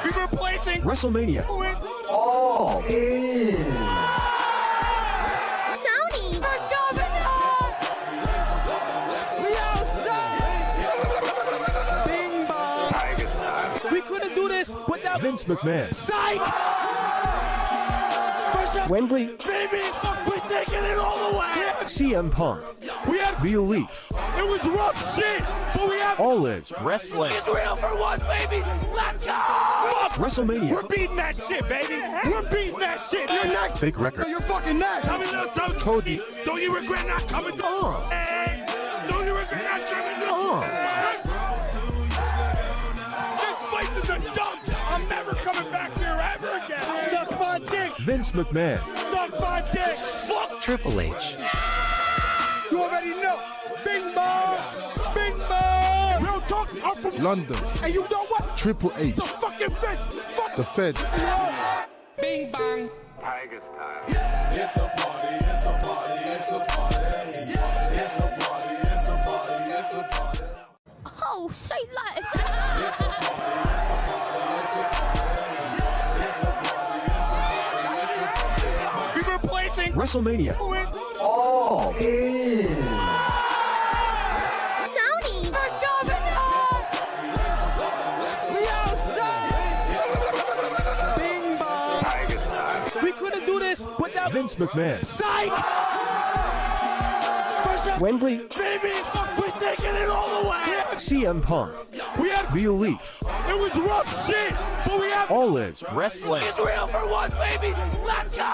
We're replacing WrestleMania. All in. Tony, for governor! We outside! Bing bong! We couldn't do this without Vince McMahon. Psych! First up, Wembley. baby, we're taking it all the way! CM Punk. We had, The Elite. it was rough shit, but we have All In. Wrestling. Israel for once, baby! Let's go! WrestleMania. We're beating that shit, baby! We're beating that shit! You're next! Fake record. You're fucking next! Tell me this, so Cody. don't you regret not coming to Hey! Don't you regret not coming to This place is a dump! I'm never coming back here ever again! Suck my dick! Vince McMahon. Suck my dick! Fuck! Triple H. You already know! Bing bong! Bing bong! Real talk, I'm from London, and you know what? Triple H, The fucking fence! Fuck the Fed. Bing bong! Tiger style. It's a party, it's a party, it's a party. It's a party, it's a party, it's a party. Oh, say less. It's a party, it's a party, it's a party. It's a party, it's a party, it's a party. We're replacing WrestleMania. with All in. Tony, for governor! we outside! Bing bong! Tiger style. We couldn't do this without Vince McMahon. Psych! First up, Wembley. baby, we're taking it all the way! CM Punk. We had, The Elite. it was rough shit, but we have All In. Wrestling. Israel for once, baby! Let's go!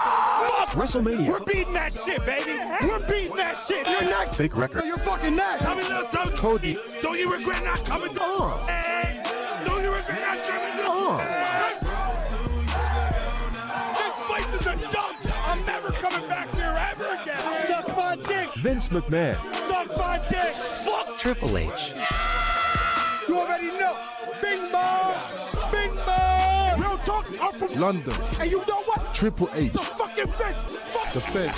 WrestleMania. We're beating that shit, baby! We're beating that shit! You're next! Fake record. You're fucking next! Tell me this, so Cody. don't you regret not coming to Hey! Don't you regret not coming to This place is a dump! I'm never coming back here ever again! Suck my dick! Vince McMahon. Suck my dick! Fuck! Triple H. You already know! Bing bong! Bing bong! Real talk, I'm from London, and you know what? Triple H, The fucking fence! Fuck! the Fed.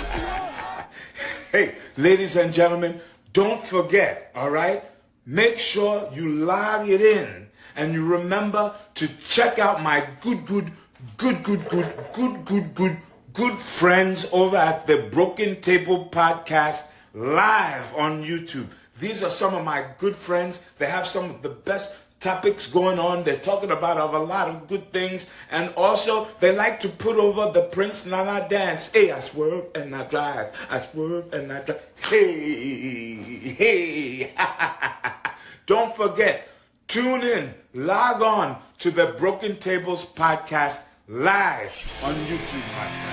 Hey, ladies and gentlemen, don't forget, all right? Make sure you log it in and you remember to check out my good friends over at the Broken Table Podcast live on YouTube. These are some of my good friends. They have some of the best topics going on. They're talking about a lot of good things. And also, they like to put over the Prince Nana dance. Hey, I swerve and I drive. I swerve and I drive. Hey. Don't forget, tune in, log on to the Broken Tables Podcast live on YouTube, my friends.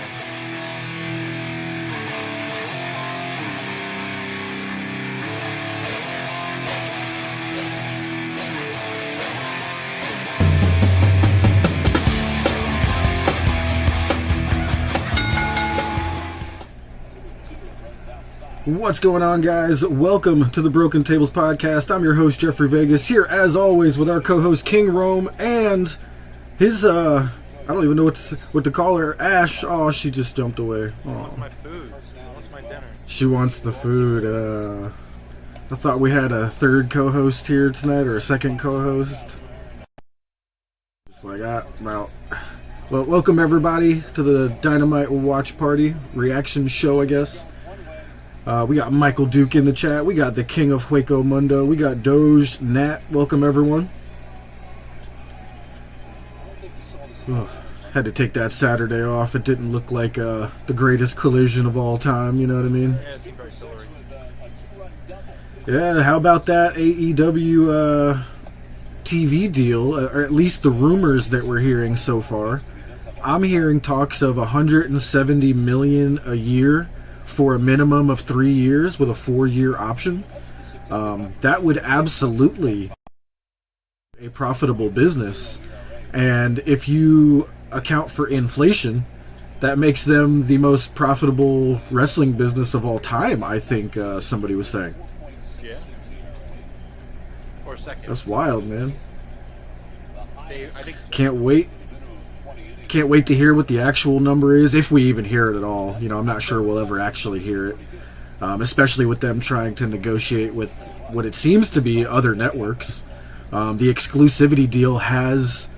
What's going on, guys? Welcome to the Broken Tables Podcast. I'm your host, Jeffrey Vegas, here as always with our co-host King Rome and his I don't even know what to call her, Ash. Oh, she just jumped away. Oh. Wants my food. Wants my dinner. She wants the food. I thought we had a third co-host here tonight, or a second co-host. Just like that. Well, welcome everybody to the Dynamite Watch Party reaction show, I guess. We got Michael Duke in the chat. We got the King of Hueco Mundo. We got Doge, Nat. Welcome, everyone. Ugh, had to take that Saturday off. It didn't look like the greatest collision of all time, you know what I mean? Yeah, it's very sorry. Yeah, how about that AEW TV deal, or at least the rumors that we're hearing so far? I'm hearing talks of $170 million a year for a minimum of 3 years with a 4-year option. That would absolutely be a profitable business. And if you account for inflation, that makes them the most profitable wrestling business of all time, I think somebody was saying. Yeah. Or second. That's wild, man. I think Can't wait to hear what the actual number is, if we even hear it at all. You know, I'm not sure we'll ever actually hear it. especially with them trying to negotiate with what it seems to be other networks. The exclusivity deal has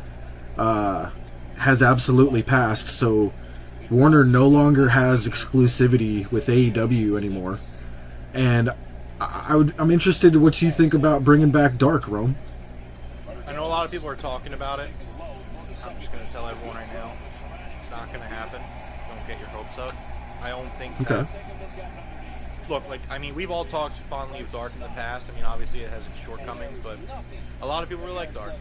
absolutely passed, so Warner no longer has exclusivity with AEW anymore. And I'm interested in what you think about bringing back Dark, Rome. I know a lot of people are talking about it. I'm just going to tell everyone right now, it's not going to happen. Don't get your hopes up. I don't think Okay. Look, like, I mean, we've all talked fondly of Dark in the past. I mean, obviously it has its shortcomings, but a lot of people really like Dark.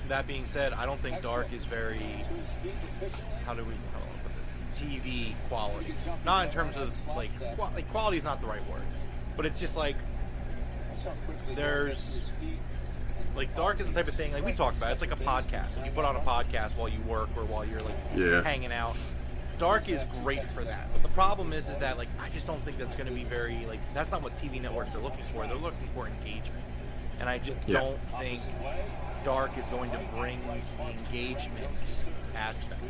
That being said, I don't think Dark is very, how do we put this, TV quality. Not in terms of, like quality is not the right word, but it's just like, there's, like, Dark is the type of thing, like we talked about, it's like a podcast. If you put on a podcast while you work or while you're, like, hanging out, Dark is great for that. But the problem is that, like, I just don't think that's going to be very, like, that's not what TV networks are looking for. They're looking for engagement. And I just don't think Dark is going to bring the engagement aspect.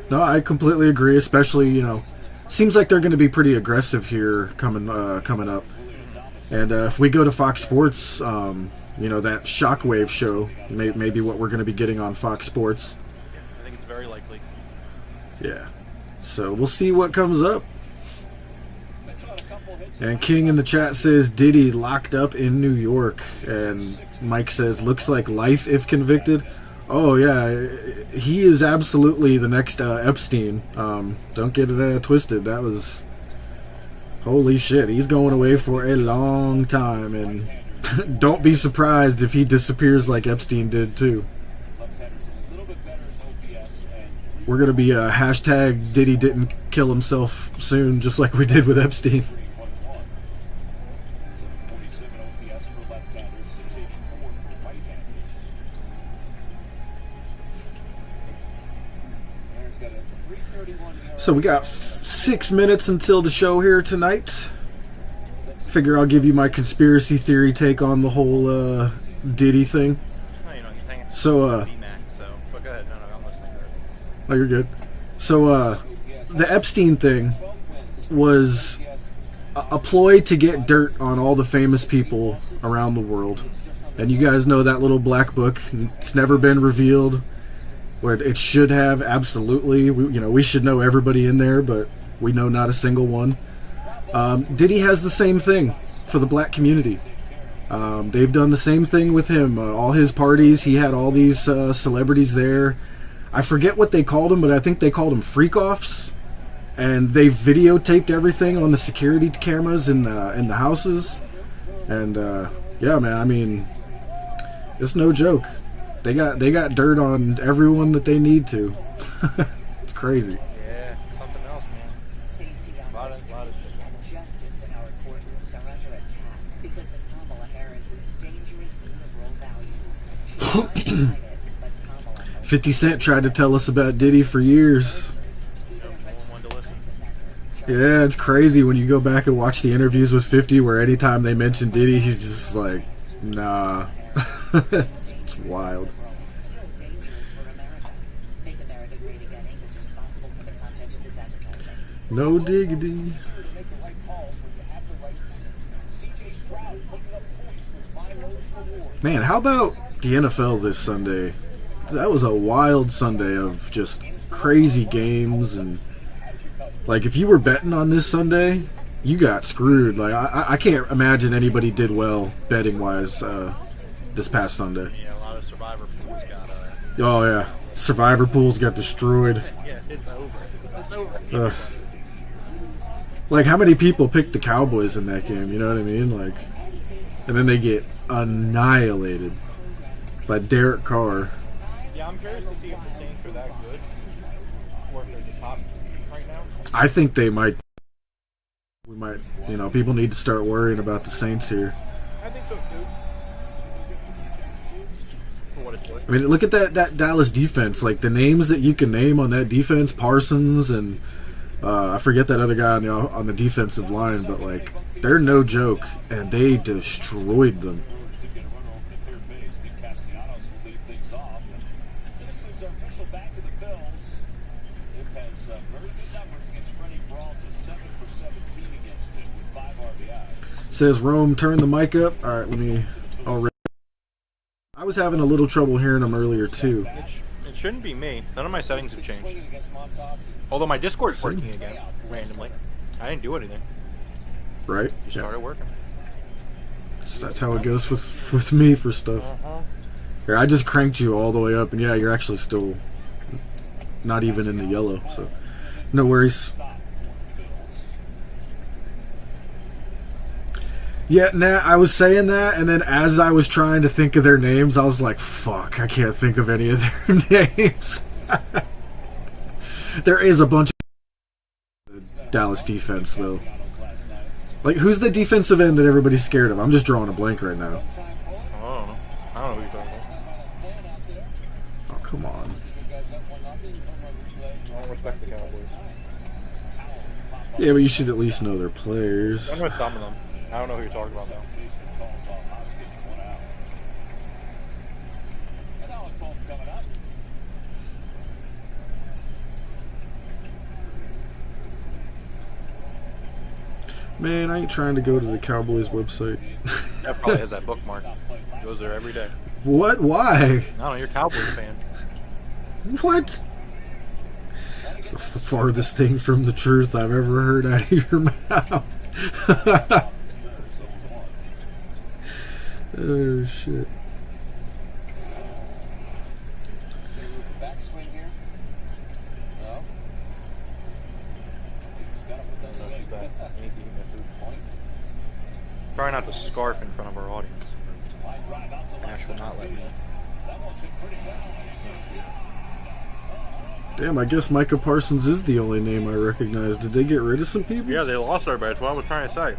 No, I completely agree, especially, you know, seems like they're going to be pretty aggressive here coming up. And if we go to Fox Sports, you know, that Shockwave show may be what we're going to be getting on Fox Sports. I think it's very likely. Yeah. So we'll see what comes up. And King in the chat says Diddy locked up in New York. And Mike says, looks like life if convicted. Oh, yeah. He is absolutely the next Epstein. Don't get it twisted. That was... Holy shit. He's going away for a long time. And don't be surprised if he disappears like Epstein did, too. We're going to be hashtag Diddy didn't kill himself soon, just like we did with Epstein. So we got 6 minutes until the show here tonight. Figure I'll give you my conspiracy theory take on the whole Diddy thing. No, you know, he's hanging So, but go ahead. No, I'm listening. Oh, you're good. So, the Epstein thing was a ploy to get dirt on all the famous people around the world. And you guys know that little black book. It's never been revealed. Where it should have, absolutely. We should know everybody in there, but we know not a single one. Diddy has the same thing for the black community. They've done the same thing with him. All his parties, he had all these celebrities there. I forget what they called them, but I think they called them freak-offs. And they videotaped everything on the security cameras in the houses. And yeah, man, I mean, it's no joke. They got dirt on everyone that they need to. It's crazy. Yeah, something else, man. Safety on our streets and justice in our courtrooms are under attack because of Kamala Harris's dangerous liberal values. She's undecided, but Kamala 50 Cent tried to tell us about Diddy for years. Yeah, it's crazy when you go back and watch the interviews with 50 where anytime they mention Diddy, he's just like, nah. It's wild. still dangerous for America. Make America Great Again Inc. is responsible for the content of this advertising. No diggity. Man, how about the NFL this Sunday? That was a wild Sunday of just crazy games, and like if you were betting on this Sunday, you got screwed. Like I can't imagine anybody did well betting wise this past Sunday. Yeah, a lot of survivor pools got Oh yeah, survivor pools got destroyed. yeah, it's over. It's over. Like how many people picked the Cowboys in that game? You know what I mean? Like, and then they get annihilated by Derek Carr. Yeah, I'm curious to see if the Saints are that good, or if they're just hot right now. I think they might. We might. You know, people need to start worrying about the Saints here. I think so too. For what it's worth. I mean, look at that Dallas defense. Like the names that you can name on that defense, Parsons and I forget that other guy on the defensive line, but like they're no joke, and they destroyed them. Says Rome, turn the mic up. All right, let me. I was having a little trouble hearing him earlier too. It shouldn't be me. None of my settings have changed. Although my Discord's working again randomly. I didn't do anything. Right? It started working. That's how it goes with me for stuff. Here, I just cranked you all the way up, and yeah, you're actually still not even in the yellow, so no worries. Yeah, Nat, I was saying that, and then as I was trying to think of their names, I was like, fuck, I can't think of any of their names. There is a bunch of Dallas defense, though. Like, who's the defensive end that everybody's scared of? I'm just drawing a blank right now. Oh, I don't know who you're talking about. Oh, come on. I don't respect the Cowboys. Yeah, but you should at least know their players. I know some of them. I don't know who you're talking about, though. Man, I ain't trying to go to the Cowboys website. That probably has that bookmark. Goes there every day. What? Why? I don't know, you're a Cowboys fan. What? It's the farthest thing from the truth I've ever heard out of your mouth. Oh, shit. Try not to scarf in front of our audience. Ash will not let me. Damn, I guess Micah Parsons is the only name I recognize. Did they get rid of some people? Yeah, they lost everybody. That's what I was trying to say.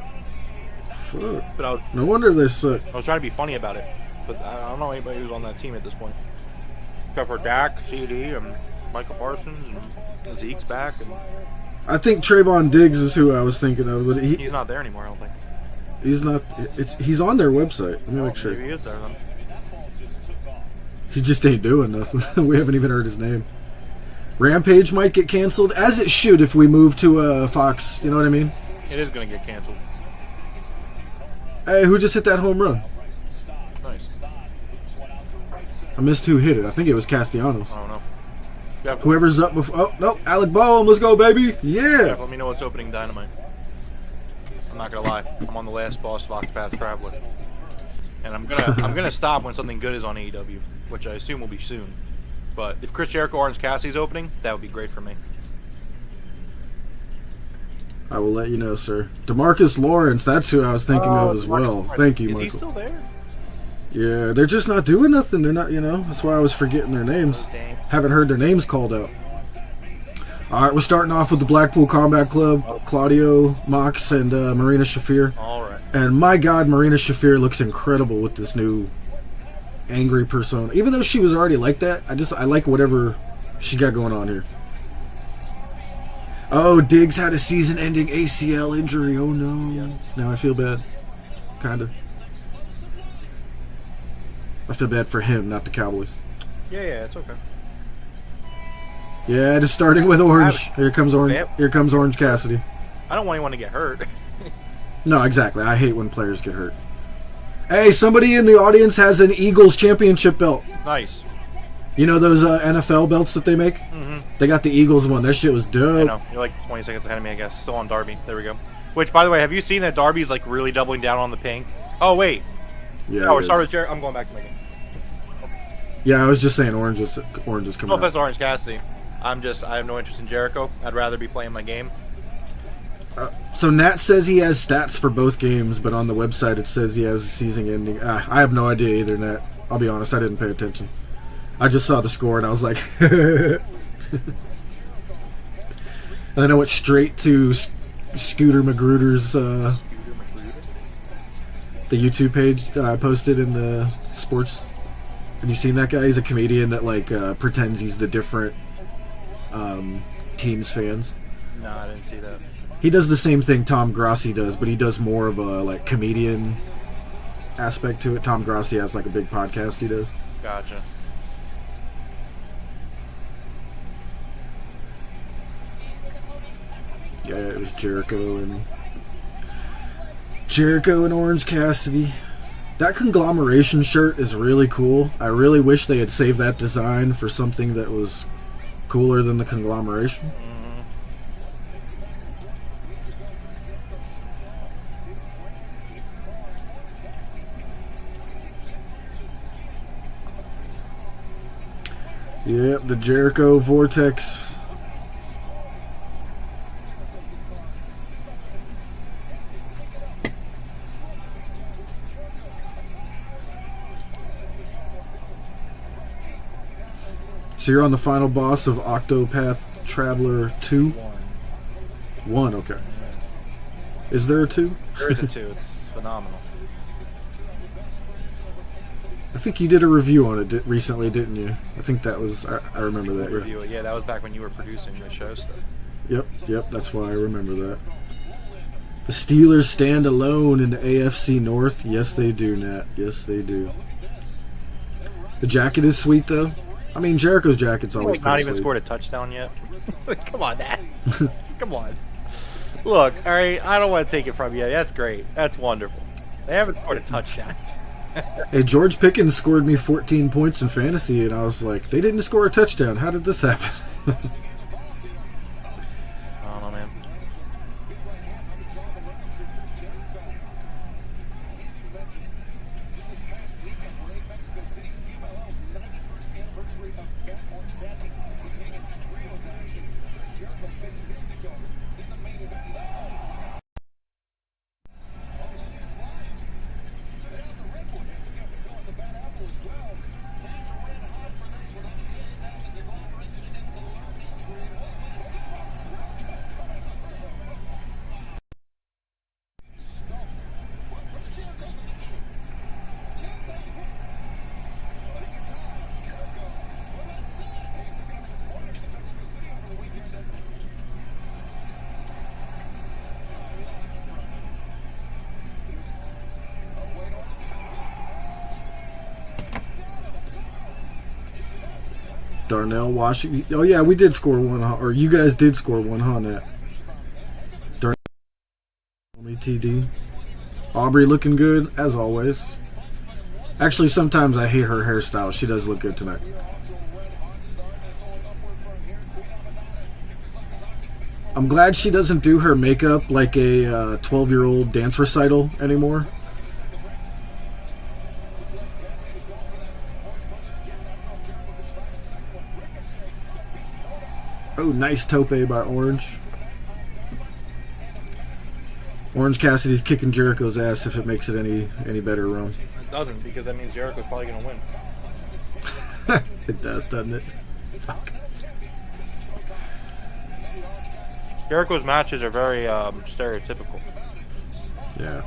Fuck. But No wonder they suck. I was trying to be funny about it. But I don't know anybody who's on that team at this point. Except for Dak, CD, and Michael Parsons, and Zeke's back. And I think Trayvon Diggs is who I was thinking of, but he's not there anymore, I don't think. he's not. He's on their website. Let me make sure. Maybe he is there then. He just ain't doing nothing. We haven't even heard his name. Rampage might get canceled, as it should if we move to Fox. You know what I mean? It is going to get canceled. Hey, who just hit that home run? Nice. I missed who hit it. I think it was Castellanos. I don't know. Yeah, Whoever's up before. Oh, no. Alec Boehm. Let's go, baby. Yeah. let me know what's opening Dynamite. I'm not going to lie. I'm on the last Boss Fox Path Traveler. And I'm gonna stop when something good is on AEW, which I assume will be soon. But if Chris Jericho Orange Cassidy's opening, that would be great for me. I will let you know, sir. DeMarcus Lawrence, that's who I was thinking of as well. Thank you, Is Michael. he still there? Yeah, they're just not doing nothing. They're not, that's why I was forgetting their names. Dang. Haven't heard their names called out. All right, we're starting off with the Blackpool Combat Club, Claudio Mox and Marina Shafir. All right. And my God, Marina Shafir looks incredible with this new angry persona. Even though she was already like that, I like whatever she got going on here. Oh, Diggs had a season-ending ACL injury. Oh no. Yes. Now I feel bad. Kind of. I feel bad for him, not the Cowboys. Yeah, it's okay. Yeah, just starting with Orange. Here comes Orange. Here comes Orange Cassidy. I don't want anyone to get hurt. No, exactly. I hate when players get hurt. Hey, somebody in the audience has an Eagles championship belt. Nice. You know those NFL belts that they make? Mm-hmm. They got the Eagles one. That shit was dope. I know. You're like 20 seconds ahead of me, I guess. Still on Darby. There we go. Which, by the way, have you seen that Darby's like really doubling down on the pink? Oh, wait. Yeah. Oh, we're starting with Jared. I'm going back to my game. Yeah, I was just saying Orange is coming No out. offense to Orange Cassidy. I have no interest in Jericho. I'd rather be playing my game. So Nat says he has stats for both games, but on the website it says he has a season ending. I have no idea either, Nat. I'll be honest, I didn't pay attention. I just saw the score and I was like... And then I went straight to Scooter Magruder's... the YouTube page I posted in the sports... Have you seen that guy? He's a comedian that pretends he's the different teams' fans. No, I didn't see that. He does the same thing Tom Grossi does, but he does more of a comedian aspect to it. Tom Grossi has a big podcast he does. Gotcha. Yeah, it was Jericho and Jericho and Orange Cassidy. That conglomeration shirt is really cool. I really wish they had saved that design for something that was cooler than the conglomeration. Yep, the Jericho Vortex. So you're on the final boss of Octopath Traveler 2? 1, okay. Is there a 2? There is a 2. It's phenomenal. I think you did a review on it recently, didn't you? I think that was... I remember that. Review it. Yeah, that was back when you were producing the show stuff. Yep, that's why I remember that. The Steelers stand alone in the AFC North. Yes, they do, Nat. Yes, they do. The jacket is sweet, though. I mean, Jericho's jacket's always pretty not even sweet. scored a touchdown yet. Come on, Nat. Come on. Look, all right, I don't want to take it from you. That's great. That's wonderful. They haven't scored a touchdown. Hey, George Pickens scored me 14 points in fantasy, and I was like, they didn't score a touchdown. How did this happen? I don't know, man. Darnell Washington. Oh, yeah, we did score one, or you guys did score one, huh, Nat? Darnell, only TD. Aubrey looking good, as always. Actually, sometimes I hate her hairstyle. She does look good tonight. I'm glad she doesn't do her makeup like a 12-year-old dance recital anymore. Oh, nice tope by Orange. Orange Cassidy's kicking Jericho's ass if it makes it any better, Rome. It doesn't, because that means Jericho's probably going to win. It does, doesn't it? Fuck. Jericho's matches are very stereotypical. Yeah.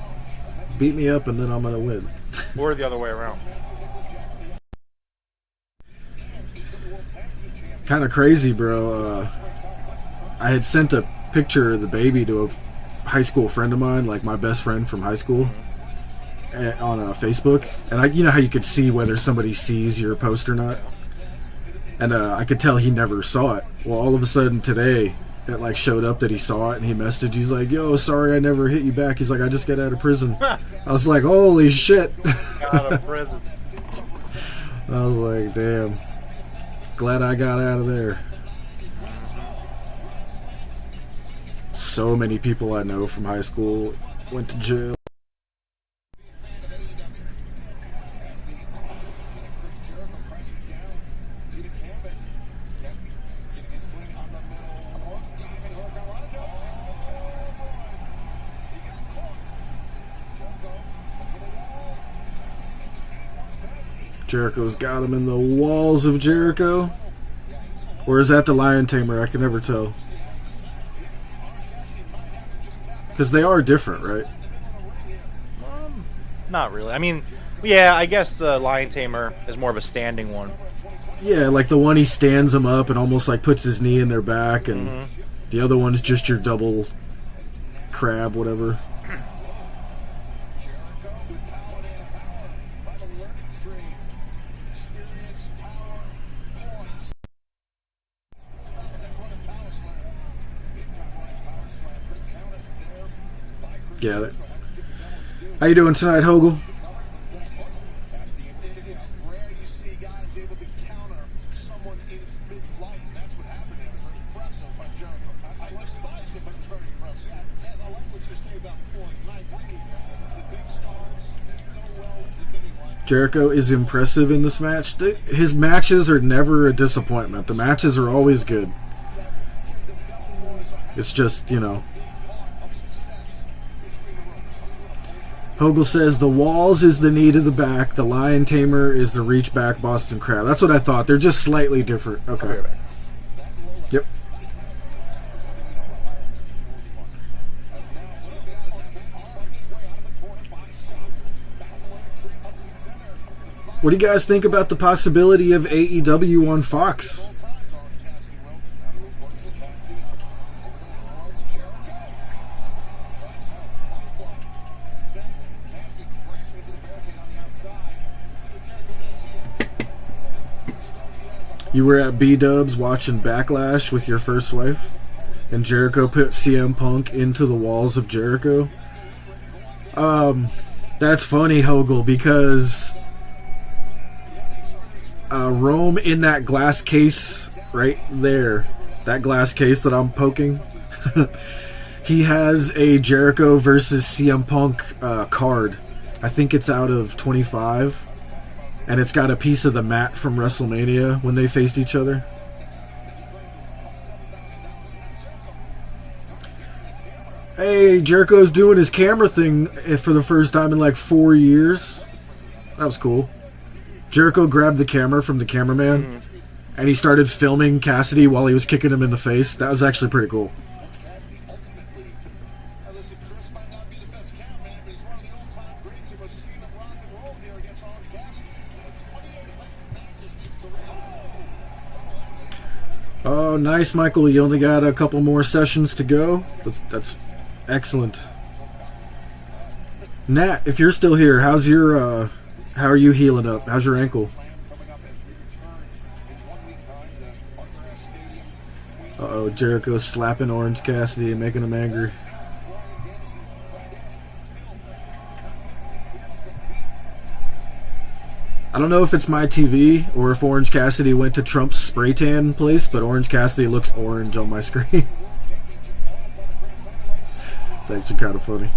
Beat me up and then I'm going to win. Or the other way around. Kind of crazy, bro. I had sent a picture of the baby to a high school friend of mine, like my best friend from high school, on Facebook. And you know how you could see whether somebody sees your post or not? And I could tell he never saw it. Well, all of a sudden today, it like showed up that he saw it, and he messaged. He's like, "Yo, sorry I never hit you back." He's like, "I just got out of prison." I was like, "Holy shit!" Got out of prison. I was like, "Damn, glad I got out of there." So many people I know from high school went to jail. Jericho's got him in the walls of Jericho. Or is that the Lion Tamer? I can never tell. Because they are different, right? Not really. I mean, yeah, I guess the Lion Tamer is more of a standing one. Yeah, like the one he stands them up and almost like puts his knee in their back, and the other one is just your double crab, whatever. How you doing tonight, Hogle? Jericho is impressive in this match. His matches are never a disappointment. The matches are always good. It's just, you know. Hogle says the walls is the knee to the back. The Lion Tamer is the reach back Boston Crab. That's what I thought. They're just slightly different. Okay. Yep. What do you guys think about the possibility of AEW on Fox? You were at B-Dubs watching Backlash with your first wife, and Jericho put CM Punk into the walls of Jericho. That's funny, Hogle, because Rome in that glass case right there, that glass case that I'm poking, he has a Jericho versus CM Punk card. I think it's out of 25. And it's got a piece of the mat from WrestleMania when they faced each other. Hey, Jericho's doing his camera thing for the first time in like 4 years. That was cool. Jericho grabbed the camera from the cameraman, and he started filming Cassidy while he was kicking him in the face. That was actually pretty cool. Oh, nice, Michael. You only got a couple more sessions to go. That's excellent. Nat, if you're still here, how's your how are you healing up? How's your ankle? Uh-oh, Jericho's slapping Orange Cassidy and making him angry. I don't know if it's my TV or if Orange Cassidy went to Trump's spray tan place, but Orange Cassidy looks orange on my screen. It's actually kind of funny.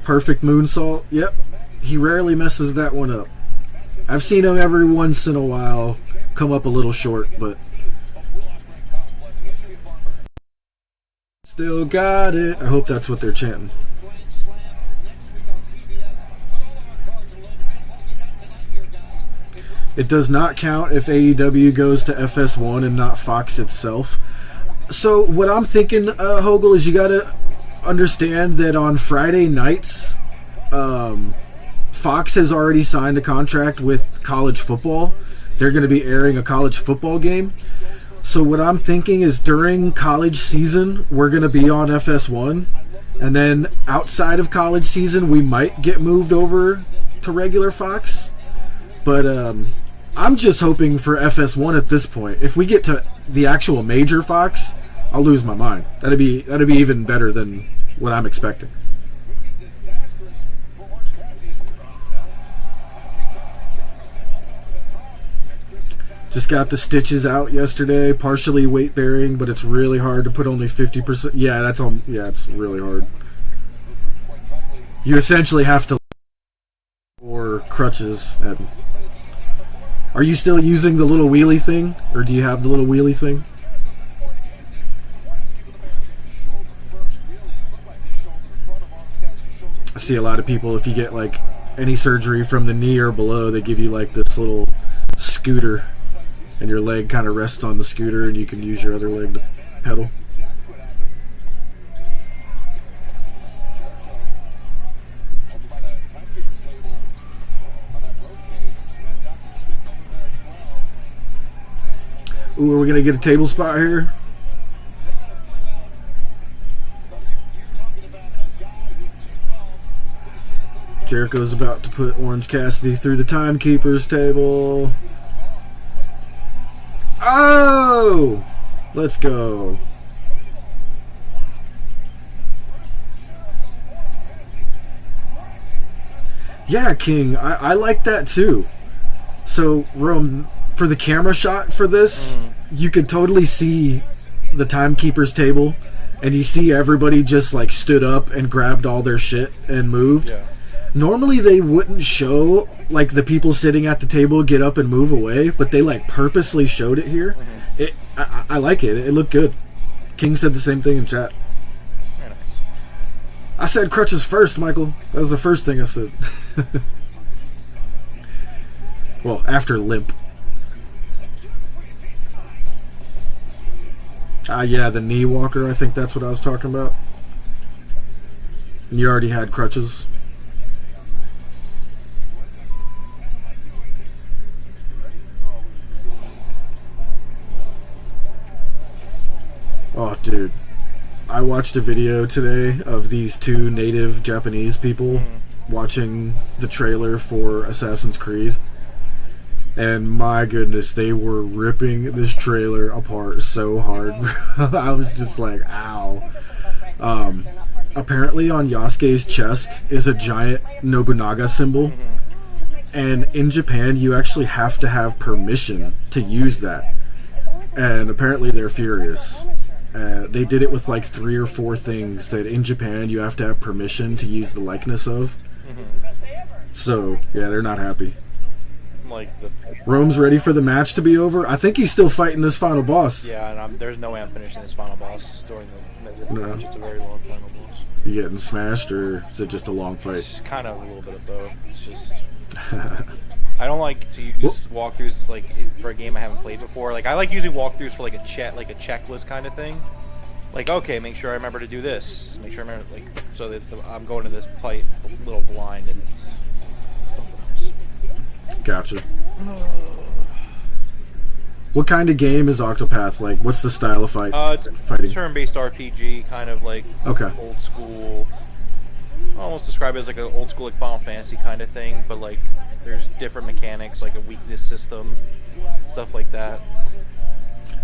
Perfect moonsault. Yep. He rarely messes that one up. I've seen him every once in a while come up a little short, but still got it. I hope that's what they're chanting. It does not count if AEW goes to FS1 and not Fox itself. So what I'm thinking, Hogle, is you got to understand that on Friday nights, Fox has already signed a contract with college football. They're going to be airing a college football game. So what I'm thinking is during college season, we're going to be on FS1. And then outside of college season, we might get moved over to regular Fox. But I'm just hoping for FS1 at this point. If we get to the actual major Fox, I'll lose my mind. That'd be even better than what I'm expecting. Just got the stitches out yesterday, partially weight bearing, but it's really hard to put only 50%. Yeah, that's all. Yeah, it's really hard. You essentially have to or crutches. And are you still using the little wheelie thing, or do you have the little wheelie thing? I see a lot of people, if you get like any surgery from the knee or below, they give you like this little scooter, and your leg kind of rests on the scooter, and you can use your other leg to pedal. Ooh, are we going to get a table spot here? Jericho's about to put Orange Cassidy through the timekeeper's table. Oh! Let's go. Yeah, King, I like that too. So, Rome, for the camera shot for this, you could totally see the timekeeper's table, and you see everybody just like stood up and grabbed all their shit and moved. Yeah. Normally they wouldn't show like the people sitting at the table get up and move away, but they like purposely showed it here. I like it. It looked good. King said the same thing in chat. Very nice. I said crutches first, Michael. That was the first thing I said. Well, after limp. Yeah, the knee walker, I think that's what I was talking about. And you already had crutches. Oh, dude. I watched a video today of these two native Japanese people watching the trailer for Assassin's Creed. And my goodness, they were ripping this trailer apart so hard. I was just like, ow. Apparently on Yasuke's chest is a giant Nobunaga symbol. And in Japan, you actually have to have permission to use that. And apparently they're furious. They did it with like 3 or 4 things that in Japan you have to have permission to use the likeness of. So, yeah, they're not happy. Rome's ready for the match to be over. I think he's still fighting this final boss. Yeah, and there's no way I'm finishing this final boss during the No. match. It's a very long final boss. You getting smashed, or is it just a long fight? It's kind of a little bit of both. It's just I don't like to use walkthroughs like for a game I haven't played before. Like I like using walkthroughs for like a checklist kind of thing. Like okay, make sure I remember to do this. Make sure I remember so that I'm going to this fight a little blind and it's something else. Gotcha. What kind of game is Octopath like? What's the style of fighting? Turn-based RPG, kind of like old school. I almost describe it as like an old school like Final Fantasy kind of thing, but like there's different mechanics, like a weakness system, stuff like that.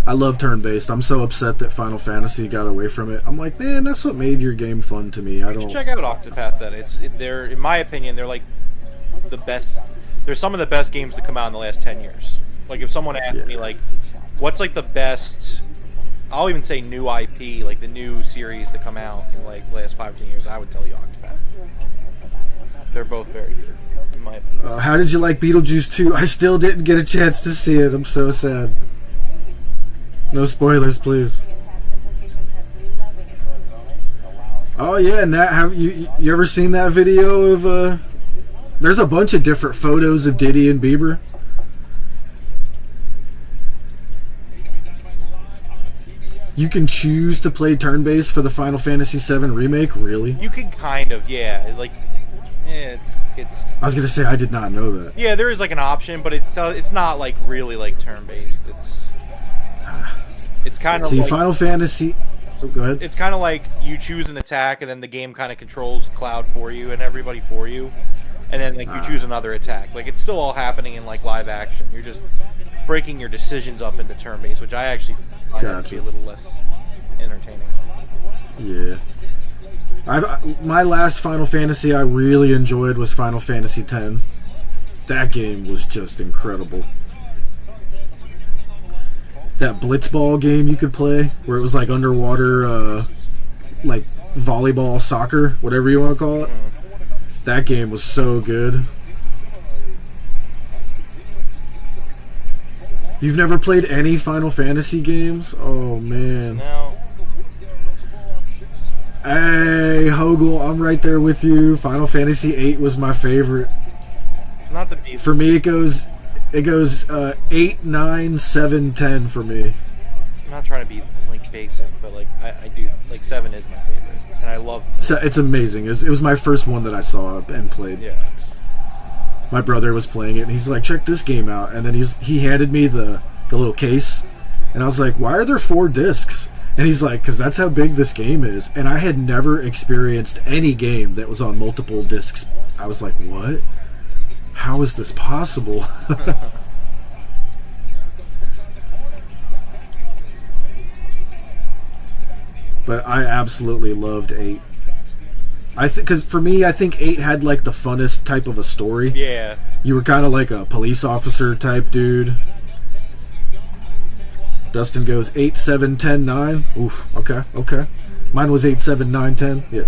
I love turn-based. I'm so upset that Final Fantasy got away from it. I'm like, man, that's what made your game fun to me. I don't. Check out Octopath then. They're in my opinion, they're like the best. They're some of the best games to come out in the last 10 years. Like if someone asked me like, what's like the best? I'll even say new IP, like the new series to come out in like the last 5-10 years. I would tell you Octopath. They're both very good. In my opinion. How did you like Beetlejuice 2? I still didn't get a chance to see it. I'm so sad. No spoilers, please. Oh yeah, Nat, have you ever seen that video of there's a bunch of different photos of Diddy and Bieber. You can choose to play turn-based for the Final Fantasy VII Remake? Really? You can kind of, yeah. Like, yeah, it's. I was gonna say I did not know that. Yeah, there is like an option, but it's not like really like turn-based. It's kind of. See, like, Final Fantasy. Oh, go ahead. It's kind of like you choose an attack, and then the game kind of controls Cloud for you and everybody for you, and then like you choose another attack. Like it's still all happening in like live action. You're just breaking your decisions up into turn-based, which I actually find to be a little less entertaining. Yeah. My last Final Fantasy I really enjoyed was Final Fantasy X. That game was just incredible. That blitzball game you could play, where it was like underwater, like volleyball, soccer, whatever you want to call it. That game was so good. You've never played any Final Fantasy games? Oh, man. No. Hey, Hogel, I'm right there with you. Final Fantasy VIII was my favorite. Not the beast. For me, it goes 8, 9, 7, 10 for me. I'm not trying to be like basic, but like I do like 7 is my favorite, and I love. So it's amazing. It was my first one that I saw and played. Yeah. My brother was playing it, and he's like, "Check this game out." And then he handed me the little case, and I was like, "Why are there 4 discs?" And he's like, "Because that's how big this game is." And I had never experienced any game that was on multiple discs. I was like, "What? How is this possible?" But I absolutely loved 8. Because for me, I think 8 had like the funnest type of a story. Yeah. You were kind of like a police officer type dude. Dustin goes 8, 7, 10, 9. Oof. Okay. Mine was 8, 7, 9, 10. Yeah.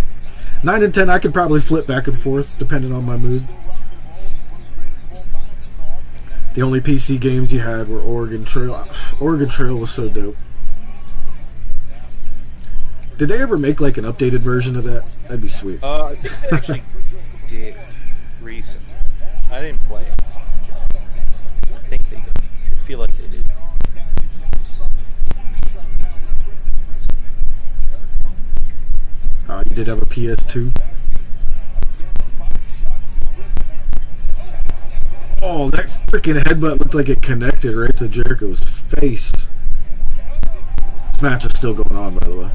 9 and 10, I could probably flip back and forth depending on my mood. The only PC games you had were Oregon Trail. Oregon Trail was so dope. Did they ever make like an updated version of that? That'd be sweet. I think they actually did recently. I didn't play it. I think they did. I feel like they did. You did have a PS2. Oh, that freaking headbutt looked like it connected right to Jericho's face. This match is still going on, by the way.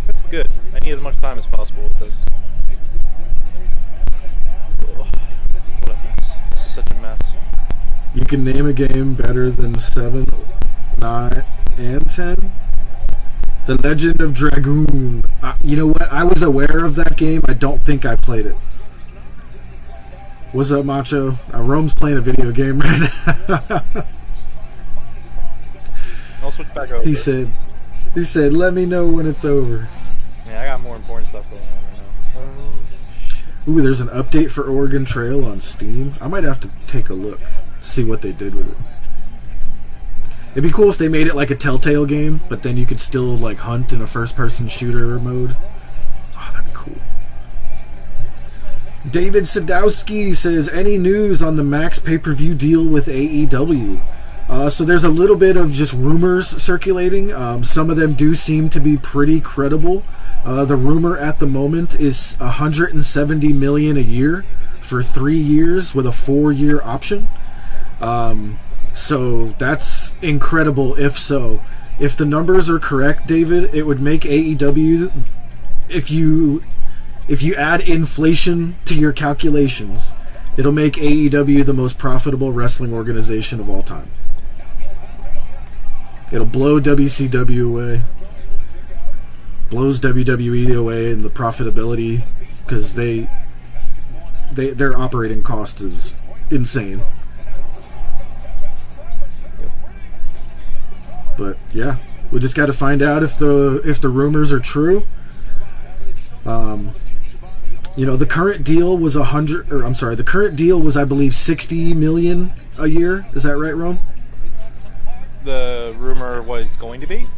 That's good. I need as much time as possible with this. Ugh. What a mess. This is such a mess. You can name a game better than 7, 9, and 10? The Legend of Dragoon. You know what? I was aware of that game. I don't think I played it. What's up, Macho? Rome's playing a video game right now. I'll switch back over. He said, let me know when it's over. Yeah, I got more important stuff going on right now. Ooh, there's an update for Oregon Trail on Steam. I might have to take a look, see what they did with it. It'd be cool if they made it like a Telltale game, but then you could still like hunt in a first-person shooter mode. Oh, that'd be cool. David Sadowski says, any news on the Max pay-per-view deal with AEW? So there's a little bit of just rumors circulating. Some of them do seem to be pretty credible. The rumor at the moment is $170 million a year for 3 years with a 4-year option. So that's incredible if so. If the numbers are correct, David, it would make AEW, if you add inflation to your calculations, it'll make AEW the most profitable wrestling organization of all time. It'll blow WCW away. Blows WWE away in the profitability because their operating cost is insane. But yeah, we just got to find out if the rumors are true. The current deal was the current deal was, I believe, $60 million a year. Is that right, Rome? The rumor was going to be?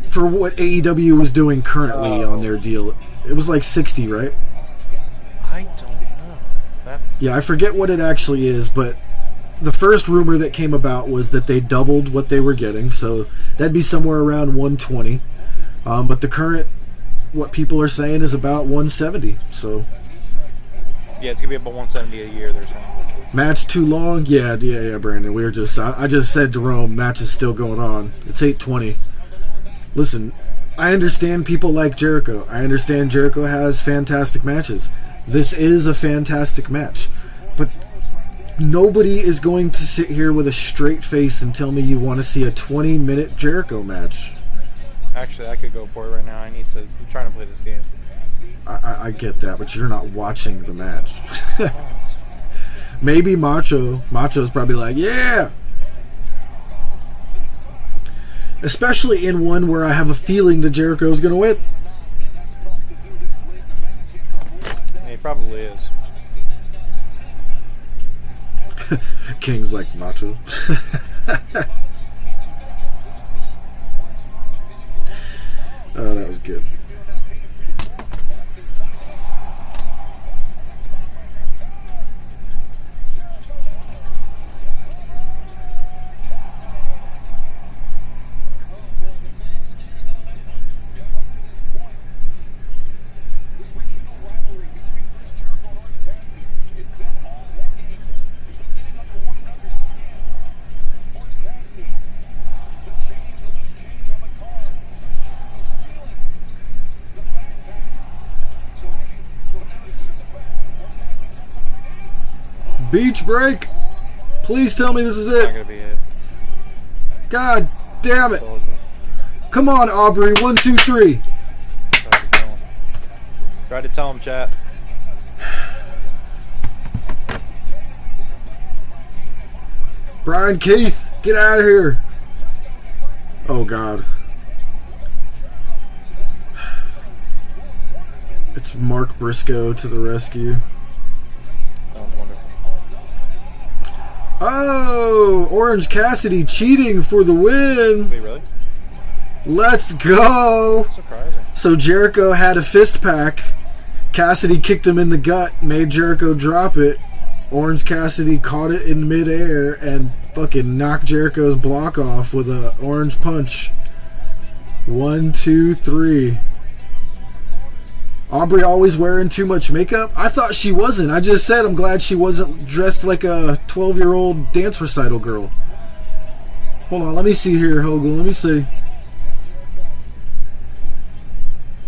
For what AEW was doing currently on their deal, it was like 60, right? I don't know. Yeah, I forget what it actually is, but the first rumor that came about was that they doubled what they were getting, so that'd be somewhere around 120. But the current, what people are saying, is about 170. So yeah, it's gonna be about 170 a year. They're saying. Match too long? Yeah, Brandon. I just said to Rome, match is still going on. It's 8:20. Listen, I understand people like Jericho. I understand Jericho has fantastic matches. This is a fantastic match, but nobody is going to sit here with a straight face and tell me you want to see a 20-minute Jericho match. Actually, I could go for it right now. I'm trying to play this game. I get that, but you're not watching the match. Maybe Macho's probably like, yeah! Especially in one where I have a feeling that Jericho's going to win. He probably is. King's like, Macho. Oh, that was good. Beach break. Please tell me this is Not it. gonna be it. God damn it. Come on, Aubrey. 1, 2, 3. Try to tell him, chat. Brian Keith, get out of here. Oh, God. It's Mark Briscoe to the rescue. Sounds wonderful. Oh, Orange Cassidy cheating for the win. Wait, really? Let's go. Surprising. So Jericho had a fist pack. Cassidy kicked him in the gut, made Jericho drop it. Orange Cassidy caught it in midair and fucking knocked Jericho's block off with a orange punch. 1, 2, 3. Aubrey always wearing too much makeup? I thought she wasn't. I just said I'm glad she wasn't dressed like a 12-year-old dance recital girl. Hold on, let me see here, Hogle. Let me see.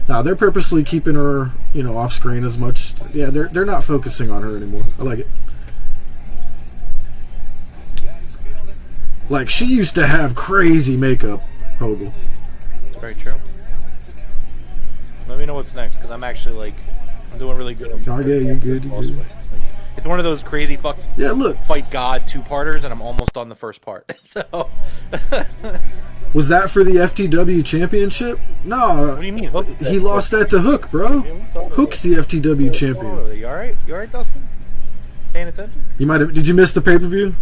Now they're purposely keeping her, you know, off screen as much. Yeah, they're not focusing on her anymore. I like it. Like, she used to have crazy makeup, Hogle. It's very true. Let me know what's next, because I'm actually, like, I'm doing really good. Oh, yeah, you're good. You're good. It's one of those crazy Yeah, look. Fight God 2-parters, and I'm almost on the first part. So. Was that for the FTW championship? No. What do you mean? Hook? He lost that to Hook, bro. Hook's the FTW champion. You alright? You alright, Dustin? Paying attention? You might have. Did you miss the pay-per-view?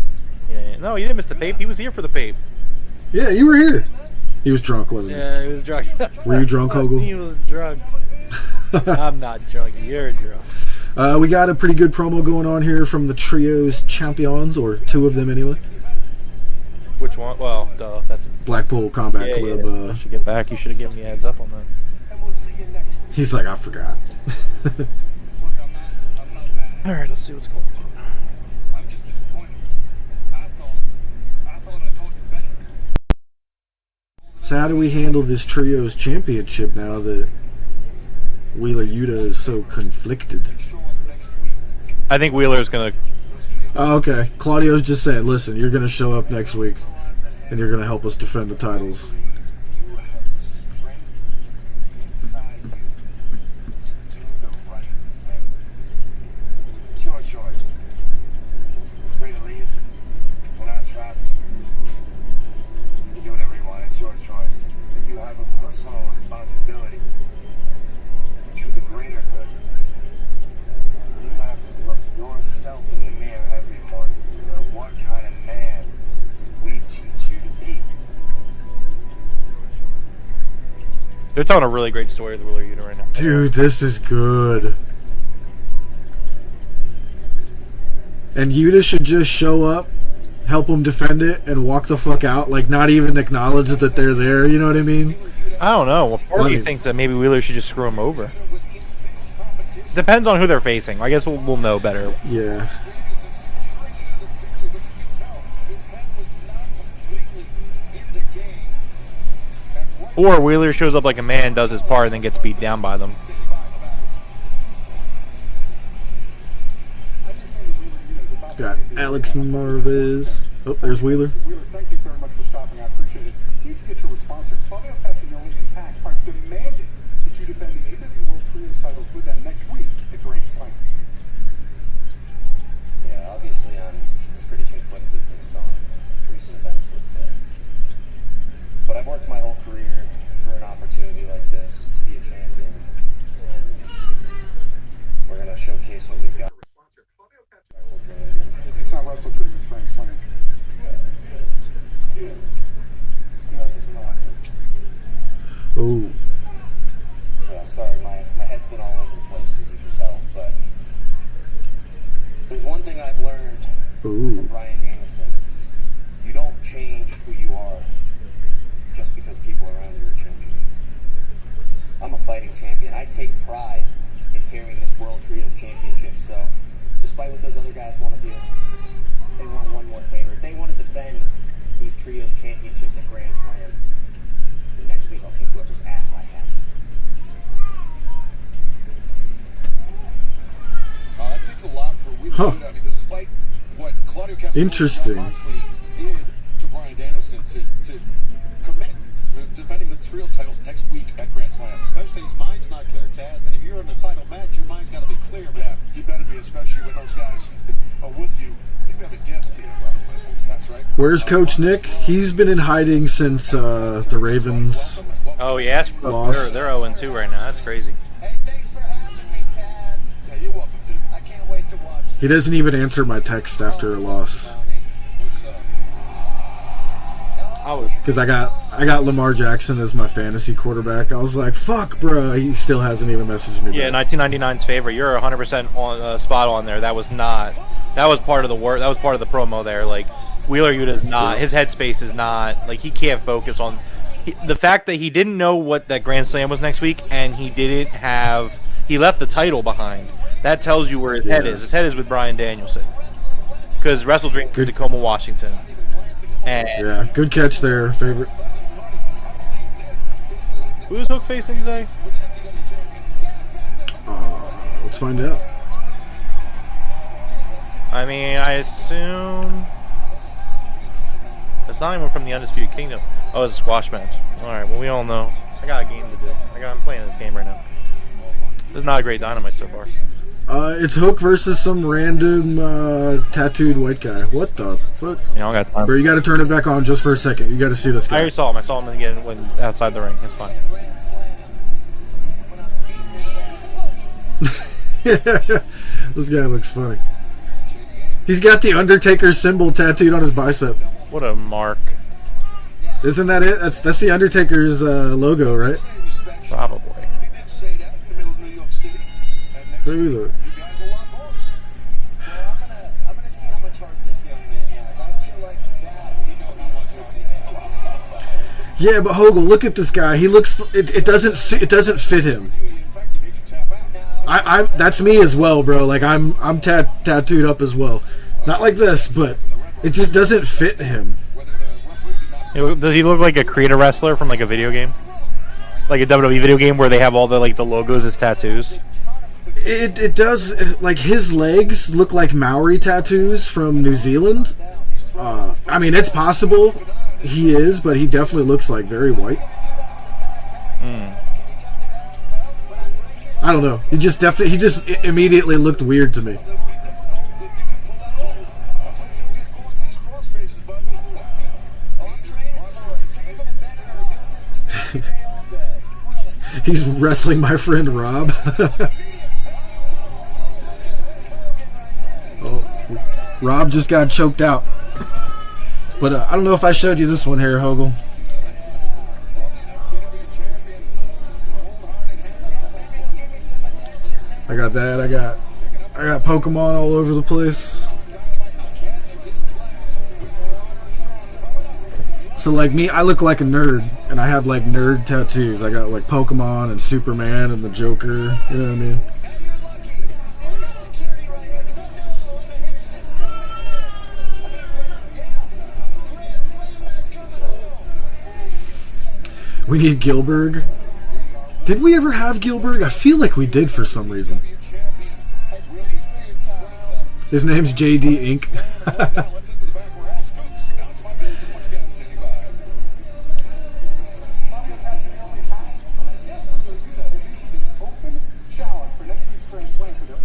Yeah. No, you didn't miss the pape. He was here for the pape. Yeah, you were here. He was drunk, wasn't he? Yeah, he was drunk. Were you drunk, Hogle? He was drunk. I'm not drunk. You're drunk. We got a pretty good promo going on here from the Trios champions, or two of them anyway. Which one? Well, duh, that's Blackpool Combat Club. Yeah. You should get back. You should have given me a heads up on that. He's like, I forgot. All right, let's see what's going on. So how do we handle this Trios championship now that Wheeler Yuta is so conflicted? I think Wheeler's gonna. Oh, okay. Claudio's just saying, listen, you're going to show up next week and you're going to help us defend the titles. It's your choice. Free to leave. We're not trapped. You can do whatever you want. It's your choice. But you have a personal responsibility to the greater good. You have to look yourself in the mirror every morning. What kind of man we teach you to be? They're telling a really great story of the Wheeler Yuta right now. Dude, this is good. And Yuta should just show up, help them defend it, and walk the fuck out. Like, not even acknowledge that they're there, you know what I mean? I don't know. Well, part of me thinks that maybe Wheeler should just screw him over. Depends on who they're facing. I guess we'll know better. Yeah. Or Wheeler shows up like a man, does his part, and then gets beat down by them. Got Alex Marvez. Oh, there's Wheeler. Wheeler, thank you very much for stopping. I appreciate it. Need to get your response here. Claudio Castagnoli and Impact are demanding that you defend the AEW World Trios titles with them next week at Grand Slam. Yeah, obviously I'm pretty conflicted based on recent events, let's say. But I've worked my whole career for an opportunity like this to be a champion, and we're going to showcase what we've got. It's not Wrestle Dream, it's Grand Slam. You have this moment. Oh. Yeah, sorry, my head's been all over the place, as you can tell, but there's one thing I've learned from Bryan Danielson. It's you don't change who you are just because people around you are changing. I'm a fighting champion. I take pride in carrying this World Trios Championship, so despite what those other guys want to do, they want one more favor. If they want to defend these Trios Championships at Grand Slam, then next week I'll kick whoever's ass I have to. That takes a lot for Wheeler Yuta. I mean, despite what Claudio Castagnoli Interesting. did to Bryan Danielson to commit to defending the Trios titles next week at Grand Slam. Especially his mind's not clear, Taz, and if you're in the title match, Where's Coach Nick? He's been in hiding since the Ravens. Oh yeah, Lost. they're 0-2 right now. That's crazy. He doesn't even answer my text after a loss. Because I got Lamar Jackson as my fantasy quarterback. I was like, "Fuck, bro." He still hasn't even messaged me. Yeah, back. 1999's favor. You're 100% on spot on there. That was not. That was part of the work. That was part of the promo there. Like Wheeler Yuta's not. His headspace is not. Like he can't focus on the fact that he didn't know what that Grand Slam was next week, and he didn't have. He left the title behind. That tells you where his head is. His head is with Bryan Danielson. Because Wrestle Dream to Tacoma, Washington. And yeah, good catch there, favorite. Who's Hook facing today? Let's find out. I mean, I assume it's not anyone from the Undisputed Kingdom. Oh, it's a squash match. All right, well, we all know. I got a game to do. I'm playing this game right now. This is not a great Dynamite so far. It's Hook versus some random tattooed white guy. What the fuck? You know, I got time. Bro, you got to turn it back on just for a second. You got to see this guy. I already saw him. I saw him again when outside the ring. It's fine. This guy looks funny. He's got the Undertaker symbol tattooed on his bicep. What a mark. Isn't that it? That's the Undertaker's logo, right? Probably. Who is it? Yeah, but Hogle, look at this guy. He looks. It doesn't fit him. That's me as well, bro. Like I'm tattooed up as well. Not like this, but it just doesn't fit him. Does he look like a creator wrestler from like a video game, like a WWE video game where they have all the like the logos as tattoos? It does. Like his legs look like Maori tattoos from New Zealand. I mean, it's possible he is, but he definitely looks like very white. I don't know. He just immediately looked weird to me. He's wrestling my friend Rob. Oh, Rob just got choked out. But I don't know if I showed you this one here, Hogle. I got that. I got Pokemon all over the place. So like me, I look like a nerd, and I have like nerd tattoos. I got like Pokemon and Superman and the Joker. You know what I mean? We need Gilbert. Did we ever have Gilbert? I feel like we did for some reason. His name's JD Inc.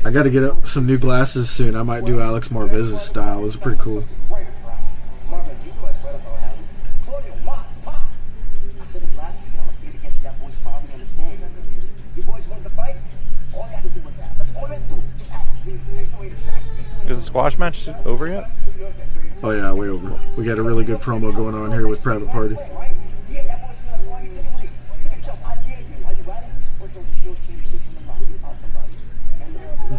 I gotta get up some new glasses soon. I might do Alex Marvez's style. It was pretty cool. Is the squash match over yet? Oh yeah, way over. We got a really good promo going on here with Private Party.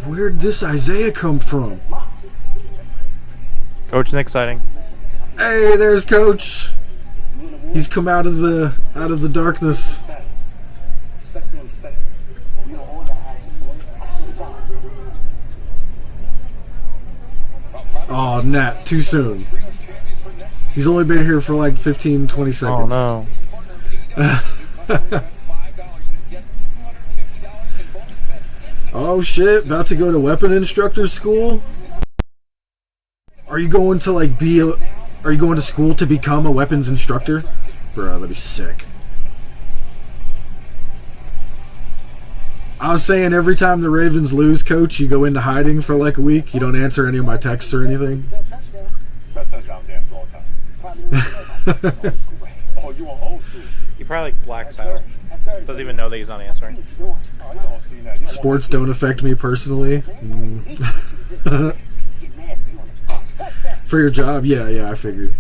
Where'd this Isaiah come from? Coach Nick sighting. Hey, there's Coach. He's come out of the darkness. Oh, Nat, too soon. He's only been here for like 15, 20 seconds. Oh no. Oh shit, about to go to weapon instructor school? Are you going to like are you going to school to become a weapons instructor? Bro, that'd be sick. I was saying every time the Ravens lose, Coach, you go into hiding for like a week. You don't answer any of my texts or anything. Best touchdown dance of all time. Oh, you want old school? He probably blacks out. Doesn't even know that he's not answering. Oh, you all seen that. You Sports don't affect me personally. For your job, yeah, I figured.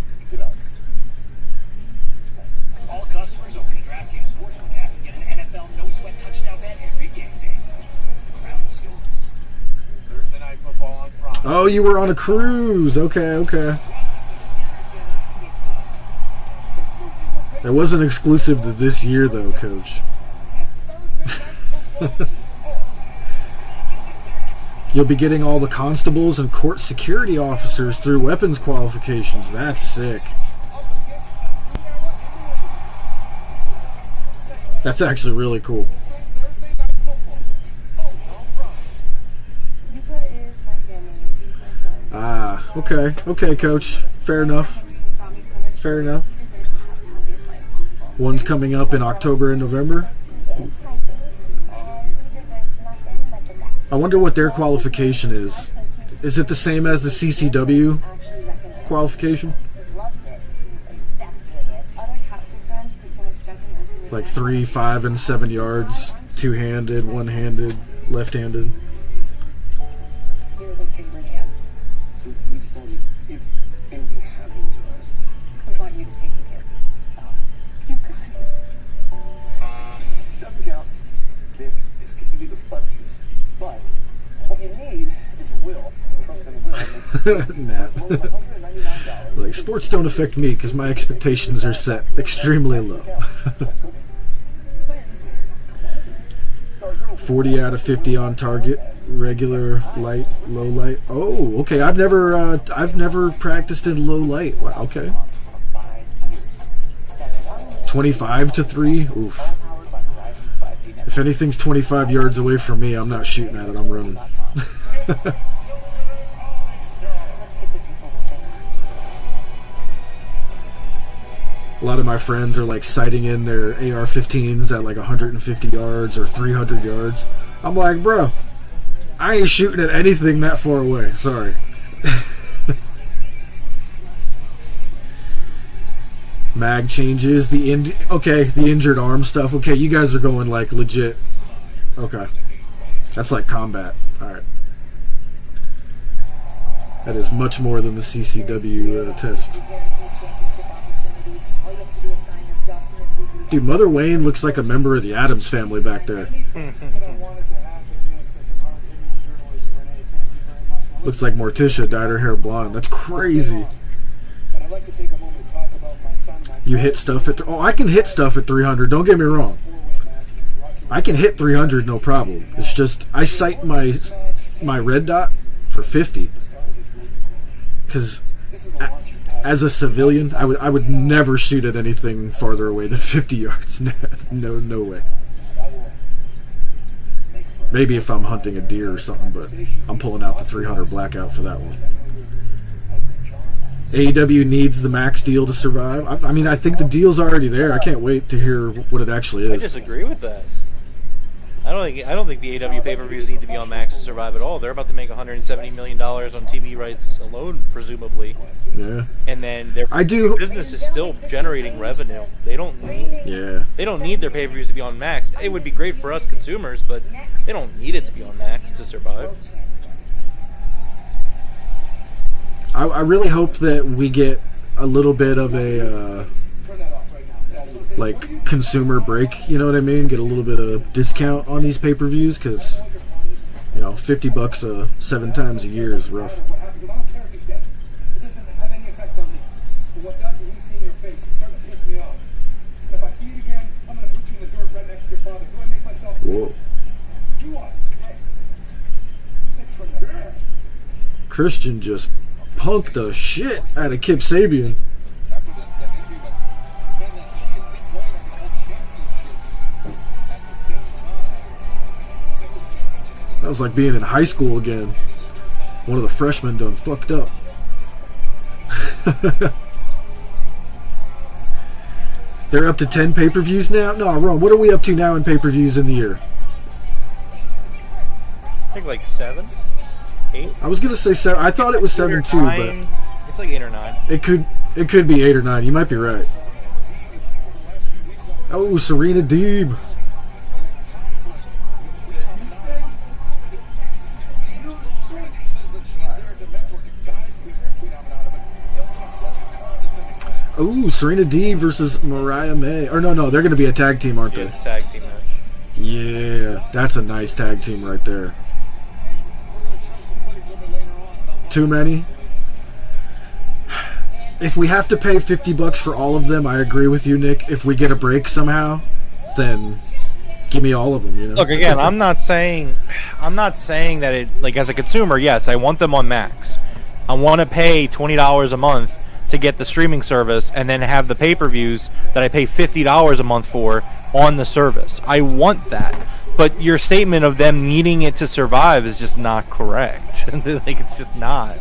All customers open DraftKings Sportsbook app and get an NFL no-sweat touchdown bet every game day. Crown is yours. Thursday night football on Prime. Oh, you were on a cruise. Okay. That wasn't exclusive to this year, though, Coach. You'll be getting all the constables and court security officers through weapons qualifications. That's sick. That's actually really cool. Ah, okay, Coach. Fair enough. One's coming up in October and November. I wonder what their qualification is. Is it the same as the CCW qualification? Like 3, 5, and 7 yards, two-handed, one-handed, left-handed. You're the favorite hand. So we decided if anything happened to us, we want you to take the kids. Oh, you guys. Doesn't count. This is going to be the fuzzies. But what you need is a will. Trust in a will makes Nah. $199. Like, sports don't affect me because my expectations are set extremely low. 40 out of 50 on target, regular, light, low light. Oh, okay. I've never practiced in low light. Wow, okay. 25 to 3. Oof. If anything's 25 yards away from me, I'm not shooting at it. I'm running. A lot of my friends are like sighting in their AR-15s at like 150 yards or 300 yards. I'm like, bro, I ain't shooting at anything that far away. Sorry. Mag changes, the injured arm stuff. Okay, you guys are going like legit. Okay, that's like combat. All right, that is much more than the CCW test. Dude, Mother Wayne looks like a member of the Addams family back there. Looks like Morticia dyed her hair blonde. That's crazy. You hit stuff at... I can hit stuff at 300. Don't get me wrong. I can hit 300, no problem. It's just, I sight my red dot for 50. Because as a civilian, I would never shoot at anything farther away than 50 yards. No way. Maybe if I'm hunting a deer or something, but I'm pulling out the 300 blackout for that one. AEW needs the max deal to survive. I mean, I think the deal's already there. I can't wait to hear what it actually is. I disagree with that. I don't think the AEW pay-per-views need to be on max to survive at all. They're about to make $170 million on TV rights alone, presumably. Yeah. And then their business is still generating revenue. They don't need their pay-per-views to be on max. It would be great for us consumers, but they don't need it to be on max to survive. I really hope that we get a little bit of a like consumer break, you know what I mean? Get a little bit of discount on these pay-per-views because, you know, $50 7 times a year is rough. Whoa. Christian just punked the shit out of Kip Sabian. That was like being in high school again. One of the freshmen done fucked up. They're up to 10 pay-per-views now? No, wrong. What are we up to now in pay-per-views in the year? I think like 7, 8. I was gonna say 7. I thought it was 7 too, but It's like 8 or 9. It could be 8 or 9. You might be right. Oh, Serena Deeb. Oh, Serena Deeb versus Mariah May. Or no, they're going to be a tag team, aren't they? It's a tag team match. Yeah, that's a nice tag team right there. Too many? If we have to pay $50 for all of them, I agree with you, Nick. If we get a break somehow, then give me all of them. You know. Look, again, I'm not saying that it, like, as a consumer, yes, I want them on Max. I want to pay $20 a month to get the streaming service and then have the pay-per-views that I pay $50 a month for on the service. I want that. But your statement of them needing it to survive is just not correct. Like, it's just not.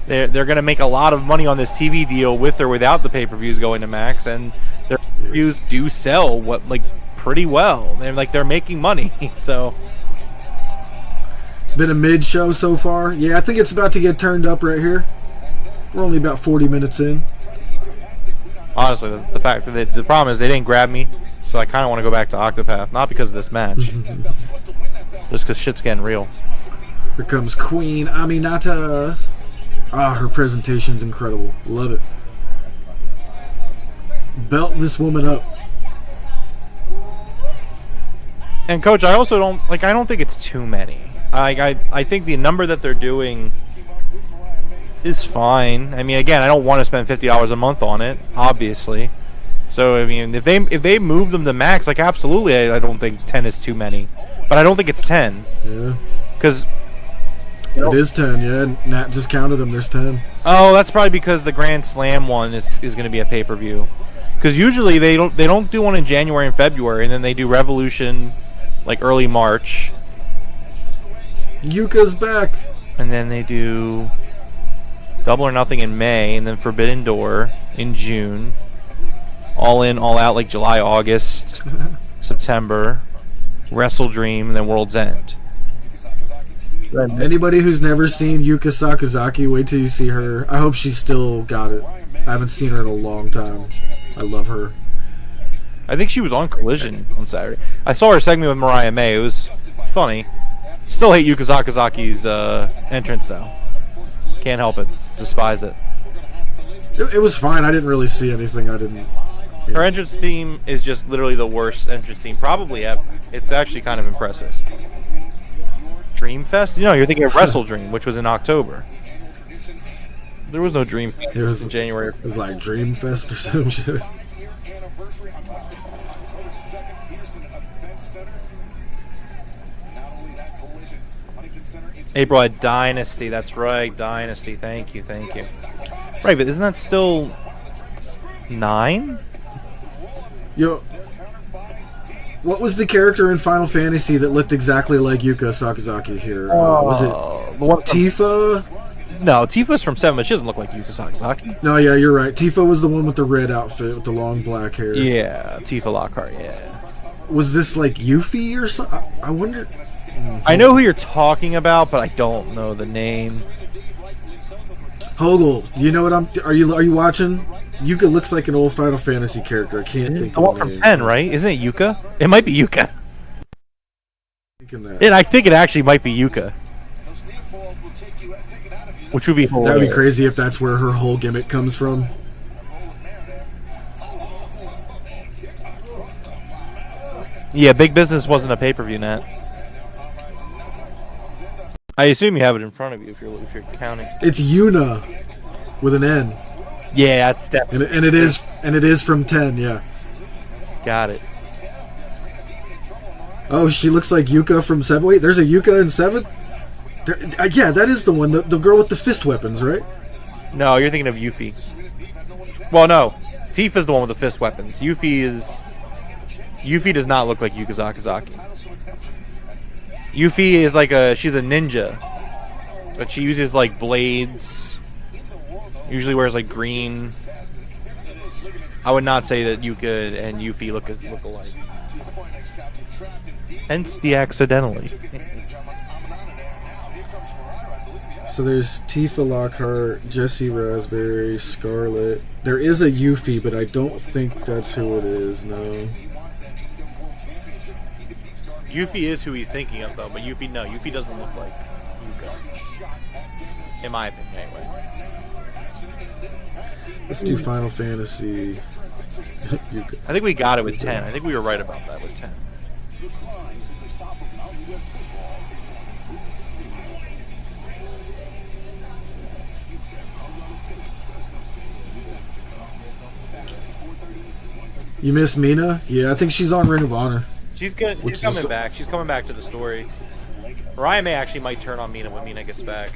They're going to make a lot of money on this TV deal with or without the pay-per-views going to Max, and their pay-per-views do sell pretty well. They're making money. So it's been a mid-show so far. Yeah, I think it's about to get turned up right here. We're only about 40 minutes in. Honestly, the fact that the problem is they didn't grab me, so I kind of want to go back to Octopath, not because of this match, just because shit's getting real. Here comes Queen Aminata. Her presentation's incredible. Love it. Belt this woman up. And Coach, I also don't think it's too many. I think the number that they're doing is fine. I mean, again, I don't want to spend $50 a month on it, obviously. So, I mean, if they move them to Max, absolutely, I don't think 10 is too many. But I don't think it's 10. Yeah. Because it is 10, yeah. Nat just counted them. There's 10. Oh, that's probably because the Grand Slam one is going to be a pay-per-view. Because usually they don't do one in January and February, and then they do Revolution early March. Yuka's back. And then they do Double or Nothing in May, and then Forbidden Door in June. All in, all out, July, August, September, Wrestle Dream, and then World's End. Anybody who's never seen Yuka Sakazaki, wait till you see her. I hope she's still got it. I haven't seen her in a long time. I love her. I think she was on Collision on Saturday. I saw her segment with Mariah May. It was funny. Still hate Yuka Sakazaki's entrance, though. Can't help it. Despise it. It was fine. I didn't really see anything. I didn't. Her entrance theme is just literally the worst entrance theme probably ever. It's actually kind of impressive. Dreamfest? You're thinking of Wrestle Dream, which was in October. There was no Dream Fest in January. It was like Dreamfest or some shit. April had Dynasty. That's right, Dynasty. Thank you. Right, but isn't that still 9? Yo, what was the character in Final Fantasy that looked exactly like Yuka Sakazaki here? Was it Tifa? No, Tifa's from 7, but she doesn't look like Yuka Sakazaki. No, yeah, you're right. Tifa was the one with the red outfit with the long black hair. Yeah, Tifa Lockhart, yeah. Was this Yuffie or something? I wonder. I know who you're talking about, but I don't know the name. Hogel, you know what are you watching? Yuka looks like an old Final Fantasy character. I can't think of the one from 10, right? Isn't it Yuka? It might be Yuka. I think it actually might be Yuka. Which would be hilarious. That would be crazy if that's where her whole gimmick comes from. Yeah, Big Business wasn't a pay-per-view, Nat. I assume you have it in front of you if you're counting. It's Yuna with an N. Yeah, that's definitely. And it is from 10. Yeah. Got it. Oh, she looks like Yuka from 7. Wait, there's a Yuka in 7. Yeah, that is the one. The girl with the fist weapons, right? No, you're thinking of Yuffie. Well, no, Tifa's the one with the fist weapons. Yuffie does not look like Yuka Sakazaki. Yuffie is she's a ninja, but she uses blades. Usually wears green. I would not say that Yuka and Yuffie look alike. Hence the accidentally. So there's Tifa Lockhart, Jessie Raspberry, Scarlet. There is a Yuffie, but I don't think that's who it is, no. Yuffie is who he's thinking of, though, but Yuffie doesn't look like Yuka. In my opinion, anyway. Let's do Final Fantasy. Yuka. I think we got it with 10. I think we were right about that with 10. You miss Mina? Yeah, I think she's on Ring of Honor. She's good. She's coming back. She's coming back to the story. Ryan May actually might turn on Mina when Mina gets back.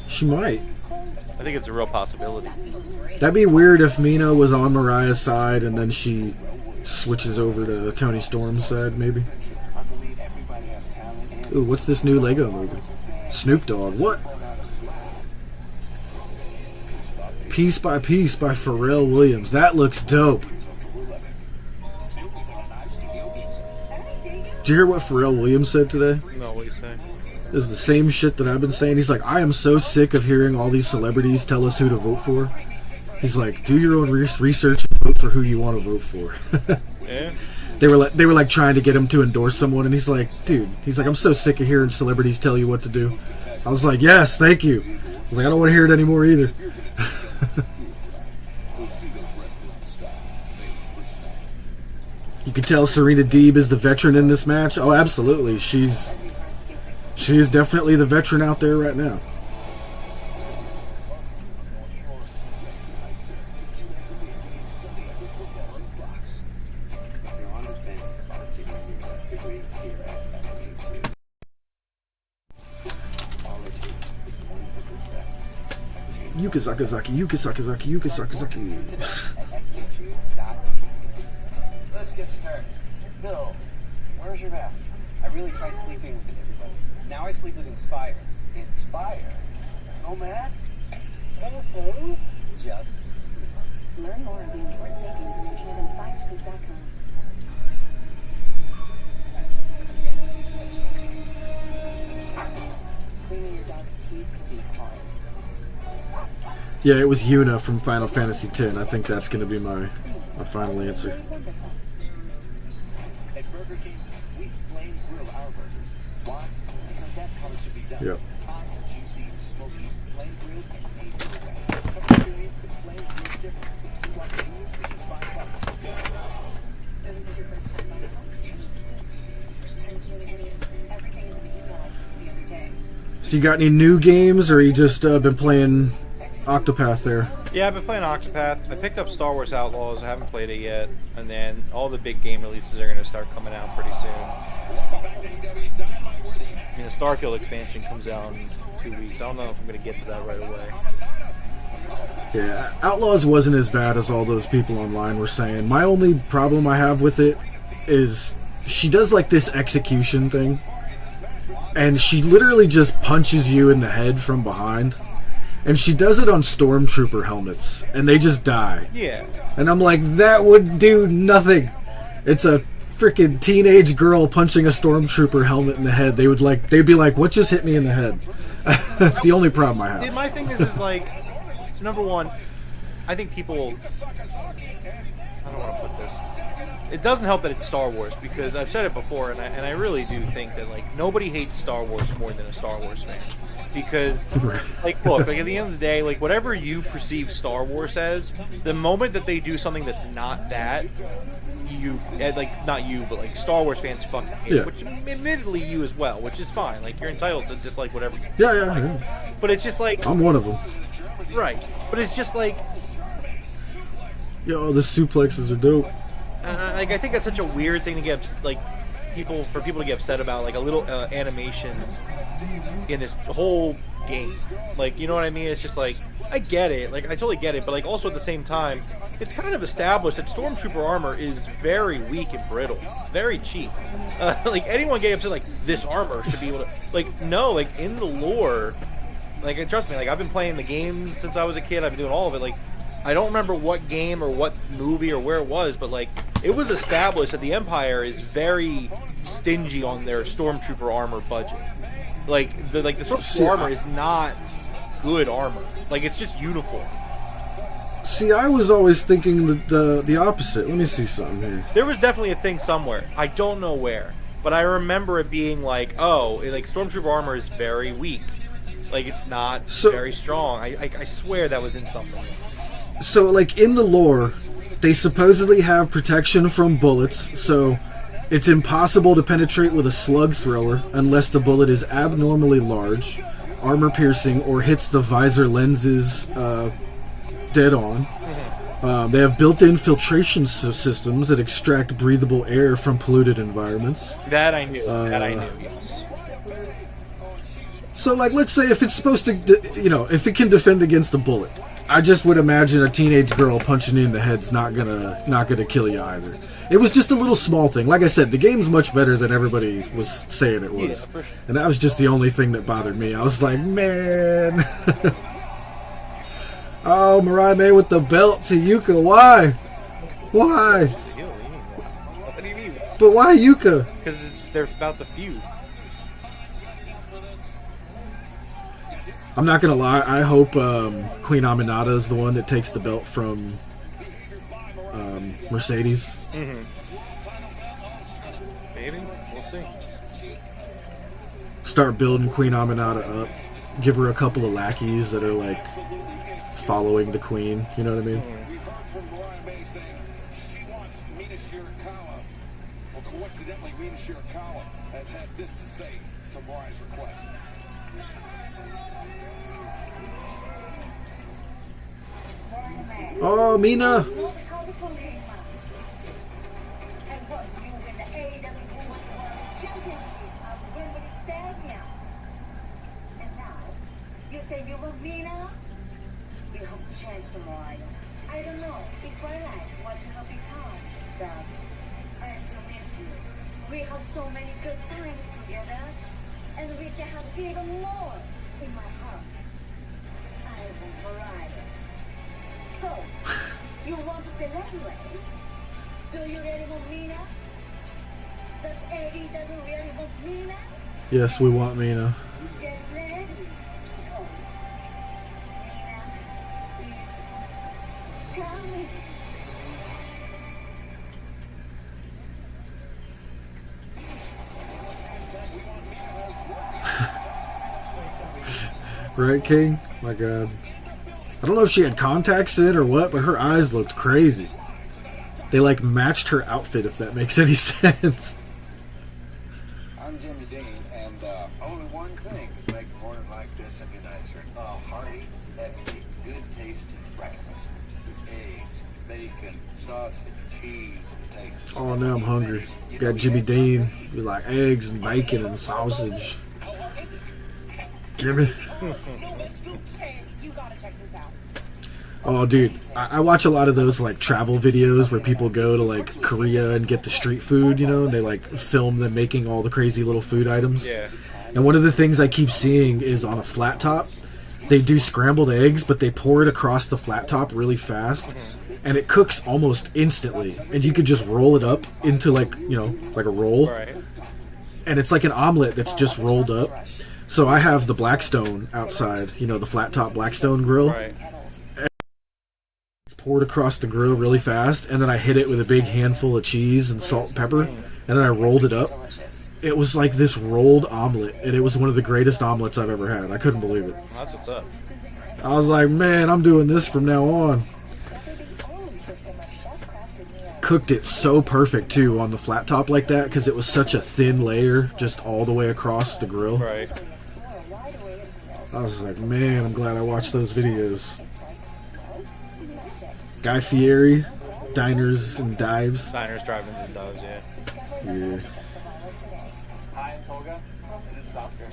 She might. I think it's a real possibility. That'd be weird if Mina was on Mariah's side and then she switches over to Tony Storm's side, maybe. Ooh, what's this new Lego movie? Snoop Dogg. What? Piece by Piece by Pharrell Williams. That looks dope. Did you hear what Pharrell Williams said today? No, what are you saying? This is the same shit that I've been saying. He's like, I am so sick of hearing all these celebrities tell us who to vote for. He's like, do your own research and vote for who you want to vote for. Yeah. They were like trying to get him to endorse someone, and he's like, dude, he's like, I'm so sick of hearing celebrities tell you what to do. I was like, yes, thank you. I was like, I don't want to hear it anymore either. You can tell Serena Deeb is the veteran in this match. Oh, absolutely. She is definitely the veteran out there right now. Yuka Sakazaki, Yuka Sakazaki, Yuka Sakazaki. Let's get started. Bill, where's your bath? I really tried sleeping with it, everybody. Now I sleep with Inspire. Inspire? No mask? Just sleep. Learn more of the important safety information at inspiresleep.com. Cleaning your dog's teeth can be hard. Yeah, it was Yuna from Final Fantasy X. I think that's going to be my final answer. At Burger King, we flame grill our burgers. Why? Because that's how it should be done. Yep. Hot, juicy, smoky, flame grilled, and made your way. Experience the flame grill difference with 2 opportunities, which is $5. So this is your first time on the phone? Everything is in the email I sent the other day. So you got any new games, or you just been playing Octopath there? Yeah, I've been playing Octopath. I picked up Star Wars Outlaws. I haven't played it yet. And then all the big game releases are going to start coming out pretty soon. I mean, the Starfield expansion comes out in 2 weeks. I don't know if I'm going to get to that right away. Yeah, Outlaws wasn't as bad as all those people online were saying. My only problem I have with it is she does like this execution thing. And she literally just punches you in the head from behind. And she does it on Stormtrooper helmets, and they just die. Yeah. And I'm like, that would do nothing. It's a freaking teenage girl punching a Stormtrooper helmet in the head. They'd be like, what just hit me in the head? That's the only problem I have. My thing is like, number one, I think people, I don't want to put this, it doesn't help that it's Star Wars, because I've said it before, and I really do think that, like, nobody hates Star Wars more than a Star Wars fan. Because, like, look, like, at the end of the day, like, whatever you perceive Star Wars as, the moment that they do something that's not that, you, like, not you, but, like, Star Wars fans fucking hate it, which, admittedly, you as well, which is fine. Like, you're entitled to dislike whatever you Yeah. But it's just like... I'm one of them. Right. But it's just like... Yo, the suplexes are dope. Like, I think that's such a weird thing to get, like, people to get upset about, like, a little animation in this whole game. Like, you know what I mean? It's just like, I get it. Like, I totally get it. But, like, also at the same time, it's kind of established that Stormtrooper armor is very weak and brittle. Very cheap. Like, anyone getting upset, like, this armor should be able to... Like, no, like, in the lore... Like, trust me, like, I've been playing the games since I was a kid. I've been doing all of it. Like, I don't remember what game or what movie or where it was, but, like, it was established that the Empire is very stingy on their Stormtrooper armor budget. Like the Stormtrooper armor is not good armor. Like it's just uniform. See, I was always thinking the opposite. Let me see something here. There was definitely a thing somewhere. I don't know where, but I remember it being like, like Stormtrooper armor is very weak. Like it's not very strong. I swear that was in something. So, like in the lore, they supposedly have protection from bullets. So it's impossible to penetrate with a slug thrower unless the bullet is abnormally large, armor piercing, or hits the visor lenses dead on. They have built-in filtration systems that extract breathable air from polluted environments. That I knew. Yes. So, like, let's say if it's supposed to, if it can defend against a bullet, I just would imagine a teenage girl punching you in the head's not gonna kill you either. It was just a little small thing. Like I said, the game's much better than everybody was saying it was, for sure. And that was just the only thing that bothered me. I was like, man. Oh, Mariah May with the belt to Yuka. Why? Why? What do you mean? But why Yuka? Because they're about the feud. I'm not gonna lie. I hope Queen Aminata is the one that takes the belt from Mercedes. Mm-hmm. Maybe. We'll see. Start building Queen Aminata up. Give her a couple of lackeys that are like following the queen. You know what I mean? We've heard from Mariah May saying she wants Mina Shirakawa. Well, coincidentally, Mina Shirakawa has had this to say to Mariah's request. Oh, Mina. And plus, you win the AEW Women's World Championship at Wembley Stadium. And now, you say you want me now? You have changed, Mariah. I don't know if I like what you have become, but I still miss you. We have so many good times together, and we can have even more in my heart. I want Mariah. So, you want to celebrate? Do you really want Mina? Does AEW really want Mina? Yes, we want Mina. Get ready. Because Mina is coming. Right, King? My God. I don't know if she had contacts in or what, but her eyes looked crazy. They like matched her outfit, if that makes any sense. I'm Jimmy Dean, and only one thing could make a morning like this any nicer. A hearty, hefty, good tasting breakfast. Eggs, bacon, sausage, cheese, potatoes. Oh, now I'm hungry. Got Jimmy Dean with like eggs and bacon and sausage. Give me. You gotta check this out. Oh, dude, I watch a lot of those like travel videos where people go to like Korea and get the street food, and they like film them making all the crazy little food items. Yeah. And one of the things I keep seeing is on a flat top, they do scrambled eggs, but they pour it across the flat top really fast, and it cooks almost instantly. And you could just roll it up into like a roll, Right. and it's like an omelet that's just rolled up. So I have the Blackstone outside, the flat top Blackstone grill. Right. It's poured across the grill really fast, and then I hit it with a big handful of cheese and salt and pepper, and then I rolled it up. It was like this rolled omelet, and it was one of the greatest omelets I've ever had. I couldn't believe it. That's what's up. I was like, man, I'm doing this from now on. Cooked it so perfect, too, on the flat top like that, because it was such a thin layer just all the way across the grill. Right. I was like, man, I'm glad I watched those videos. Guy Fieri, Diners and Dives. Diners, drive-ins, and doves, yeah. Yeah. Hi, I'm Tolga. This is Oscar.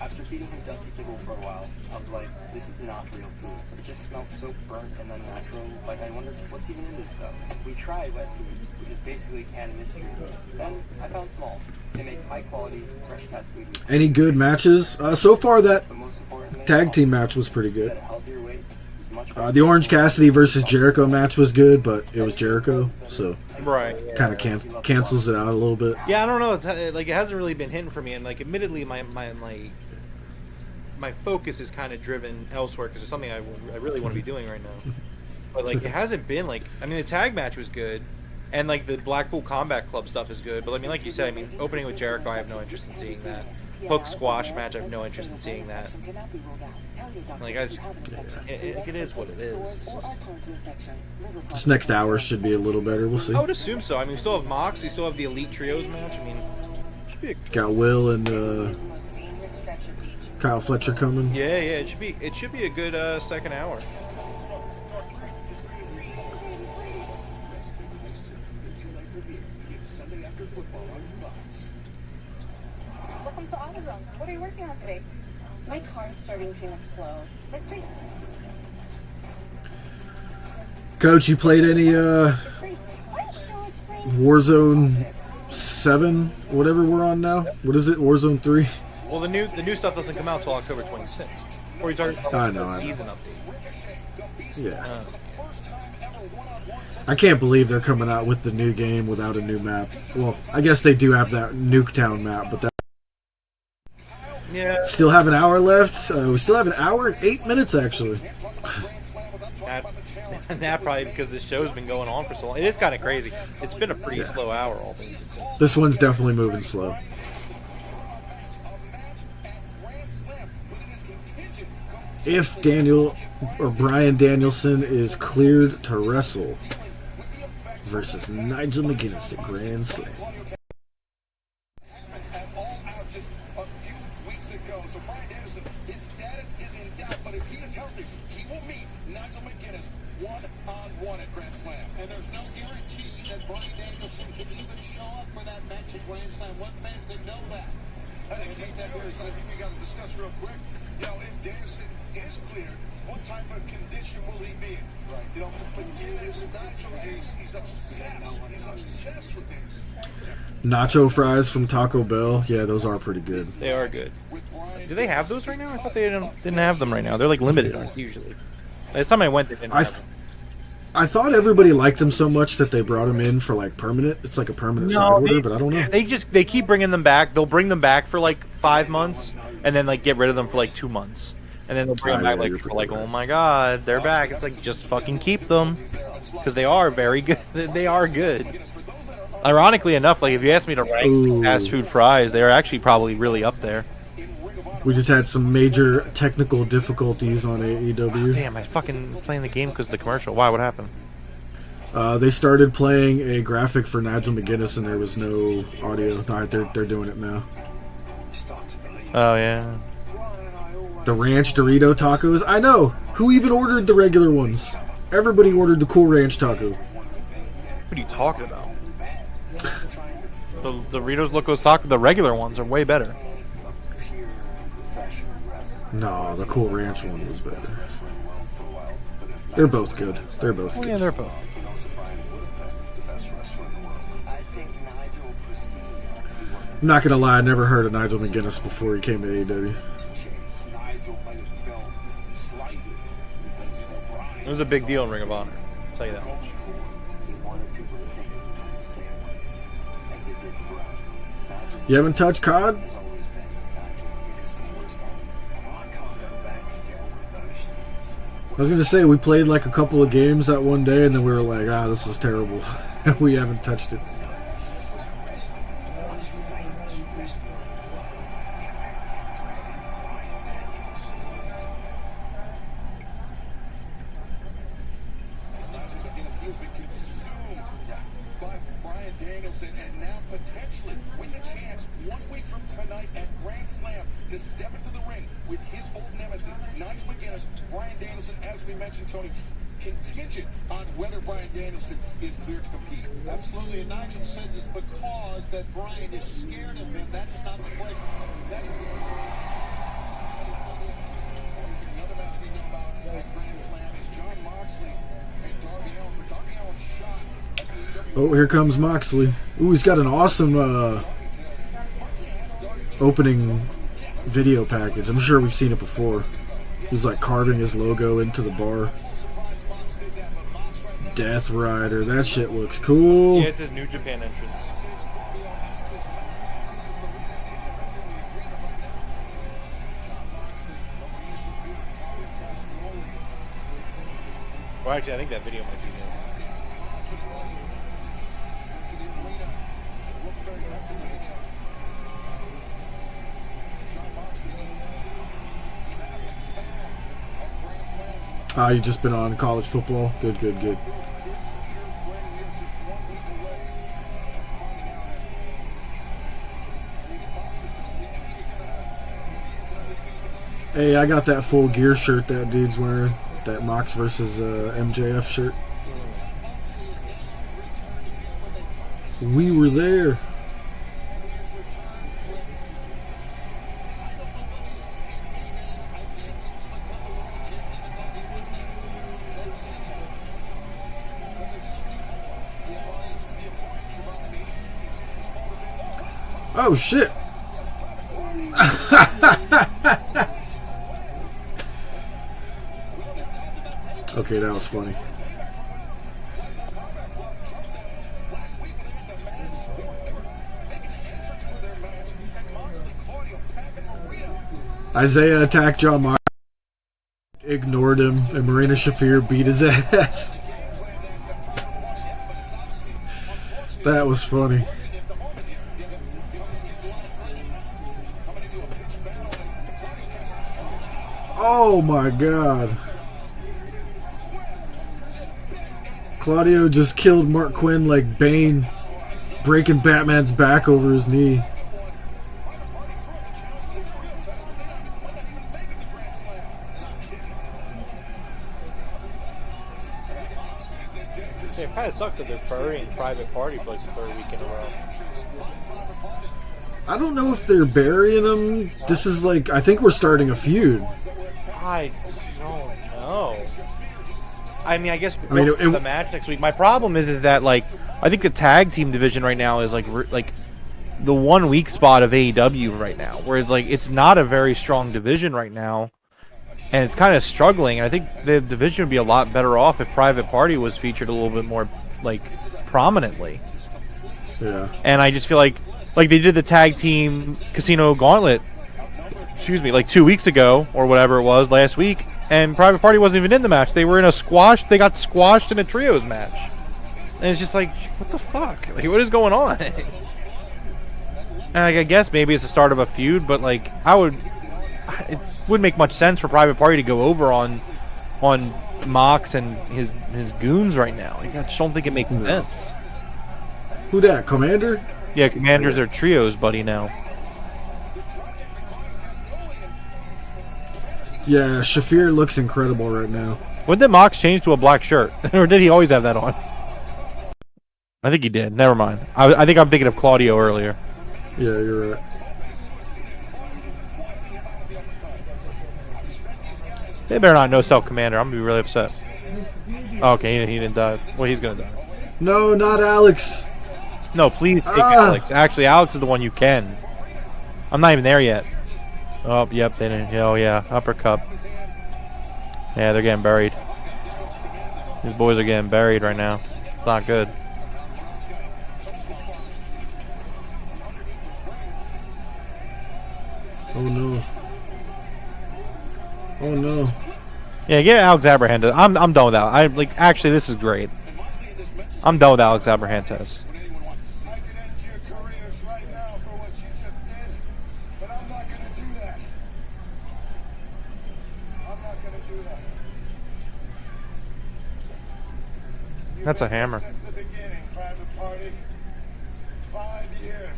After feeding him Dusty Kibble for a while, I was like, this is not real food. It just smelled so burnt and unnatural. Like, I wondered, what's even in this stuff? We tried wet food, which is basically canned mystery. Then I found Smalls. They make high-quality, fresh-cut food. Any good matches? So far, that But most importantly, tag team match was pretty good. at a healthier weight, it's much The Orange Cassidy versus Jericho match was good, but it was Jericho, so Right. kind of cancels it out a little bit. Yeah, I don't know. It's, like it hasn't really been hitting for me, and like admittedly, my my focus is kind of driven elsewhere because there's something I really want to be doing right now. But like it hasn't been like, I mean, the tag match was good, and like the Blackpool Combat Club stuff is good. But I mean, like you said, I mean, opening with Jericho, I have no interest in seeing that. Hook squash match, I have no interest in seeing that. Like it is what it is. This next hour should be a little better. We'll see. I would assume so. I mean, we still have Mox, we still have the Elite Trios match. I mean, it should be a Got Will and Kyle Fletcher coming. yeah. It should be a good second hour. Welcome to AutoZone. What are you working on today? My car's starting kind of slow. Let's see. Coach, you played any Warzone 7, whatever we're on now? What is it? Warzone 3? Well, the new stuff doesn't come out till October 26th. Or you talking I about know. the season update? Yeah. I can't believe they're coming out with the new game without a new map. Well, I guess they do have that Nuketown map, but that. Yeah. Still have an hour left. We still have an hour and 8 minutes, actually. That probably because this show's been going on for so long. It is kind of crazy. It's been a pretty slow hour, all things considered. This one's definitely moving slow. If Daniel or Bryan Danielson is cleared to wrestle versus Nigel McGuinness at Grand Slam. one-on-one at Grand Slam. And there's no guarantee that Bryan Danielson can even show up for that match at Grand Slam. What fans that know that? I think we got to discuss real quick. You know, if Danielson is cleared, what type of condition will he be in? Right. You know, McGuinness, he's obsessed. He's obsessed with things. Nacho fries from Taco Bell. Yeah, those are pretty good. They are good. Do they have those right now? I thought they didn't have them right now. They're like limited, aren't they, usually? Last time I went, they didn't have them. I thought everybody liked them so much that they brought them in for like permanent. It's like a permanent side order, but I don't know. They keep bringing them back. They'll bring them back for like 5 months, and then like get rid of them for like 2 months, and then they'll bring them back like for like, oh my god, they're back. It's like, just fucking keep them, because they are very good. They are good. Ironically enough, like if you ask me to rank fast food fries, they are actually probably really up there. We just had some major technical difficulties on AEW. Damn, I fucking playing the game because of the commercial. Why? What happened? They started playing a graphic for Nigel McGuinness and there was no audio. Alright, they're doing it now. Oh, yeah. The ranch Dorito tacos? I know! Who even ordered the regular ones? Everybody ordered the Cool Ranch taco. What are you talking about? The Doritos Locos Taco, the regular ones are way better. No, the Cool Ranch one was better. They're both good. They're both good. Yeah, they're both. I'm not gonna lie, I never heard of Nigel McGuinness before he came to AEW. It was a big deal in Ring of Honor. I'll tell you that much. You haven't touched COD? I was gonna say, we played like a couple of games that one day and then we were like, this is terrible. We haven't touched it. Contingent on whether Bryan Danielson is cleared to compete. Absolutely, and Nigel says it's because that Bryan is scared of him. That is not the break. That is another match we know about at Grand Slam is Jon Moxley and Darby Allin. For Darby Allin's shot at the AEW. Oh, here comes Moxley. Ooh, he's got an awesome opening video package. I'm sure we've seen it before. He's like carving his logo into the bar. Death Rider, that shit looks cool. Yeah, it's his New Japan entrance. Well, actually, I think that video might be new. You just been on college football. Good, good, good. Hey, I got that full gear shirt that dude's wearing. That Mox versus MJF shirt. We were there. Oh shit. Okay, that was funny. Isaiah attacked John Moxley, ignored him, and Marina Shafir beat his ass. That was funny. Oh my god. Claudio just killed Mark Quinn like Bane, breaking Batman's back over his knee. Yeah, it kind of sucks that they're burying Private Party for like the third week in a row. I don't know if they're burying him. This is like, I think we're starting a feud. I don't know. I mean, I guess we'll go for the match next week. My problem is that like I think the tag team division right now is like the 1 weak spot of AEW right now, where it's like it's not a very strong division right now, and it's kind of struggling. And I think the division would be a lot better off if Private Party was featured a little bit more like prominently. Yeah. And I just feel like they did the tag team Casino Gauntlet, excuse me, like 2 weeks ago or whatever it was last week. And Private Party wasn't even in the match. They were in a squash. They got squashed in a trios match. And it's just like, what the fuck? Like, what is going on? And like, I guess maybe it's the start of a feud, but like, it wouldn't make much sense for Private Party to go over on Mox and his goons right now. Like, I just don't think it makes sense. Who that? Commander? Yeah, Commanders are trios, buddy. Now. Yeah, Shafir looks incredible right now. When did Mox change to a black shirt? Or did he always have that on? I think he did. Never mind. I think I'm thinking of Claudio earlier. Yeah, you're right. They better not no-sell Commander. I'm going to be really upset. Oh, okay, he didn't die. Well, he's going to die. No, not Alex. No, please take Alex. Actually, Alex is the one you can. I'm not even there yet. Oh, yep, they didn't. Oh, yeah, uppercut. Yeah, they're getting buried. These boys are getting buried right now. It's not good. Oh, no. Oh, no. Yeah, get Alex Abrahantes. I'm done with that. Actually, this is great. I'm done with Alex Abrahantes. That's a hammer. Since the beginning, Private Party. 5 years.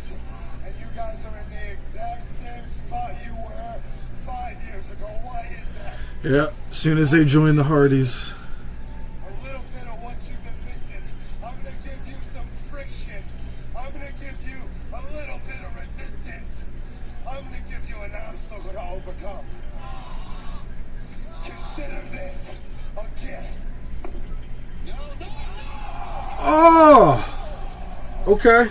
And you guys are in the exact same spot you were 5 years ago. Why is that? Yeah, as soon as they join the Hardys. A little bit of what you've been missing. I'm going to give you some friction. I'm going to give you a little bit of resistance. I'm going to give you an obstacle to overcome. Consider this a gift. Oh! Okay.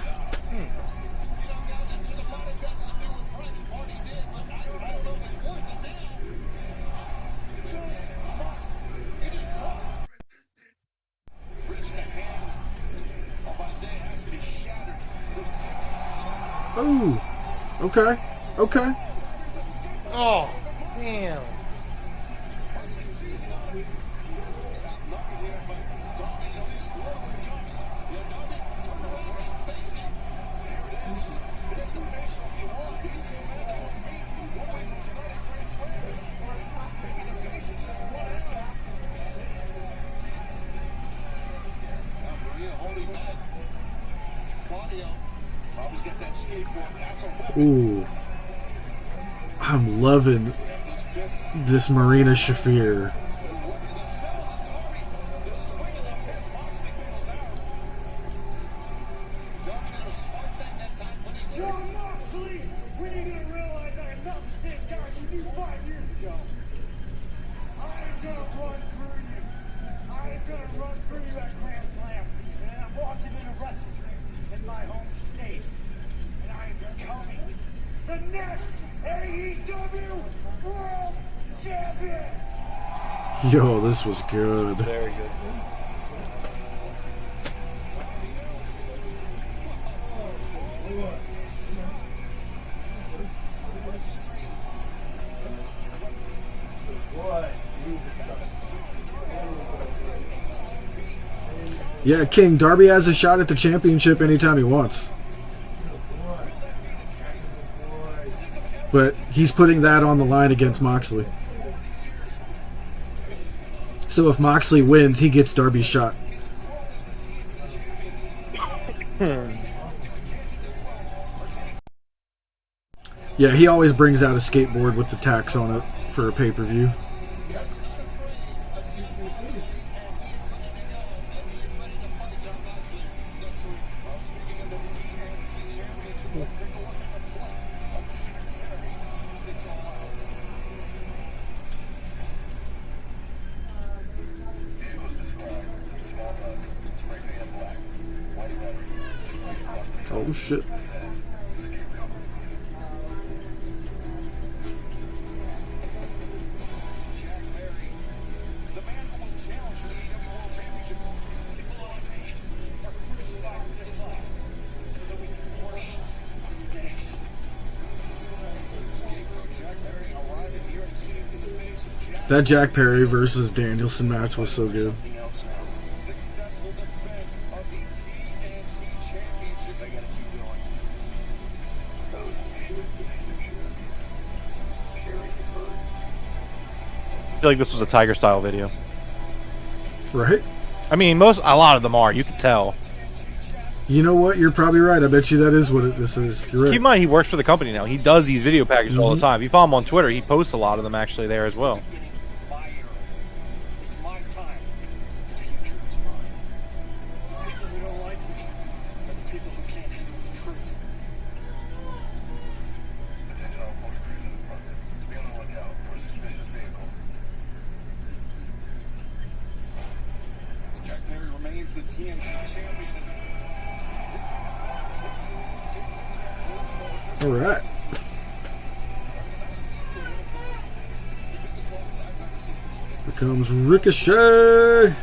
Oh, okay, okay. Oh, damn. Ooh. I'm loving this Marina Shafir. John Moxley, we need you to realize I am not the same guy you knew 5 years ago. I am gonna run through you. I am gonna run through you at Grand Slam. And then I'm walking in a wrestling ring in my home state. And I am becoming the next AEW World Champion. Yo, this was good. Very good. Yeah, King, Darby has a shot at the championship anytime he wants. But he's putting that on the line against Moxley. So if Moxley wins, he gets Darby's shot. Yeah, he always brings out a skateboard with the tacks on it for a pay-per-view. Oh shit. That Jack Perry versus Danielson match was so good. I feel like this was a Tiger style video. Right? I mean, a lot of them are. You can tell. You know what? You're probably right. I bet you that is what this is. You're right. Keep in mind, he works for the company now. He does these video packages all the time. If you follow him on Twitter, he posts a lot of them actually there as well. It's my time. The future is mine. People who don't like me are the people who can't handle the truth. Attention all post crews in the front. Be on the lookout for a suspicious vehicle. Jack Perry remains the TNT champion. All right. Here comes Ricochet.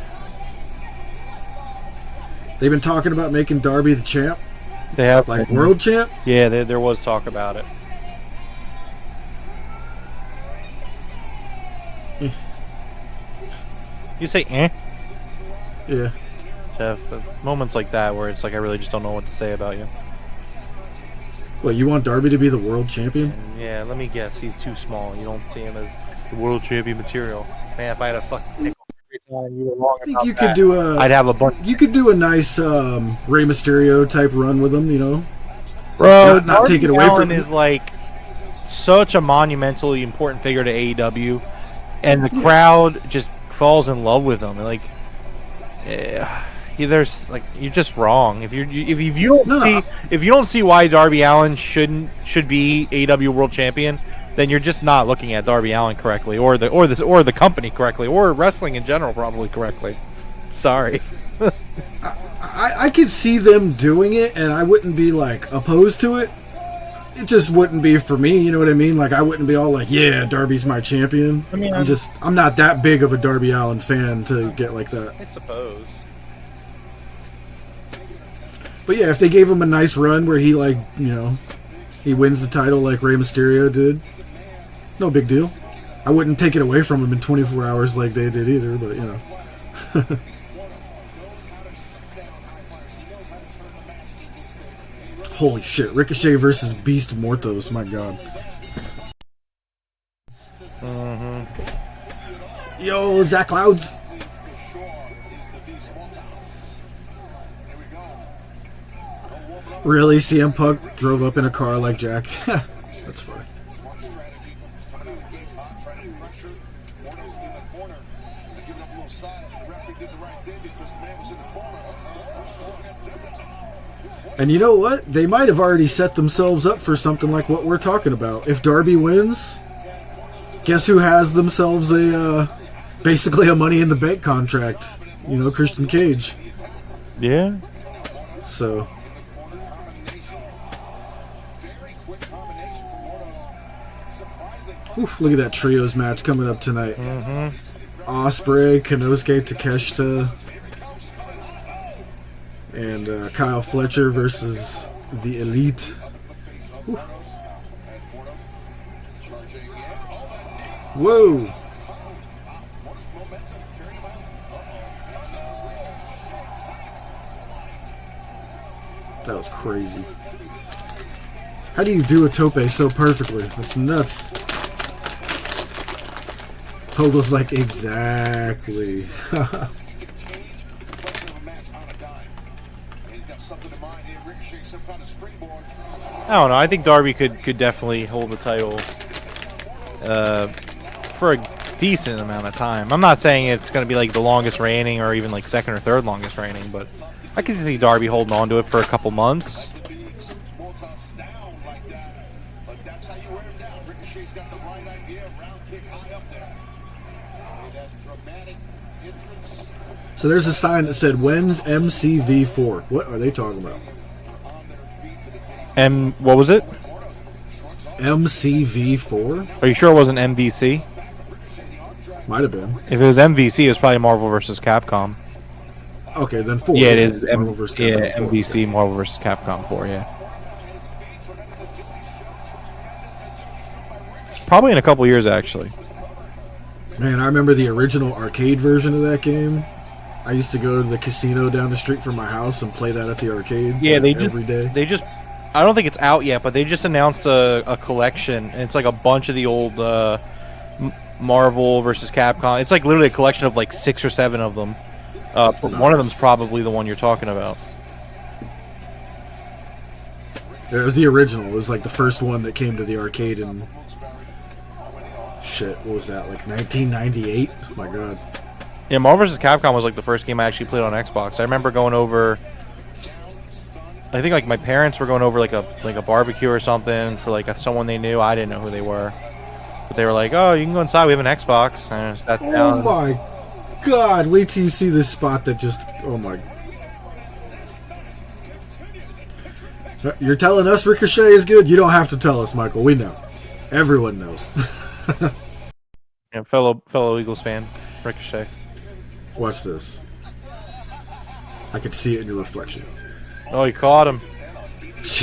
They've been talking about making Darby the champ. They have, like, world champ. Yeah, there was talk about it. You say eh? Yeah. Jeff, moments like that where it's like I really just don't know what to say about you. What, you want Darby to be the world champion? Yeah, let me guess. He's too small. You don't see him as the world champion material. Man, if I had a fucking nickel every time you were wrong I think about you could that, do a. I'd have a bunch. You could do a nice Rey Mysterio type run with him. You know, Bro, not take it away Allen from him. is like such a monumentally important figure to AEW, and the crowd just falls in love with him. Like, there's like you're just wrong if you don't see why Darby Allin should be AEW World Champion, then you're just not looking at Darby Allin correctly, or the company correctly, or wrestling in general probably correctly. Sorry. I could see them doing it, and I wouldn't be like opposed to it. It just wouldn't be for me. You know what I mean? Like I wouldn't be all like, "Yeah, Darby's my champion." I mean, I'm not that big of a Darby Allin fan to get like that. I suppose. But yeah, if they gave him a nice run where he he wins the title like Rey Mysterio did, no big deal. I wouldn't take it away from him in 24 hours like they did either, but you know. Holy shit, Ricochet versus Beast Mortos, my god. Yo, Zach Clouds. Really? CM Punk drove up in a car like Jack? That's funny. Smart strategy. Coming out of the gates hot, trying to pressure. Mordo's in the corner. They're giving up a little size. The referee did the right thing because the man was in the corner. And you know what? They might have already set themselves up for something like what we're talking about. If Darby wins, guess who has themselves a basically a Money in the Bank contract? You know, Christian Cage. Yeah. So. Oof, look at that trios match coming up tonight. Ospreay, Konosuke Takeshita, and Kyle Fletcher versus the Elite. Oof. Whoa! That was crazy. How do you do a tope so perfectly? That's nuts. Hoagle's like, exactly. I don't know. I think Darby could definitely hold the title for a decent amount of time. I'm not saying it's going to be like the longest reigning or even like second or third longest reigning, but I can see Darby holding on to it for a couple months. So there's a sign that said, when's MCV4? What are they talking about? What was it? MCV4? Are you sure it wasn't MVC? Might have been. If it was MVC, it was probably Marvel vs. Capcom. Okay, then 4. Yeah, it is. Marvel vs. Capcom 4. MVC, Marvel vs. Capcom 4, yeah. Probably in a couple years, actually. Man, I remember the original arcade version of that game. I used to go to the casino down the street from my house and play that at the arcade. Yeah, every day. They just. I don't think it's out yet, but they just announced a collection, and it's like a bunch of the old Marvel vs. Capcom. It's like literally a collection of like 6 or 7 of them. Nice. One of them's probably the one you're talking about. Yeah, it was the original. It was like the first one that came to the arcade in shit. What was that? Like 1998? Oh my god. Yeah, Marvel vs. Capcom was like the first game I actually played on Xbox. I remember going over. I think like my parents were going over like a barbecue or something for like someone they knew. I didn't know who they were, but they were like, "Oh, you can go inside. We have an Xbox." And I just sat down. Oh my god! Wait till you see this spot that just. Oh my. You're telling us Ricochet is good? You don't have to tell us, Michael. We know. Everyone knows. Yeah, fellow Eagles fan, Ricochet. Watch this. I can see it in your reflection. Oh, he caught him.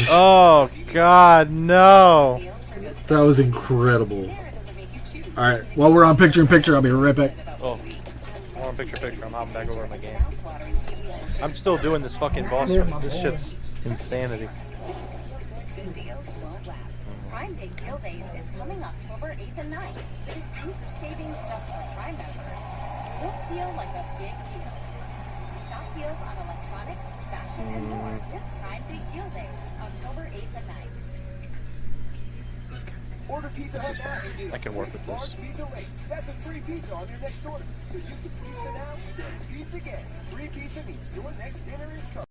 Oh, God, no. That was incredible. Alright, while we're on picture-in-picture, I'll be right back. Oh, we're on picture-in-picture. I'm hopping back over to my game. I'm still doing this fucking boss run. This shit's insanity. Good deals won't last. Prime Day Deal Days is coming October 8th and 9th with exclusive savings just for Prime members. Won't feel like a big deal. Shop deals on electronics, fashion, and more this Prime Day Deal Days, October 8th and 9th. Order Pizza Hut now and get I can work with this. large pizza rate. That's a free pizza on your next order. So you can pizza now, then pizza again. Free pizza means your next dinner is coming.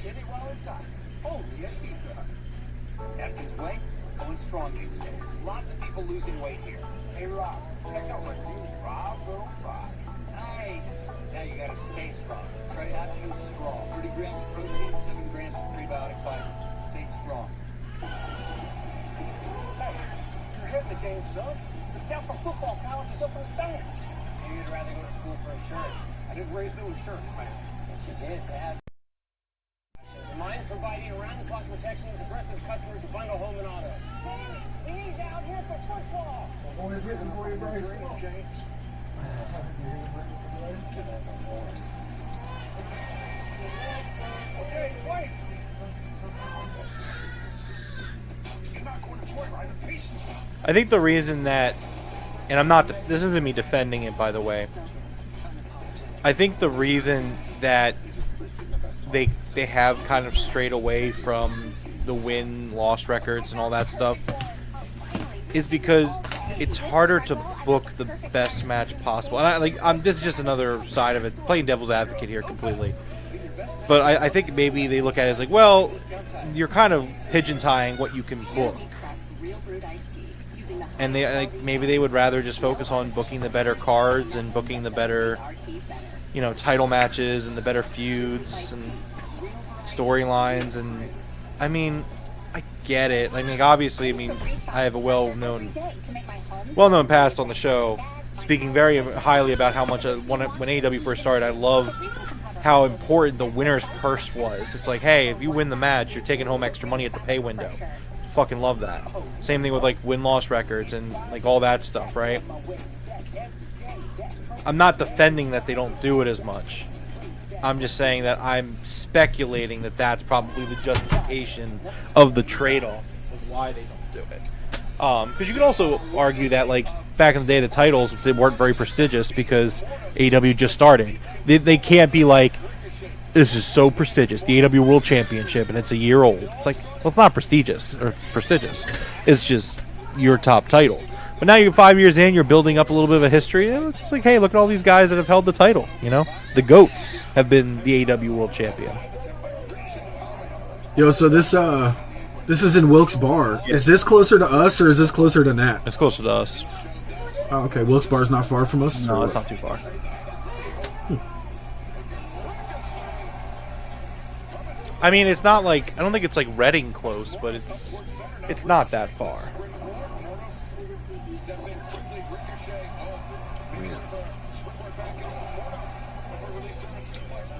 Jimmy Rollins size, only at Pizza Hut. Atkins Way, going strong these days. Lots of people losing weight here. Hey Rob, check out my new Bravo 5. Nice. Now you gotta stay strong. Try Atkins Strong. 30 grams of protein, 7 grams of prebiotic fiber. Stay strong. Hey, you're hitting the game, son. The scout for football college is up in the stands. Maybe you'd rather go to school for insurance. I didn't raise no insurance, man. But you did, Dad. Mine's providing around-the-clock protection with the rest of the customers who bundle home and auto. He's out here for football. James. Okay, wait. You're not going to Joyride with patience. I think the reason that, and I'm not, this isn't me defending it, by the way. I think the reason that they have kind of strayed away from the win-loss records and all that stuff is because it's harder to book the best match possible. And this is just another side of it, playing devil's advocate here completely. But I think maybe they look at it as like, well, you're kind of pigeon-tying what you can book. And maybe they would rather just focus on booking the better cards and booking the better, title matches and the better feuds and storylines. And I mean, I get it. Obviously, I have a well-known past on the show, speaking very highly about how much when AEW first started, I loved how important the winner's purse was. It's like, hey, if you win the match, you're taking home extra money at the pay window. Fucking love that. Same thing with win-loss records and all that stuff, right? I'm not defending that they don't do it as much. I'm just saying that I'm speculating that that's probably the justification of the trade-off of why they don't do it. Because you could also argue that back in the day, the titles they weren't very prestigious because AEW just started. They can't be like, this is so prestigious, the AEW World Championship, and it's a year old. It's like, well, it's not prestigious. It's just your top title. But now you're 5 years in, you're building up a little bit of a history. And it's just like, hey, look at all these guys that have held the title. The GOATs have been the AEW World Champion. Yo, so this is in Wilkes Bar. Yeah. Is this closer to us or is this closer to Nat? It's closer to us. Oh, okay. Wilkes Bar's not far from us? No, it's not too far. It's not I don't think it's Reading close, but it's not that far.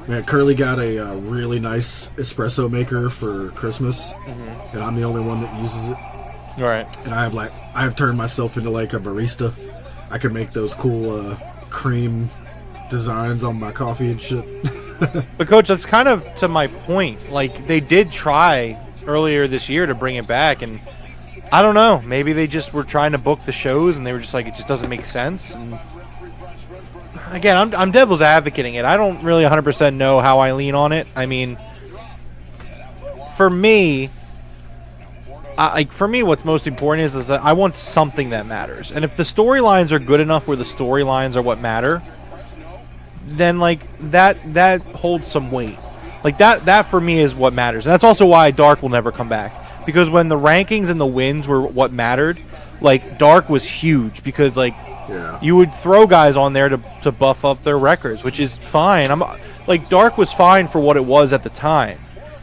Man, Curly got a really nice espresso maker for Christmas, and I'm the only one that uses it. Right. And I have turned myself into a barista. I can make those cool cream designs on my coffee and shit. But Coach, that's kind of to my point. They did try earlier this year to bring it back, and I don't know. Maybe they just were trying to book the shows, and they were just like, it just doesn't make sense. And again, I'm devil's advocating it. I don't really 100% know how I lean on it. For me, what's most important is that I want something that matters. And if the storylines are good enough where the storylines are what matter, then that holds some weight. That for me is what matters. And that's also why Dark will never come back. Because when the rankings and the wins were what mattered, Dark was huge because you would throw guys on there to buff up their records, which is fine. Dark was fine for what it was at the time.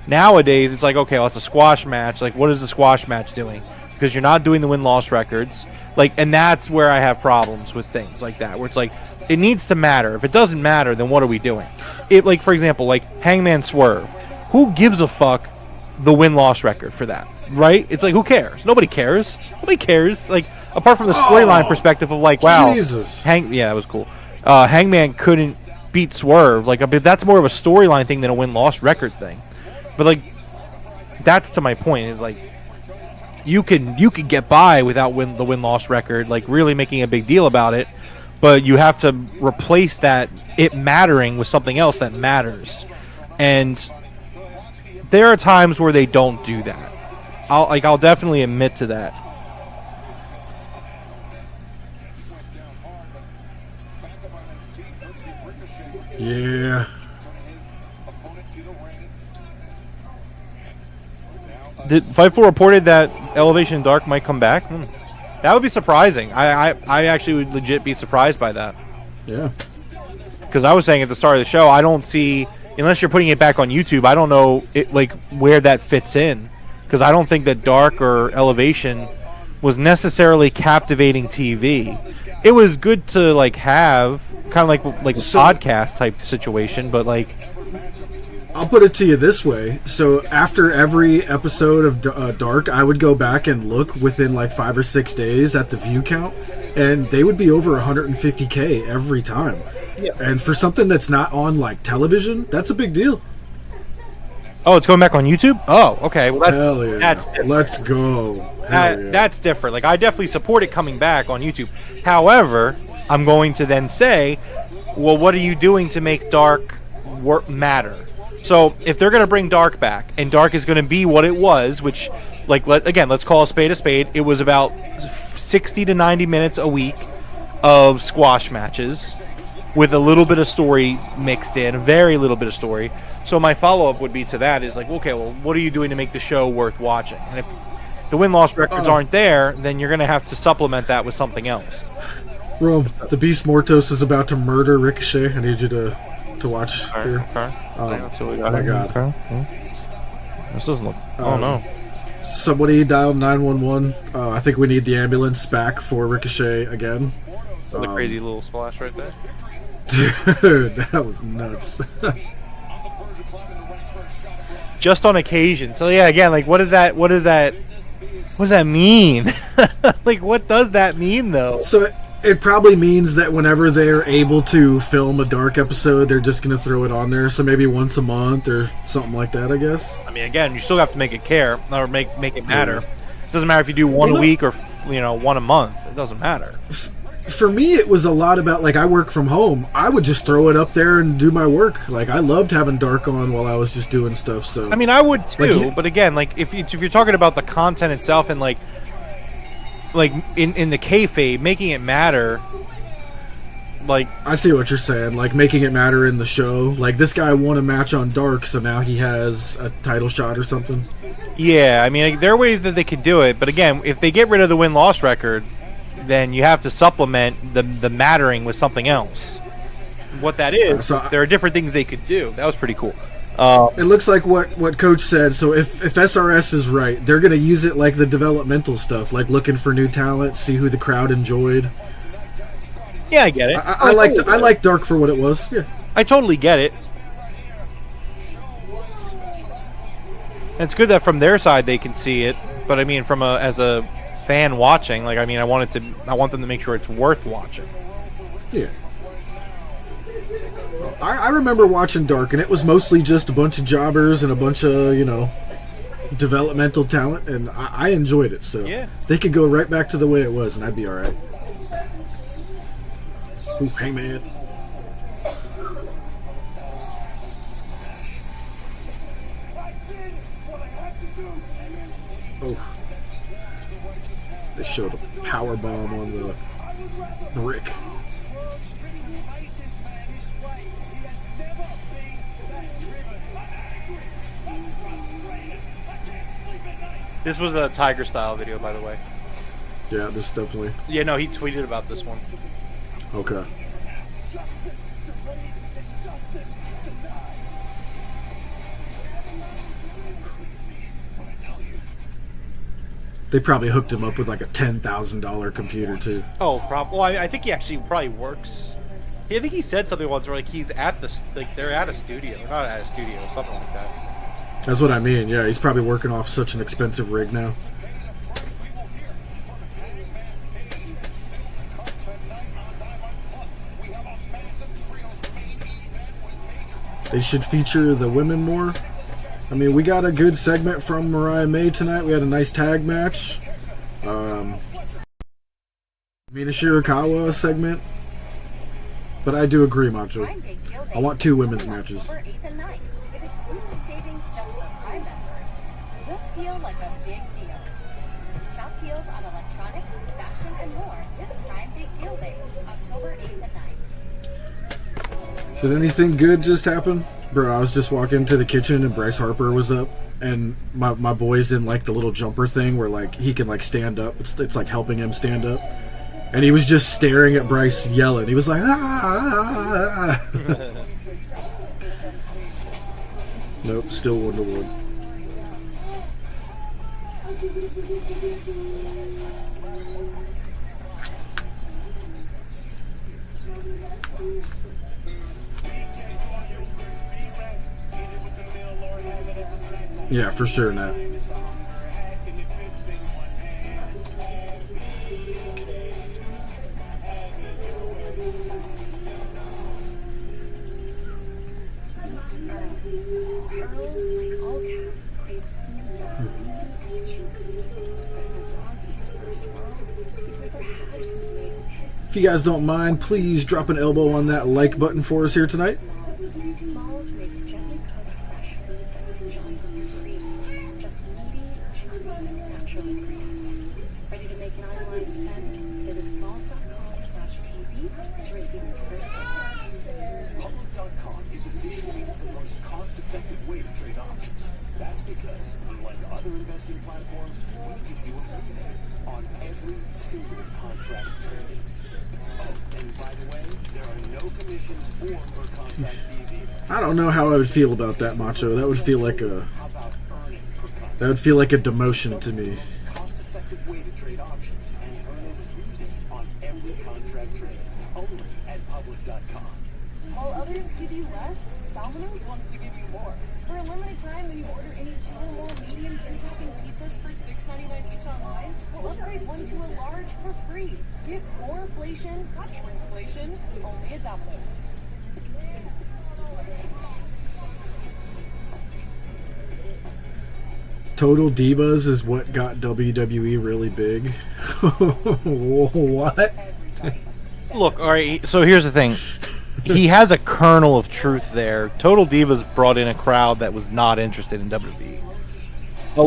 Nowadays, it's okay, well, it's a squash match. What is the squash match doing? Because you're not doing the win-loss records. And that's where I have problems with things like that, where it's it needs to matter. If it doesn't matter, then what are we doing? For example, Hangman Swerve. Who gives a fuck the win-loss record for that, right? It's who cares? Nobody cares. Nobody cares. Apart from the storyline perspective of wow, Jesus. Yeah, that was cool. Hangman couldn't beat Swerve. But that's more of a storyline thing than a win-loss record thing. But that's to my point. Is you could get by without the win-loss record, really making a big deal about it. But you have to replace it mattering with something else that matters. And there are times where they don't do that. I'll definitely admit to that. Yeah. Did Fightful reported that Elevation Dark might come back? That would be surprising. I actually would legit be surprised by that. Yeah. Because I was saying at the start of the show, I don't see, unless you're putting it back on YouTube, I don't know where that fits in. Because I don't think that Dark or Elevation was necessarily captivating TV. It was good to have kind of like a podcast type situation, but I'll put it to you this way. So after every episode of Dark, I would go back and look within 5 or 6 days at the view count, and they would be over 150K every time. Yeah. And for something that's not on television, that's a big deal. Oh, it's going back on YouTube? Oh, okay. Well, hell yeah. That's different. Let's go. That's different. I definitely support it coming back on YouTube. However, I'm going to then say, well, what are you doing to make Dark matter? So if they're going to bring Dark back, and Dark is going to be what it was, which, like, let's call a spade a spade. It was about 60 to 90 minutes a week of squash matches with a little bit of story mixed in, a very little bit of story. So my follow-up would be to that is like, okay, well, what are you doing to make the show worth watching? And if the win-loss records aren't there, then you're going to have to supplement that with something else. Rome, the Beast Mortos is about to murder Ricochet. I need you to watch here. Let's see what we Oh got my here. God. This doesn't look... oh, no. Somebody dialed 911. I think we need the ambulance back for Ricochet again. The crazy little splash right there. Dude, that was nuts. Just on occasion. So yeah, again, like, what does that mean? Like, what does that mean, though? So it probably means that whenever they're able to film a Dark episode, they're just going to throw it on there. So maybe once a month or something like that, I guess. I mean, again, you still have to make it care or make it matter. It doesn't matter if you do one a week or one a month. It doesn't matter. For me, it was a lot about, like, I work from home. I would just throw it up there and do my work. Like, I loved having Dark on while I was just doing stuff. So I mean, I would too. Like, but again, like, if you're talking about the content itself and like in the kayfabe, making it matter. Like, I see what you're saying. Like, making it matter in the show. Like, this guy won a match on Dark, so now he has a title shot or something. Yeah, I mean, like, there are ways that they could do it. But again, if they get rid of the win-loss record, then you have to supplement the mattering with something else. What that is, there are different things they could do. That was pretty cool. It looks like what Coach said. So if SRS is right, they're going to use it like the developmental stuff, like looking for new talent, see who the crowd enjoyed. Yeah, I get it. I like Dark for what it was. Yeah, I totally get it. And it's good that from their side they can see it, but I mean, as a fan watching, like, I mean, I want them to make sure it's worth watching. Yeah. I remember watching Dark, and it was mostly just a bunch of jobbers and a bunch of, developmental talent, and I enjoyed it. So yeah, they could go right back to the way it was, and I'd be all right. Ooh, Hangman. Oh. They showed a power bomb on the brick. This was a Tiger style video, by the way. Yeah, this definitely. Yeah, no, he tweeted about this one. Okay. They probably hooked him up with like a $10,000 computer too. Oh, well, I think he actually probably works. I think he said something once where, like, he's at they're at a studio, not at a studio, something like that. That's what I mean. Yeah, he's probably working off such an expensive rig now. They should feature the women more. I mean, we got a good segment from Mariah May tonight. We had a nice tag match. Mina Shirakawa segment. But I do agree, Macho. I want 2 women's matches. With exclusive savings just for Prime members, you'll feel like a big deal. Shop deals on electronics, fashion, and more this Prime Big Deal Day, October 8th and 9th. Did anything good just happen? Bro, I was just walking into the kitchen and Bryce Harper was up, and my boy's in like the little jumper thing where like he can like stand up. It's like helping him stand up. And he was just staring at Bryce yelling. He was like, ah! Nope, still 1-1. Yeah, for sure, Nat. If you guys don't mind, please drop an elbow on that like button for us here tonight. one from your free. Just meaty, juicy, natural ingredients. Ready to make 9 lives 10? Visit smalls.com/TV to receive your first bonus. Public.com is officially the most cost-effective way to trade options. That's because, unlike other investing platforms, we give you a rebate on every single contract traded. Oh, and by the way, there are no commissions or per contract fees either. I don't know how I would feel about that, Macho. That would feel like a demotion to me. Cost-effective way to trade options and earn a rebate on every contract trade. Only at public.com. While others give you less, Domino's wants to give you more. For a limited time, when you order any 2 or more medium 2-topping pizzas for $6.99 each online, we'll upgrade one to a large for free. Get more inflation, not shrinkflation, only at Domino's. Total Divas is what got WWE really big. What? Look, all right. So here's the thing. He has a kernel of truth there. Total Divas brought in a crowd that was not interested in WWE. I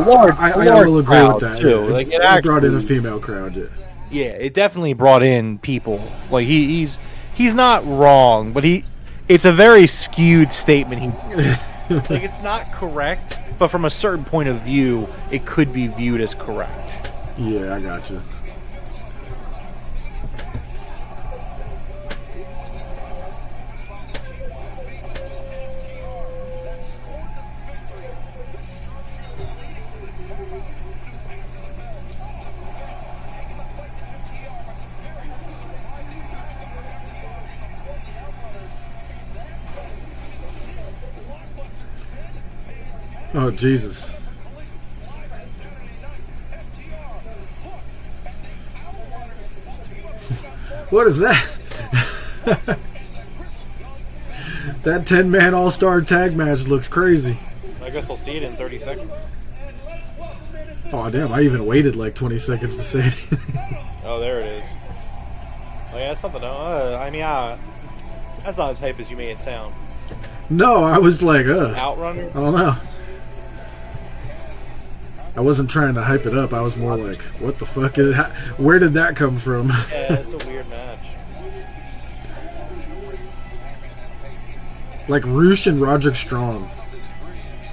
will agree with that. Too. Yeah. Like, it brought in a female crowd. Yeah, it definitely brought in people. Like he's not wrong, but it's a very skewed statement. Like it's not correct, but from a certain point of view, it could be viewed as correct. Yeah, I got you. Oh, Jesus. What is that? That 10-man all-star tag match looks crazy. I guess I'll see it in 30 seconds. Oh, damn. I even waited like 20 seconds to say it. Oh, there it is. Oh, yeah, that's something. That's not as hype as you made it sound. No, I was like, Outrunner? I don't know. I wasn't trying to hype it up. I was more like, what the fuck is that? Where did that come from? Yeah, it's a weird match. Like Roosh and Roderick Strong.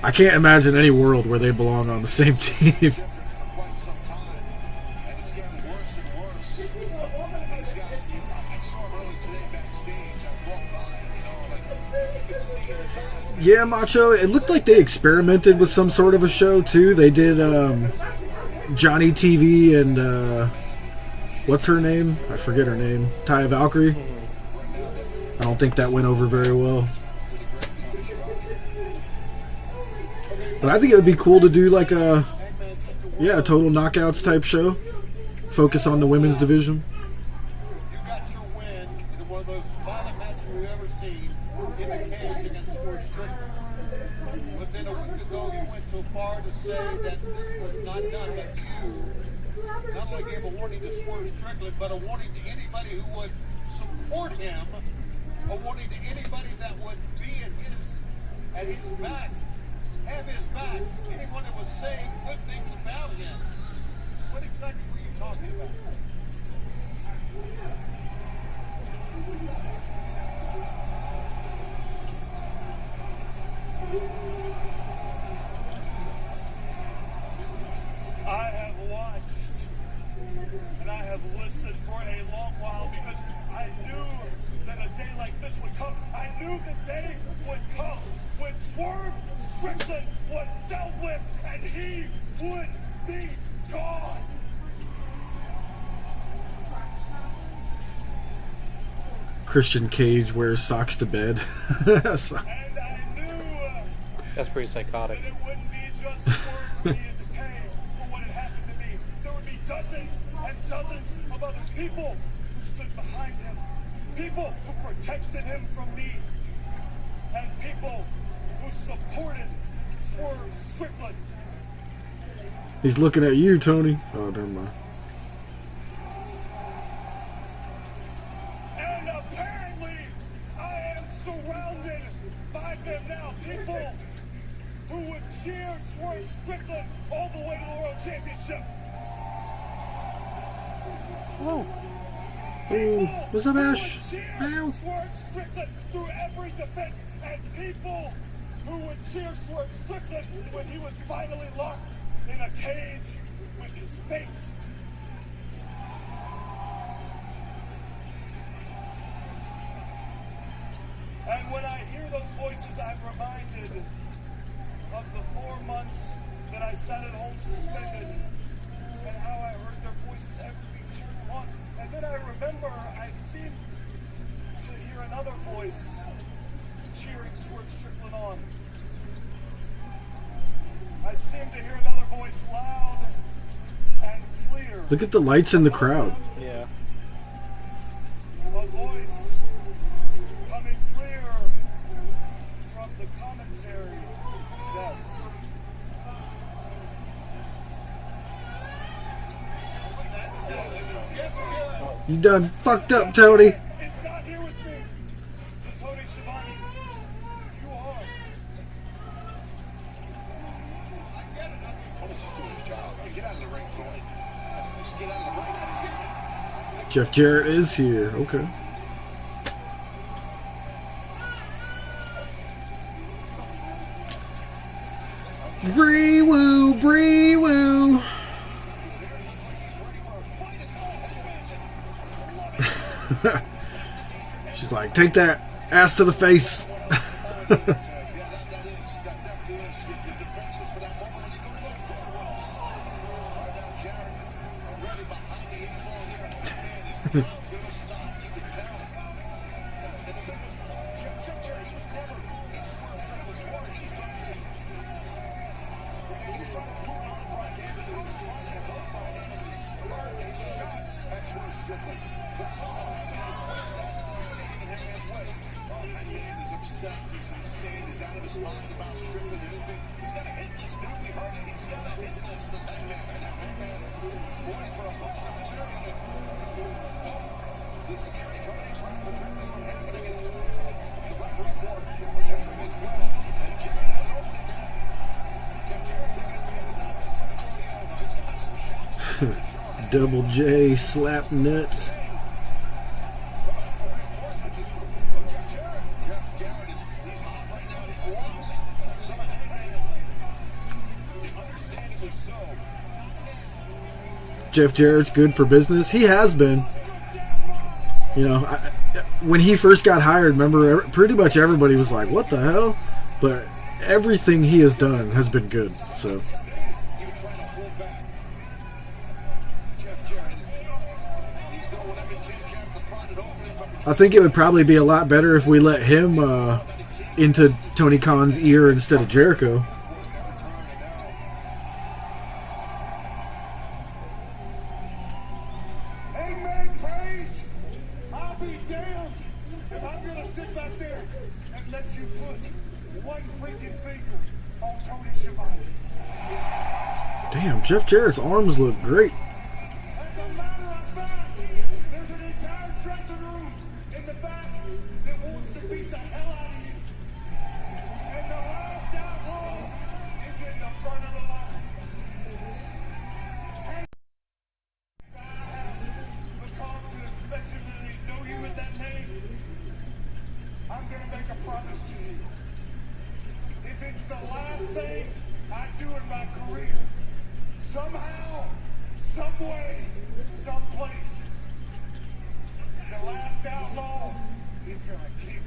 I can't imagine any world where they belong on the same team. Yeah, Macho, it looked like they experimented with some sort of a show, too. They did Johnny TV and, what's her name? I forget her name. Taya Valkyrie. I don't think that went over very well. But I think it would be cool to do like a total knockouts type show. Focus on the women's division. You got your win in one of those violent matches we've ever seen in the cage against Swerve Strickland. But then a week ago you went so far to say that this was not done, that you not only gave a warning to Swerve Strickland, but a warning to anybody who would support him, a warning to anybody that would be at his back, have his back, anyone that was saying good things about him. What exactly were you talking about? I have watched and I have listened for a long while because I knew that a day like this would come. I knew the day would come when Swerve Strickland was dealt with and he would be gone. Christian Cage wears socks to bed. And I knew That's pretty psychotic. that it wouldn't be just Swerve being decay for what had happened to me. There would be dozens and dozens of other people who stood behind him. People who protected him from me. And people who supported Swerve Strickland. He's looking at you, Tony. Oh, never mind. And apparently, I am surrounded by them now. People who would cheer Swerve Strickland all the way to the World Championship. Oh. Ooh, what's up, Ash? Ow. Swerve Strickland through every defense, and people who would cheer Swerve Strickland when he was finally locked in a cage with his fate. And when I hear those voices, I'm reminded of the 4 months that I sat at home suspended and how I heard their voices ever being cheered on. And then I remember I seemed to hear another voice cheering Swerve Strickland on. I seemed to hear another voice loud and clear. Look at the lights in the crowd. Yeah. A voice coming clear from the commentary desk. You done fucked up, Tony. It's not here with me. Tony Schiavone, you are. I get it. Tony's just doing his job. Hey, get out of the ring, Tony. Just get out of the ring. Jeff Jarrett is here. Okay. Bree woo, Bree woo. She's like, take that ass to the face. Double J slap nuts. Jeff Jarrett's good for business. He has been. You know, when he first got hired, remember, pretty much everybody was like, what the hell? But everything he has done has been good. So. I think it would probably be a lot better if we let him into Tony Khan's ear instead of Jericho. Hey, man, Page! I'll be damned if I'm gonna sit back there and let you put one freaking finger on Tony Schiavone. Damn, Jeff Jarrett's arms look great. As a matter of fact, there's an entire dressing room in the back that wants to beat the hell out of you. And the last outlaw is in the front of the line. Hey, I have become to affectionately know you with that name. I'm gonna make a promise to you. If it's the last thing I do in my career, somehow, some way, someplace, the last outlaw is gonna kick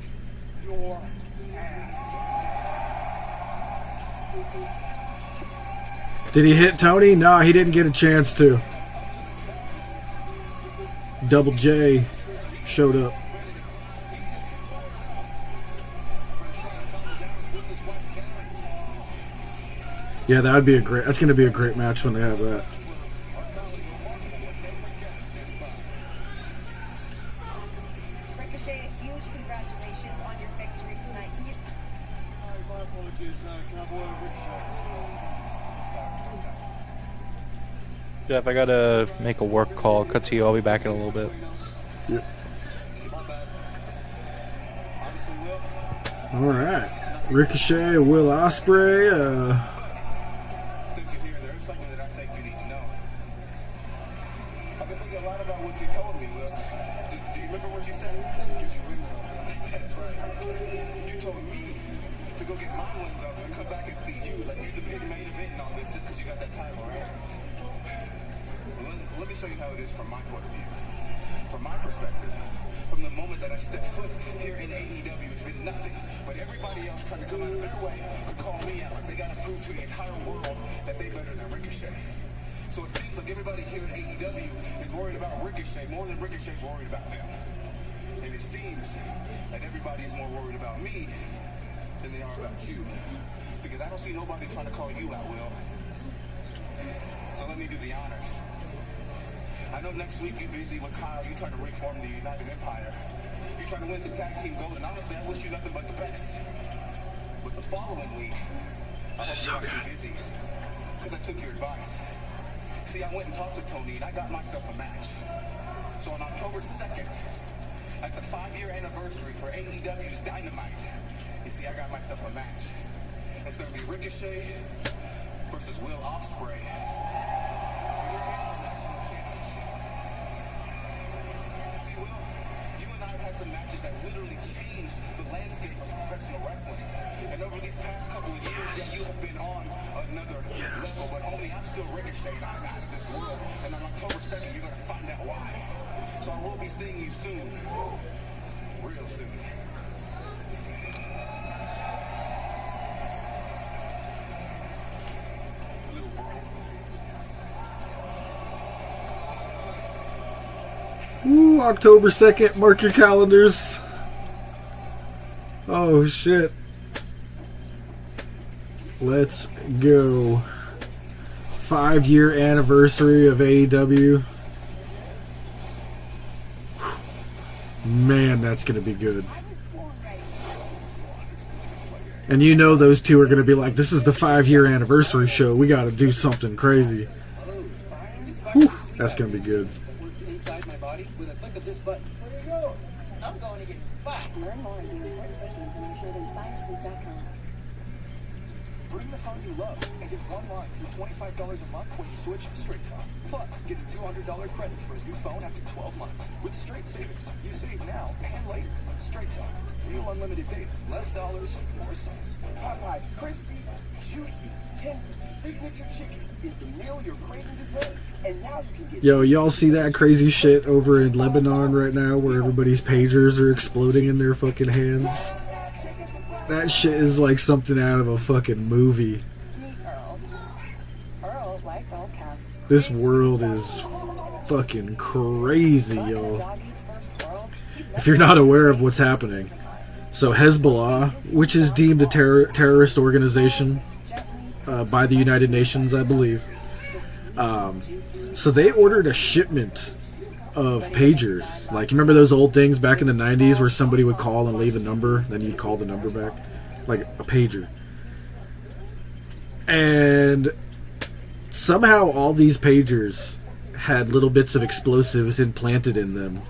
your ass. Did he hit Tony? No, he didn't get a chance to. Double J showed up. Yeah, that would be that's going to be a great match when they have that. Ricochet, a huge congratulations on your victory tonight. Can you... My apologies, Cowboy Jeff, I gotta make a work call. Cut to you. I'll be back in a little bit. Yep. All right, Ricochet, Will Ospreay. mine wins up and come back and see you. Like you the big main event on this just because you got that title, right? Let me show you how it is from my point of view. From my perspective, from the moment that I step foot here in AEW, it's been nothing but everybody else trying to come out of their way and call me out. Like they got to prove to the entire world that they better than Ricochet. So it seems like everybody here at AEW is worried about Ricochet more than Ricochet's worried about them. And it seems that everybody is more worried about me than they are about you. Because I don't see nobody trying to call you out, Will. So let me do the honors. I know next week you're busy with Kyle. You're trying to reform the United Empire. You're trying to win some tag team gold, and honestly, I wish you nothing but the best. But the following week, I hope you're going to be busy. Because I took your advice. See, I went and talked to Tony, and I got myself a match. So on October 2nd, at the 5-year anniversary for AEW's Dynamite, you see, I got myself a match. It's going to be Ricochet versus Will Ospreay. See, Will, you and I have had some matches that literally changed the landscape of professional wrestling. And over these past couple of years, yeah, you have been on another level. But homie, I'm still Ricochet, and I'm out of this world. And on October 2nd, you're going to find out why. So I will be seeing you soon. Real soon. Little bro. Ooh, October 2nd, mark your calendars. Oh shit. Let's go. 5-year anniversary of AEW. Man, that's gonna be good. And you know those two are gonna be like, this is the 5-year anniversary show. We gotta do something crazy. Whew, that's gonna be good. Works inside my body with a click of this button. Where do you go? I'm going to get inspired. Learn more and the important safety information at inspiresleep.com. Bring the phone you love and get one line for $25 a month when you switch to Straight Talk. Plus, get a $200 credit for a new phone after 12 months. With Straight Savings, you save now and later. Straight Talk. Real unlimited data. Less dollars, more cents. Popeye's crispy, juicy, tender, signature chicken is the meal your craving deserves. And now you can get... Yo, y'all see that crazy shit over in Lebanon right now where everybody's pagers are exploding in their fucking hands? That shit is like something out of a fucking movie. Meet Earl. Earl, like all cats. This world is fucking crazy, y'all. If you're not aware of what's happening. So Hezbollah, which is deemed a terrorist organization by the United Nations, I believe. So they ordered a shipment of pagers. Like, you remember those old things back in the 90s where somebody would call and leave a number, then you'd call the number back? Like a pager. And somehow all these pagers had little bits of explosives implanted in them.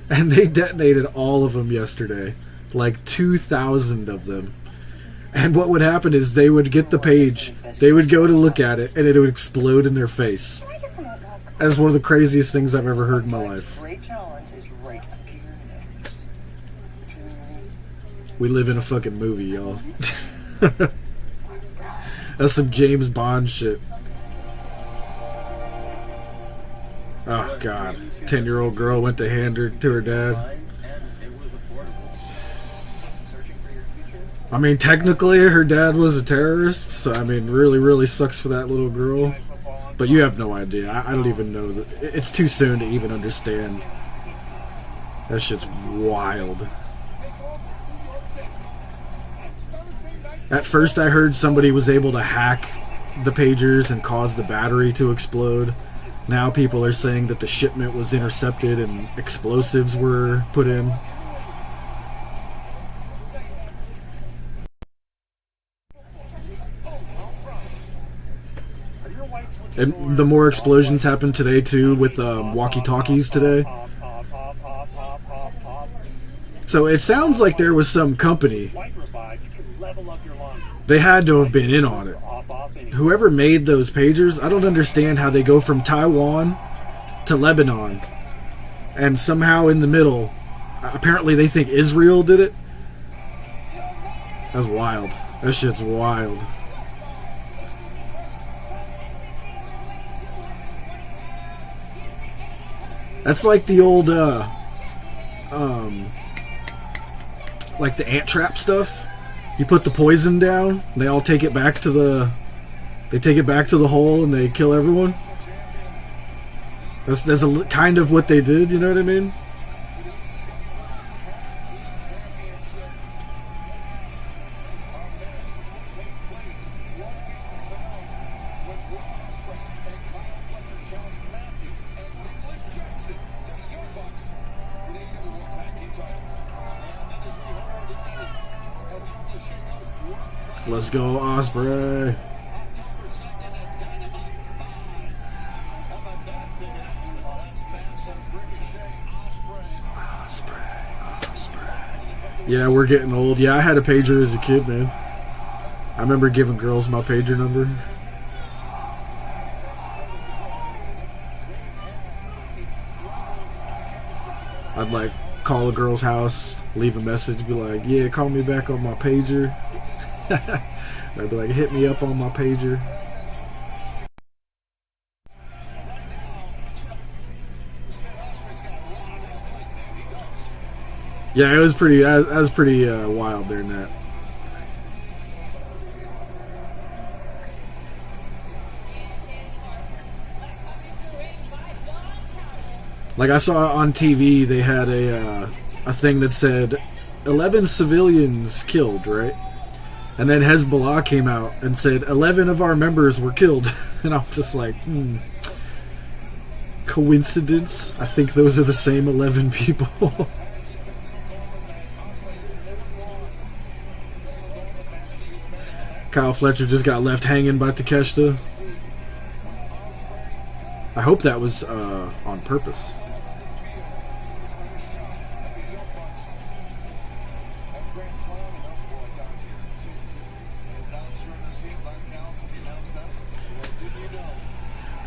And they detonated all of them yesterday. Like 2,000 of them. And what would happen is they would get the page, they would go to look at it, and it would explode in their face. That's one of the craziest things I've ever heard in my life. We live in a fucking movie, y'all. That's some James Bond shit. Oh, God. 10-year-old girl went to hand her to her dad. I mean, technically, her dad was a terrorist, so, I mean, really, really sucks for that little girl. But you have no idea. I don't even know. It's too soon to even understand. That shit's wild. At first, I heard somebody was able to hack the pagers and cause the battery to explode. Now people are saying that the shipment was intercepted and explosives were put in. And the more explosions happened today too with walkie-talkies today. So it sounds like there was some company. They had to have been in on it. Whoever made those pagers, I don't understand how they go from Taiwan to Lebanon. And somehow in the middle, apparently they think Israel did it. That's wild. That shit's wild. That's like the old, like the ant trap stuff. You put the poison down, and they all take it back to the, hole, and they kill everyone. That's a kind of what they did. You know what I mean? Let's go, Osprey. Yeah, we're getting old. Yeah, I had a pager as a kid, man. I remember giving girls my pager number. I'd like call a girl's house, leave a message, be like, yeah, call me back on my pager. I'd be like, hit me up on my pager. Yeah, it was pretty. I was pretty wild during that. Like I saw on TV, they had a thing that said 11 civilians killed, right? And then Hezbollah came out and said 11 of our members were killed, and I'm just like, coincidence? I think those are the same 11 people. Kyle Fletcher just got left hanging by Takeshita. I hope that was on purpose.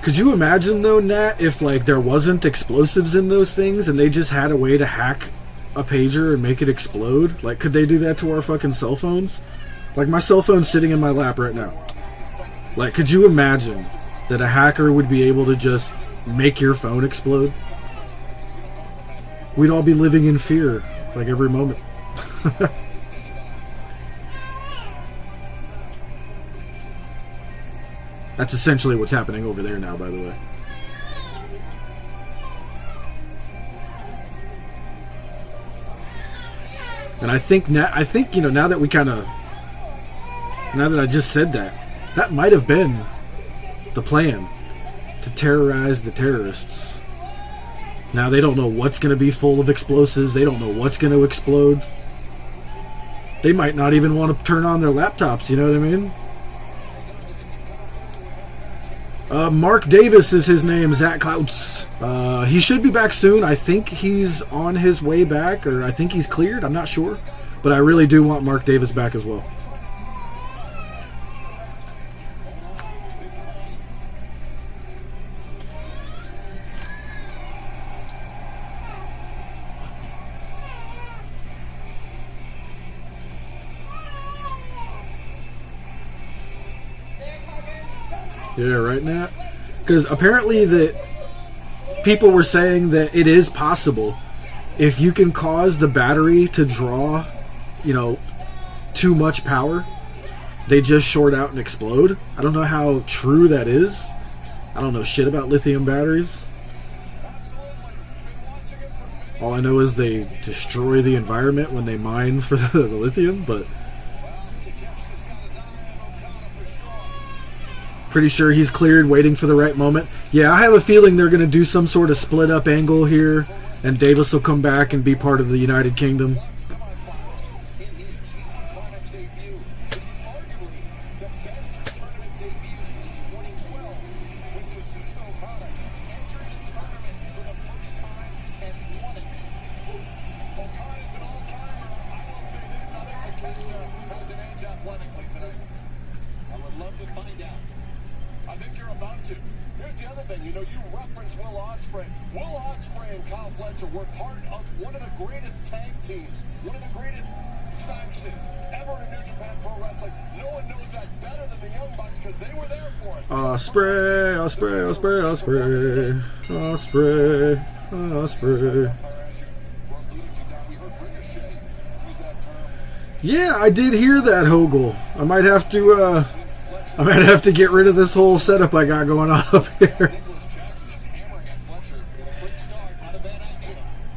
Could you imagine though, Nat, if like there wasn't explosives in those things and they just had a way to hack a pager and make it explode? Like, could they do that to our fucking cell phones? Like, my cell phone's sitting in my lap right now. Like, could you imagine that a hacker would be able to just make your phone explode? We'd all be living in fear, like, every moment. That's essentially what's happening over there now, by the way. And I think you know, now that I just said that, that might have been the plan, to terrorize the terrorists. Now they don't know what's going to be full of explosives. They don't know what's going to explode. They might not even want to turn on their laptops, you know what I mean? Mark Davis is his name, Zach Clouts. He should be back soon. I think he's on his way back, or I think he's cleared. I'm not sure. But I really do want Mark Davis back as well. Yeah, right, Nat? Because apparently that people were saying that it is possible if you can cause the battery to draw, you know, too much power, they just short out and explode. I don't know how true that is. I don't know shit about lithium batteries. All I know is they destroy the environment when they mine for the lithium, but pretty sure he's cleared, waiting for the right moment. Yeah, I have a feeling they're going to do some sort of split up angle here, and Davis will come back and be part of the United Kingdom. I think you're about to. Here's the other thing. You know, you reference Will Ospreay. Will Ospreay and Kyle Fletcher were part of one of the greatest tag teams, one of the greatest factions ever in New Japan Pro Wrestling. No one knows that better than the Young Bucks because they were there for it. Ospreay, Ospreay, Ospreay, Ospreay, Ospreay, Ospreay. Yeah, I did hear that, Hogle. I might have to get rid of this whole setup I got going on up here.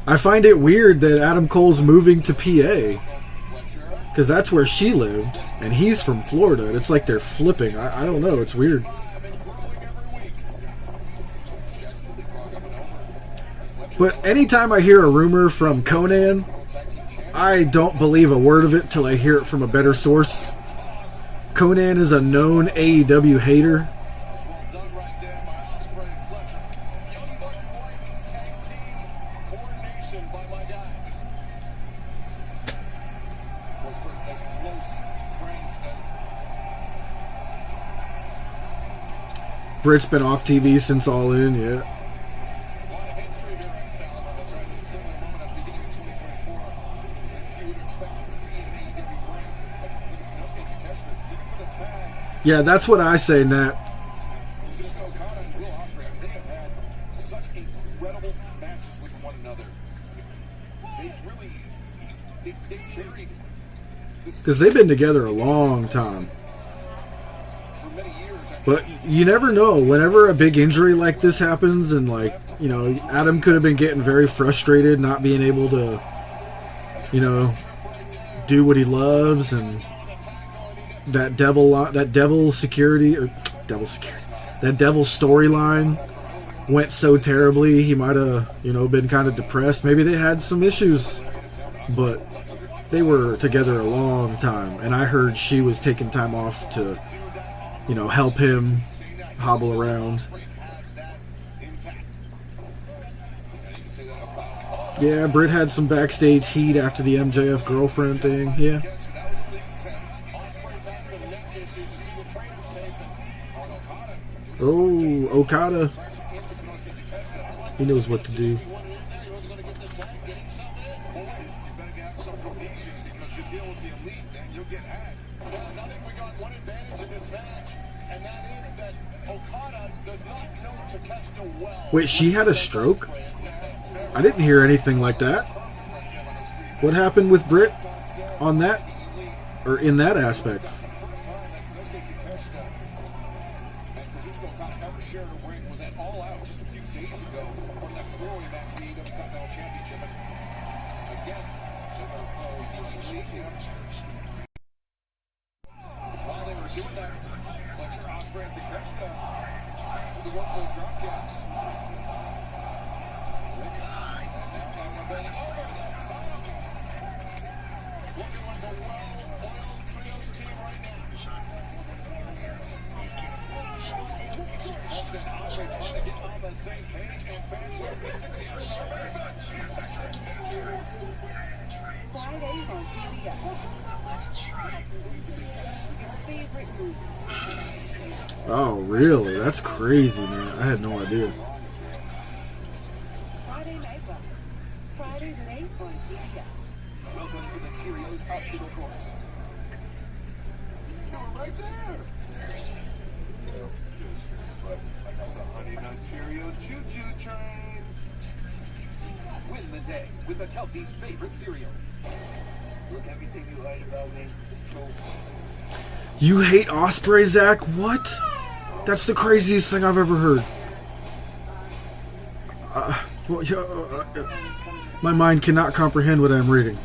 I find it weird that Adam Cole's moving to PA, because that's where she lived, and he's from Florida, and it's like they're flipping. I don't know, it's weird. But anytime I hear a rumor from Conan, I don't believe a word of it till I hear it from a better source. Conan is a known AEW hater. Britt's been off TV since All In, yeah. Yeah, that's what I say, Nat. Because they've been together a long time. But you never know. Whenever a big injury like this happens, and like, you know, Adam could have been getting very frustrated not being able to, you know, do what he loves, and that devil storyline went so terribly, he might have, you know, been kind of depressed. Maybe they had some issues, but they were together a long time, and I heard she was taking time off to, you know, help him hobble around. Yeah, Britt had some backstage heat after the MJF girlfriend thing, yeah. Oh, Okada. He knows what to do. Wait, she had a stroke? I didn't hear anything like that. What happened with Britt on that, or in that aspect? Oh, really? That's crazy, man. I had no idea. Fridays at 8 on TBS. Welcome to the Cheerios obstacle course. You're right there. Another Honey Nut Cheerio choo-choo train. Win the day with a Kelsey's favorite cereal. Look, everything you hate about me is true. You hate Ospreay, Zach? What? That's the craziest thing I've ever heard. My mind cannot comprehend what I'm reading.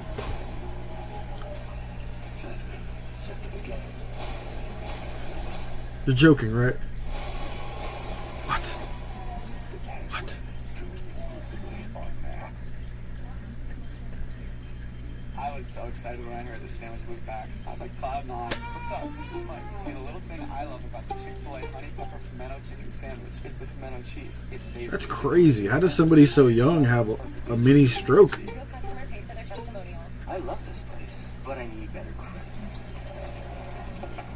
You're joking, right? What? What? I was so excited when I heard the sandwich was back. I was like, cloud nine. What's up? This is Mike. And the little thing I love about the Chick-fil-A honey pepper pimento chicken sandwich is the pimento cheese. It's savory. That's crazy. How does somebody so young have a mini stroke? I love this place, but I need better credit.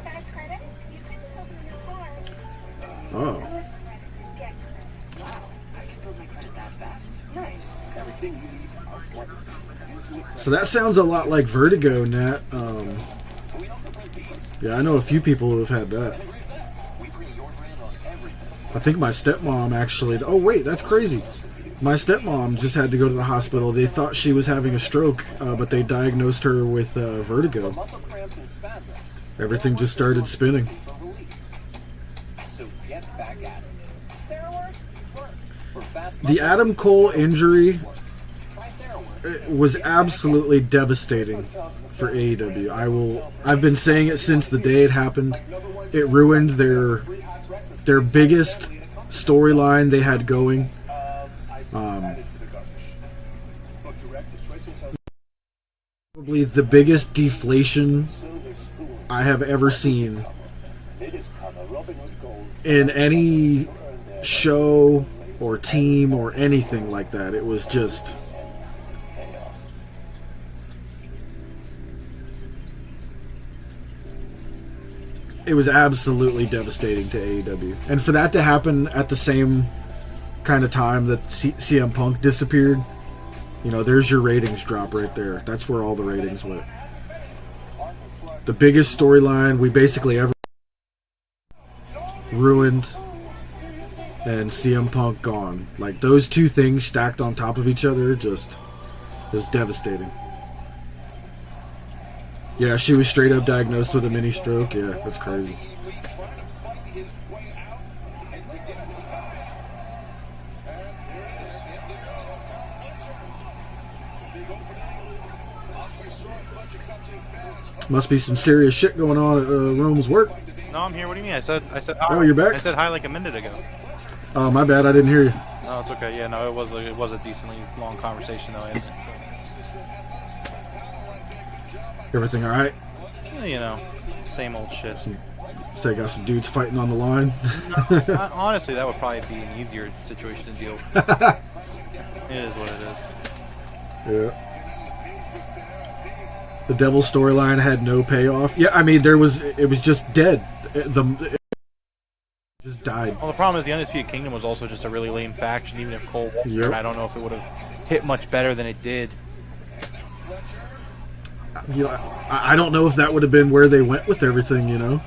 Better credit? You can help in your car. Oh. So that sounds a lot like Vertigo, Nat. Yeah, I know a few people who have had that. I think my stepmom actually... Oh, wait, that's crazy. My stepmom just had to go to the hospital. They thought she was having a stroke, but they diagnosed her with vertigo. Everything just started spinning. The Adam Cole injury was absolutely devastating for AEW. I've been saying it since the day it happened. It ruined their biggest storyline they had going. Probably the biggest deflation I have ever seen in any show or team or anything like that. It was just... It was absolutely devastating to AEW. And for that to happen at the same kind of time that CM Punk disappeared, you know, there's your ratings drop right there. That's where all the ratings went. The biggest storyline we basically ever ruined, and CM Punk gone. Like, those two things stacked on top of each other, just, it was devastating. Yeah, she was straight up diagnosed with a mini stroke. Yeah, that's crazy. Must be some serious shit going on at Rome's work. No, I'm here. What do you mean? I said hi. Oh, you're back? I said hi like a minute ago. Oh, my bad. I didn't hear you. No, it's okay. Yeah, no, it was a decently long conversation though. Everything all right? You know, same old shit. Say, got some dudes fighting on the line. No, honestly, that would probably be an easier situation to deal with. It is what it is. Yeah. The Devil storyline had no payoff. Yeah, I mean, it was just dead. It just died. Well, the problem is the Undisputed Kingdom was also just a really lame faction. Even if Cole won, yep. I don't know if it would have hit much better than it did. You know, I don't know if that would have been where they went with everything, you know.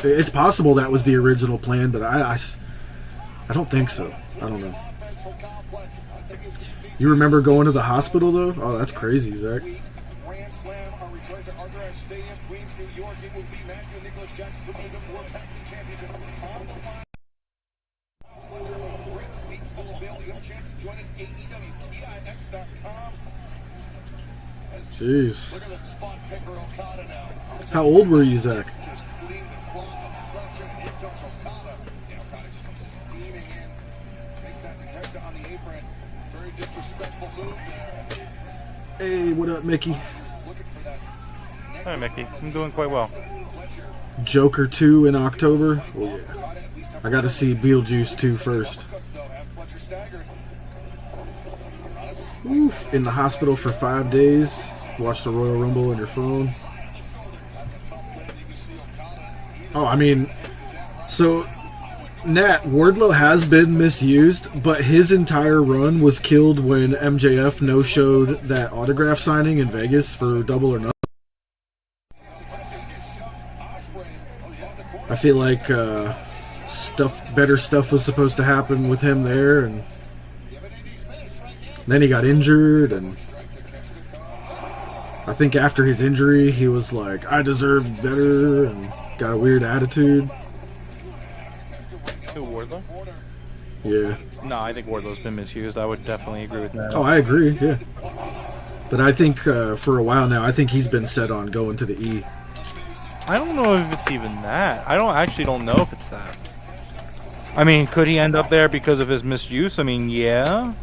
It's possible that was the original plan, but I don't think so. I don't know. You remember going to the hospital, though? Oh, that's crazy, Zach. Jeez. How old were you, Zach? Hey, what up, Mickey? Hi, Mickey. I'm doing quite well. Joker 2 in October? Oh, yeah. I got to see Beetlejuice 2 first. Oof. In the hospital for 5 days. Watch the Royal Rumble on your phone. Oh, I mean, so Nat, Wardlow has been misused, but his entire run was killed when MJF no-showed that autograph signing in Vegas for Double or Nothing. I feel like better stuff was supposed to happen with him there, and then he got injured, and I think after his injury, he was like, I deserve better, and got a weird attitude. Who, Wardlow? Yeah. No, I think Wardlow's been misused. I would definitely agree with that. Oh, I agree, yeah. But I think for a while now, I think he's been set on going to the E. I don't know if it's even that. I don't know if it's that. I mean, could he end up there because of his misuse? I mean, yeah.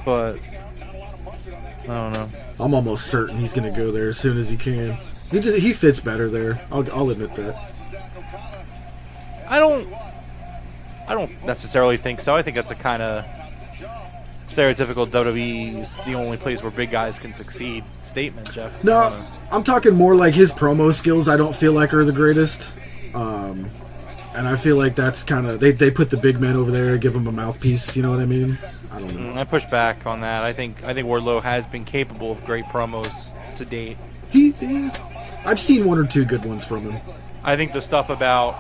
But I don't know. I'm almost certain he's going to go there as soon as he can. He fits better there. I'll admit that. I don't necessarily think so. I think that's a kind of stereotypical WWE's the only place where big guys can succeed statement, Jeff. No, I'm talking more like his promo skills I don't feel like are the greatest. And I feel like that's kind of they put the big man over there, give him a mouthpiece. You know what I mean? I don't know. I push back on that. I think Wardlow has been capable of great promos to date. I've seen one or two good ones from him. I think the stuff about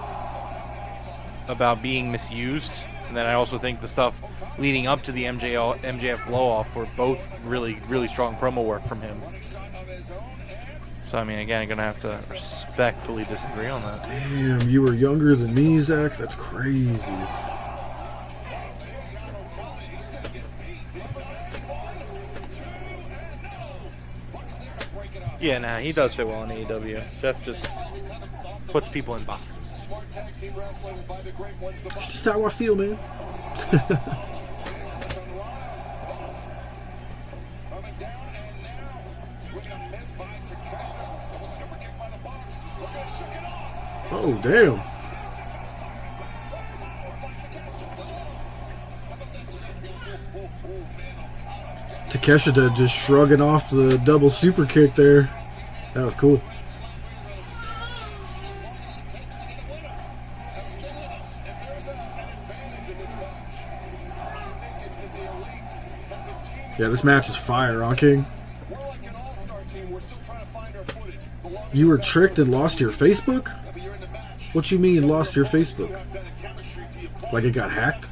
being misused, and then I also think the stuff leading up to the MJF blow-off were both really, really strong promo work from him. So, I mean, again, I'm going to have to respectfully disagree on that. Damn, you were younger than me, Zach? That's crazy. Yeah, nah, he does fit well in AEW. Jeff just puts people in boxes. It's just how I feel, man. Oh, damn. Takeshita just shrugging off the double super kick there. That was cool. Yeah, this match is fire, huh, King? You were tricked and lost your Facebook? What you mean lost your Facebook? Like it got hacked?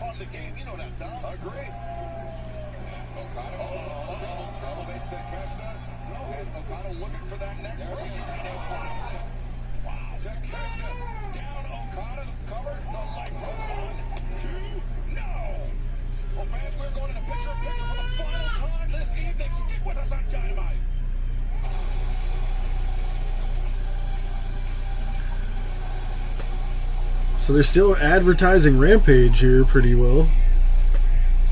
So they're still advertising Rampage here pretty well.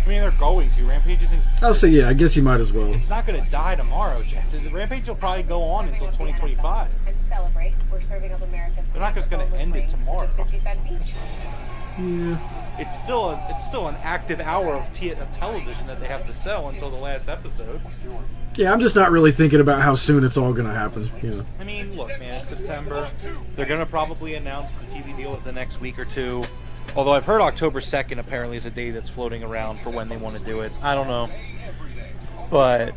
I mean, they're going to. Rampage isn't... I'll say, yeah, I guess you might as well. It's not going to die tomorrow, Jeff. The Rampage will probably go on until 2025. And to celebrate, we're serving up Americans. They're not just going to end it tomorrow. 50 cents each. Yeah. It's still an active hour of television that they have to sell until the last episode. Yeah, I'm just not really thinking about how soon it's all going to happen. You know. I mean, look, man, it's September. They're going to probably announce the TV deal in the next week or two. Although I've heard October 2nd apparently is a day that's floating around for when they want to do it. I don't know. But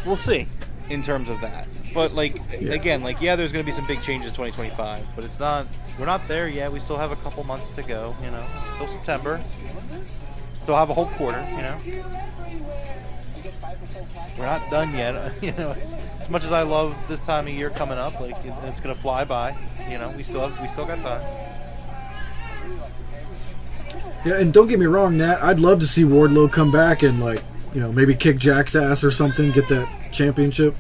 we'll see in terms of that. But, again, there's going to be some big changes in 2025. But it's not, we're not there yet. We still have a couple months to go, you know. It's still September. Still have a whole quarter, you know. We're not done yet, you know. As much as I love this time of year coming up, it's gonna fly by. You know, we still got time. Yeah, and don't get me wrong, Nat. I'd love to see Wardlow come back and maybe kick Jack's ass or something, get that championship.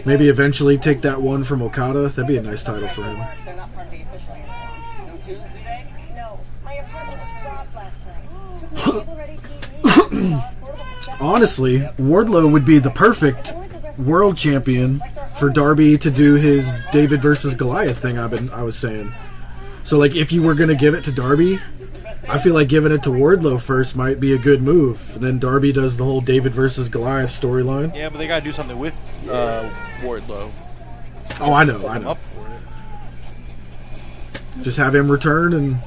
Maybe eventually take that one from Okada. That'd be a nice title for him. They're not part of the official anymore. No tunes today? No. My apartment was robbed last night. Took my table-ready TV. Honestly, Wardlow would be the perfect world champion for Darby to do his David versus Goliath thing I was saying. So, if you were going to give it to Darby, I feel like giving it to Wardlow first might be a good move. And then Darby does the whole David versus Goliath storyline. Yeah, but they got to do something with Wardlow. Oh, I know. Up for it. Just have him return and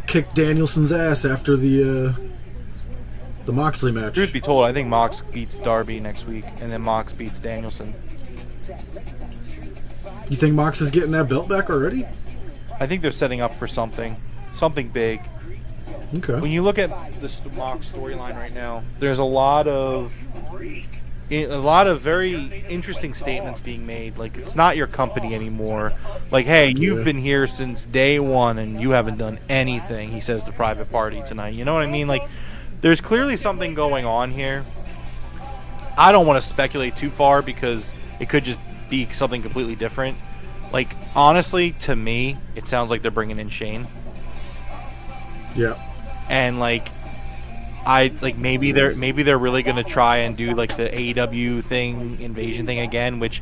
kick Danielson's ass after the Moxley match. Truth be told, I think Mox beats Darby next week, and then Mox beats Danielson. You think Mox is getting that belt back already? I think they're setting up for something big. Okay. When you look at the Mox storyline right now, there's a lot of very interesting statements being made. It's not your company anymore. Hey, you've been here since day one, and you haven't done anything. He says to Private Party tonight. You know what I mean? There's clearly something going on here. I don't want to speculate too far because it could just be something completely different. Honestly, to me, it sounds like they're bringing in Shane. Yeah. And maybe they're really gonna try and do the AEW thing, invasion thing again, which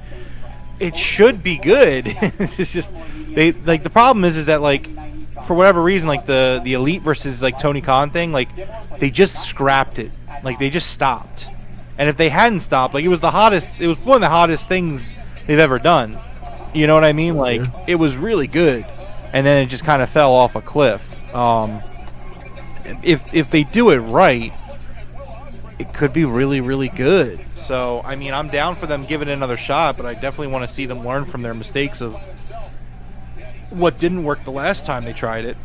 it should be good. It's just the problem is that for whatever reason the Elite versus Tony Khan thing, they just scrapped it. They just stopped. And if they hadn't stopped, it was one of the hottest things they've ever done. You know what I mean? Like, it was really good, and then it just kind of fell off a cliff. If they do it right, it could be really, really good. So, I mean, I'm down for them giving it another shot, but I definitely want to see them learn from their mistakes of what didn't work the last time they tried it.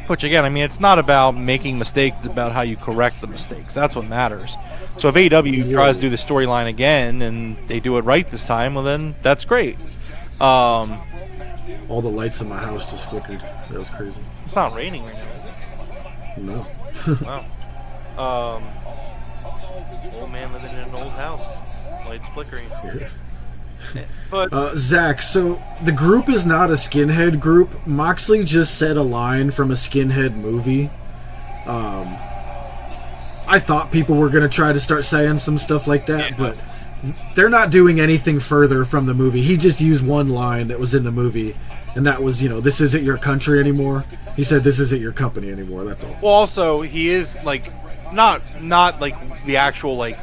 Which, again, I mean, it's not about making mistakes. It's about how you correct the mistakes. That's what matters. So if AEW tries to do the storyline again and they do it right this time, well, then that's great. All the lights in my house just flickered. That was crazy. It's not raining right now, is it? No. Wow. Old man living in an old house. Lights flickering. But Zach, so the group is not a skinhead group. Moxley just said a line from a skinhead movie. I thought people were going to try to start saying some stuff like that, but they're not doing anything further from the movie. He just used one line that was in the movie, and that was, this isn't your country anymore. He said, this isn't your company anymore. That's all. Well, also, he is, like, not like the actual, like,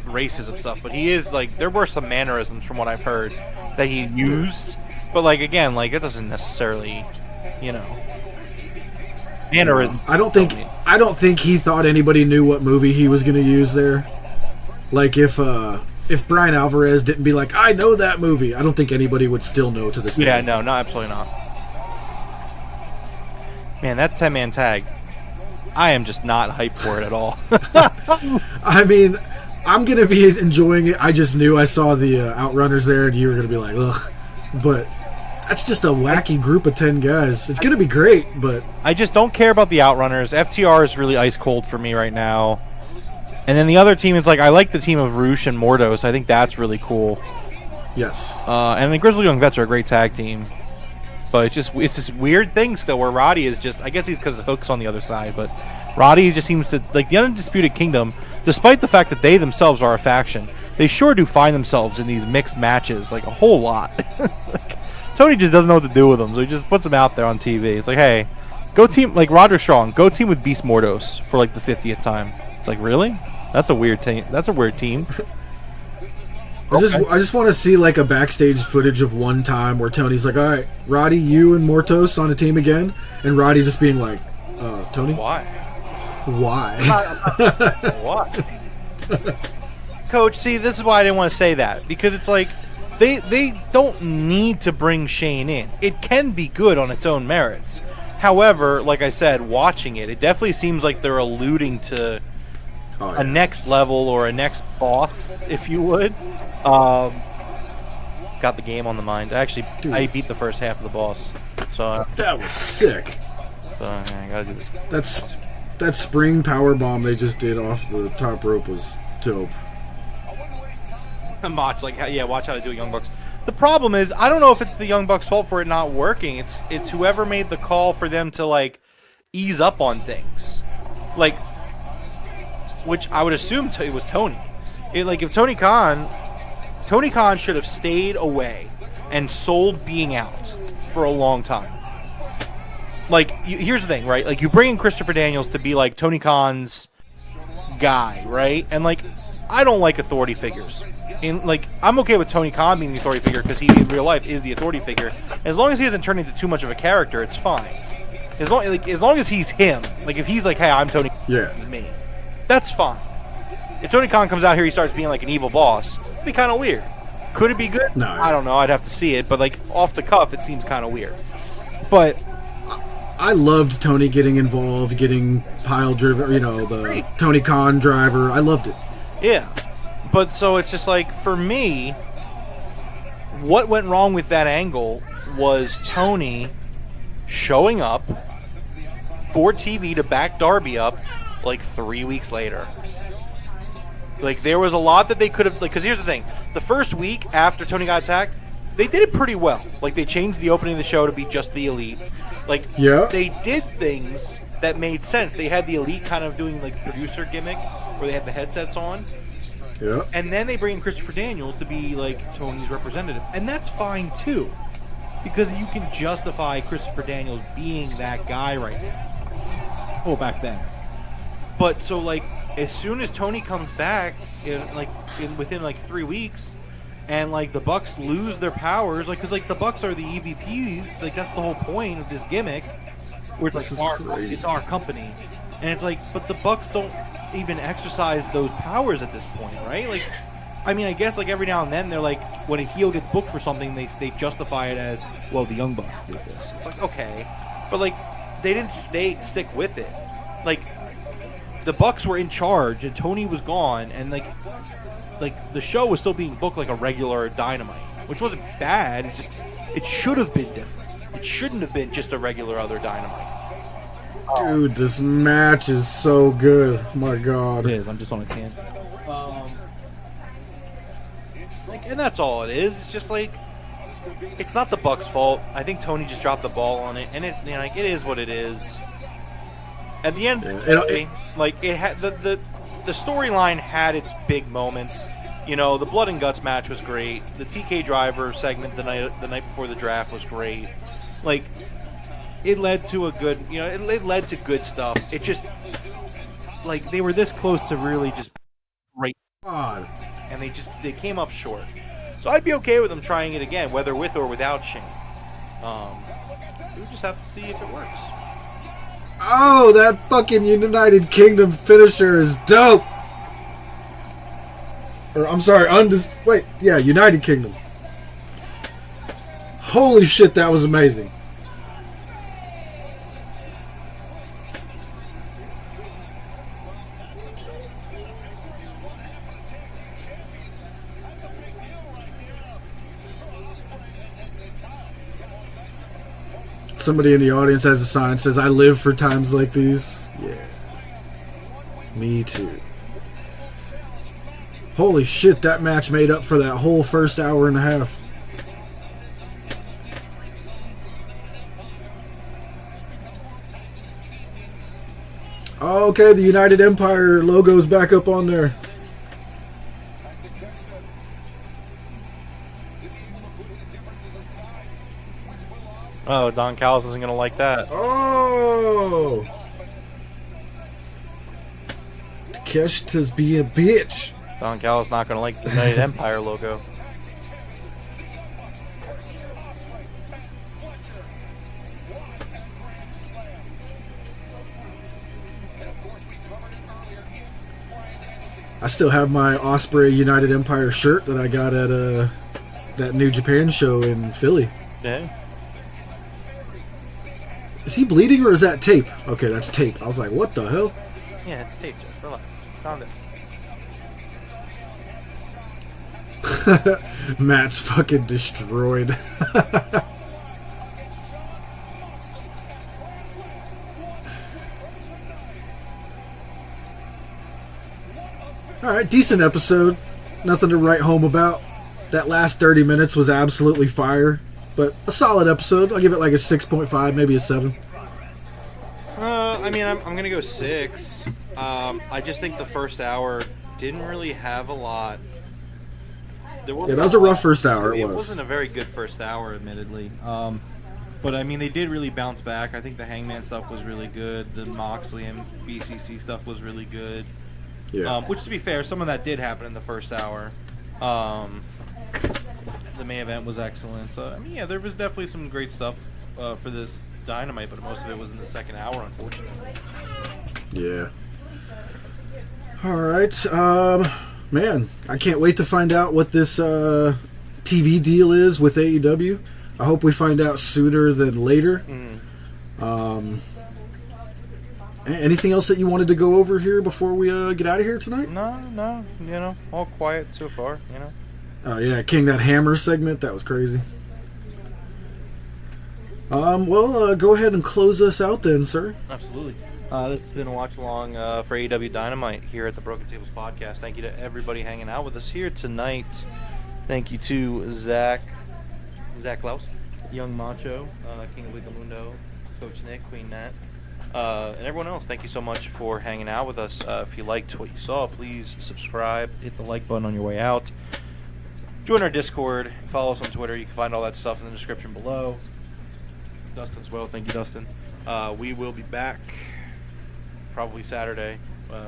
racism stuff, but he is, like, there were some mannerisms from what I've heard that he used, but, like, again, like, it doesn't necessarily, mannerism. I don't think he thought anybody knew what movie he was going to use there. Like, if Brian Alvarez didn't be like, I know that movie, I don't think anybody would still know to this day. Yeah, no, absolutely not. Man, that 10-man tag, I am just not hyped for it at all. I mean, I'm going to be enjoying it. I just knew I saw the Outrunners there, and you were going to be like, ugh. But that's just a wacky group of 10 guys. It's going to be great, but I just don't care about the Outrunners. FTR is really ice cold for me right now. And then the other team is like, I like the team of Roosh and Mordos. I think that's really cool. Yes. And the Grizzly Young Vets are a great tag team. But it's this weird thing still where Roddy is just, I guess he's because the Hook's on the other side, but Roddy just seems to, like, the Undisputed Kingdom, despite the fact that they themselves are a faction, they sure do find themselves in these mixed matches, like, a whole lot. Like, Tony just doesn't know what to do with them, so he just puts them out there on TV. It's like, hey, go team, like Roger Strong, go team with Beast Mordos for, like, the 50th time. It's like, really? That's a weird team. That's a weird team. I just want to see, like, a backstage footage of one time where Tony's like, all right, Roddy, you and Mortos on a team again, and Roddy just being like, Tony? Why? Why? Coach, see, this is why I didn't want to say that, because it's like, they don't need to bring Shane in. It can be good on its own merits. However, like I said, watching it, it definitely seems like they're alluding to a next level or a next boss, if you would. Got the game on the mind. Actually, I beat the first half of the boss. So that was sick. So I gotta do this. That spring power bomb they just did off the top rope was dope. Watch, like, yeah, watch how to do it, Young Bucks. The problem is, I don't know if it's the Young Bucks' fault for it not working. It's whoever made the call for them to, like, ease up on things, like, which I would assume it was Tony. Like, if Tony Khan should have stayed away and sold being out for a long time. Like, here's the thing, right? Like, you bring in Christopher Daniels to be, like, Tony Khan's guy, right? And, like, I don't like authority figures. And, like, I'm okay with Tony Khan being the authority figure because he, in real life, is the authority figure. As long as he doesn't turn into too much of a character, it's fine. As long as he's him. Like, if he's like, hey, I'm Tony Khan, it's me. That's fine. If Tony Khan comes out here, he starts being like an evil boss, it'd be kind of weird. Could it be good? No. I don't know. I'd have to see it. But, like, off the cuff, it seems kind of weird. But I loved Tony getting involved, getting pile driven, the Tony Khan driver. I loved it. Yeah. But so it's just like, for me, what went wrong with that angle was Tony showing up for TV to back Darby up like 3 weeks later. Like, there was a lot that they could have, like, because here's the thing. The first week after Tony got attacked, they did it pretty well. Like, they changed the opening of the show to be just the Elite. Like, they did things that made sense. They had the Elite kind of doing, like, producer gimmick where they had the headsets on. Yeah. And then they bring in Christopher Daniels to be, like, Tony's representative. And that's fine, too. Because you can justify Christopher Daniels being that guy right now. Oh, back then. But, so, like, as soon as Tony comes back, within, like, 3 weeks, and like the Bucks lose their powers, like because like the Bucks are the EVPs, like that's the whole point of this gimmick, where it's like it's our company, and it's like, but the Bucks don't even exercise those powers at this point, right? Like, I mean, I guess like every now and then they're like, when a heel gets booked for something, they justify it as, well, the Young Bucks did this. It's like, okay, but like they didn't stick with it. Like the Bucks were in charge and Tony was gone, and like the show was still being booked like a regular Dynamite, which wasn't bad. It's just it should have been different. It shouldn't have been just a regular other Dynamite. Dude, this match is so good. My God. It is. I'm just on a tangent. Like, and that's all it is. It's just like, it's not the Bucks' fault. I think Tony just dropped the ball on it, and it, you know, like, it is what it is. At the end, like it had the storyline had its big moments. You know, the blood and guts match was great. The TK Driver segment the night before the draft was great. Like, it led to a good, you know, it led to good stuff. It just, like, they were this close to really just great, and they came up short. So I'd be okay with them trying it again, whether with or without Shane. We just have to see if it works. Oh, that fucking United Kingdom finisher is dope. Or, I'm sorry, United Kingdom. Holy shit, that was amazing. Somebody in the audience has a sign that says, I live for times like these. Yeah. Me too. Holy shit, that match made up for that whole first hour and a half. Okay, the United Empire logo's back up on there. Oh, Don Callis isn't going to like that. Oh! Takeshita's being a bitch. Don Callis not going to like the United Empire logo. I still have my Osprey United Empire shirt that I got at that New Japan show in Philly. Yeah. Is he bleeding or is that tape? Okay, that's tape. I was like, what the hell? Yeah, it's tape, Jeff. Relax. Calm down. Matt's fucking destroyed. Alright, decent episode. Nothing to write home about. That last 30 minutes was absolutely fire. But a solid episode. I'll give it like a 6.5, maybe a 7. I mean, I'm going to go 6. I just think the first hour didn't really have a lot. Yeah, that was a rough first hour. It wasn't a very good first hour, admittedly. But, I mean, they did really bounce back. I think the Hangman stuff was really good. The Moxley and BCC stuff was really good. Yeah. Which, to be fair, some of that did happen in the first hour. The main event was excellent. So, I mean, yeah, there was definitely some great stuff for this Dynamite, but most of it was in the second hour, unfortunately. Yeah. Alright, man, I can't wait to find out what this TV deal is with AEW. I hope we find out sooner than later. Anything else that you wanted to go over here before we get out of here tonight? No, you know, all quiet so far, you know. Oh yeah, King, that hammer segment, that was crazy. Well, go ahead and close us out then, sir. Absolutely. This has been a watch along for AEW Dynamite here at the Broken Tables Podcast. Thank you to everybody hanging out with us here tonight. Thank you to Zach Klaus, Young Macho, King of Ligamundo, Coach Nick, Queen Nat, and everyone else. Thank you so much for hanging out with us. If you liked what you saw, please subscribe, hit the like button on your way out. Join our Discord, follow us on Twitter. You can find all that stuff in the description below. Dustin as well. Thank you, Dustin. We will be back probably Saturday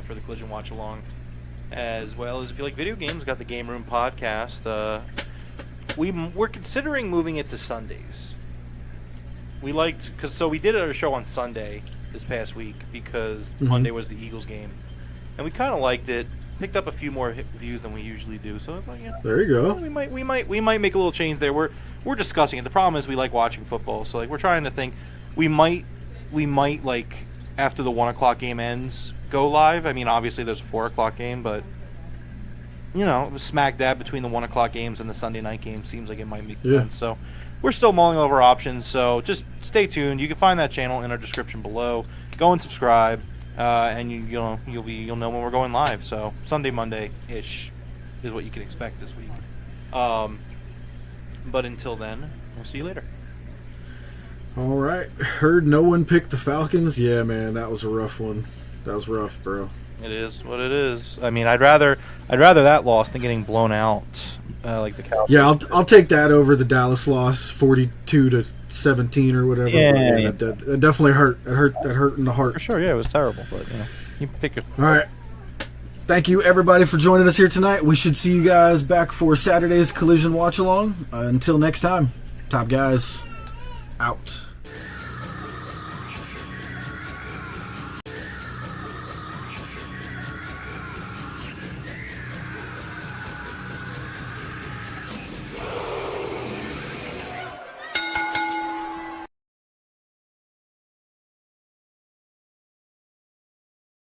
for the Collision Watch Along. As well as if you like video games, got the Game Room Podcast. we're considering moving it to Sundays. We did a show on Sunday this past week because Monday was the Eagles game, and we kind of liked it. Picked up a few more views than we usually do, so it's like, there you go. We might make a little change there. We're discussing it. The problem is we like watching football, so like we're trying to think. We might like after the 1 o'clock game ends go live. I mean, obviously there's a 4 o'clock game, but smack dab between the 1 o'clock games and the Sunday night game seems like it might make sense. So we're still mulling over options. So just stay tuned. You can find that channel in our description below. Go and subscribe, and you'll know when we're going live. So Sunday, Monday ish is what you can expect this week. But until then, we'll see you later. All right. Heard no one picked the Falcons. Yeah, man, that was a rough one. That was rough, bro. It is what it is. I mean, I'd rather that loss than getting blown out like the Cowboys. Yeah, I'll take that over the Dallas loss, 42-17 or whatever. Yeah. That definitely hurt. It hurt in the heart. For sure, yeah, it was terrible. But you pick your. All right. Thank you, everybody, for joining us here tonight. We should see you guys back for Saturday's Collision Watch Along. Until next time, Top Guys out.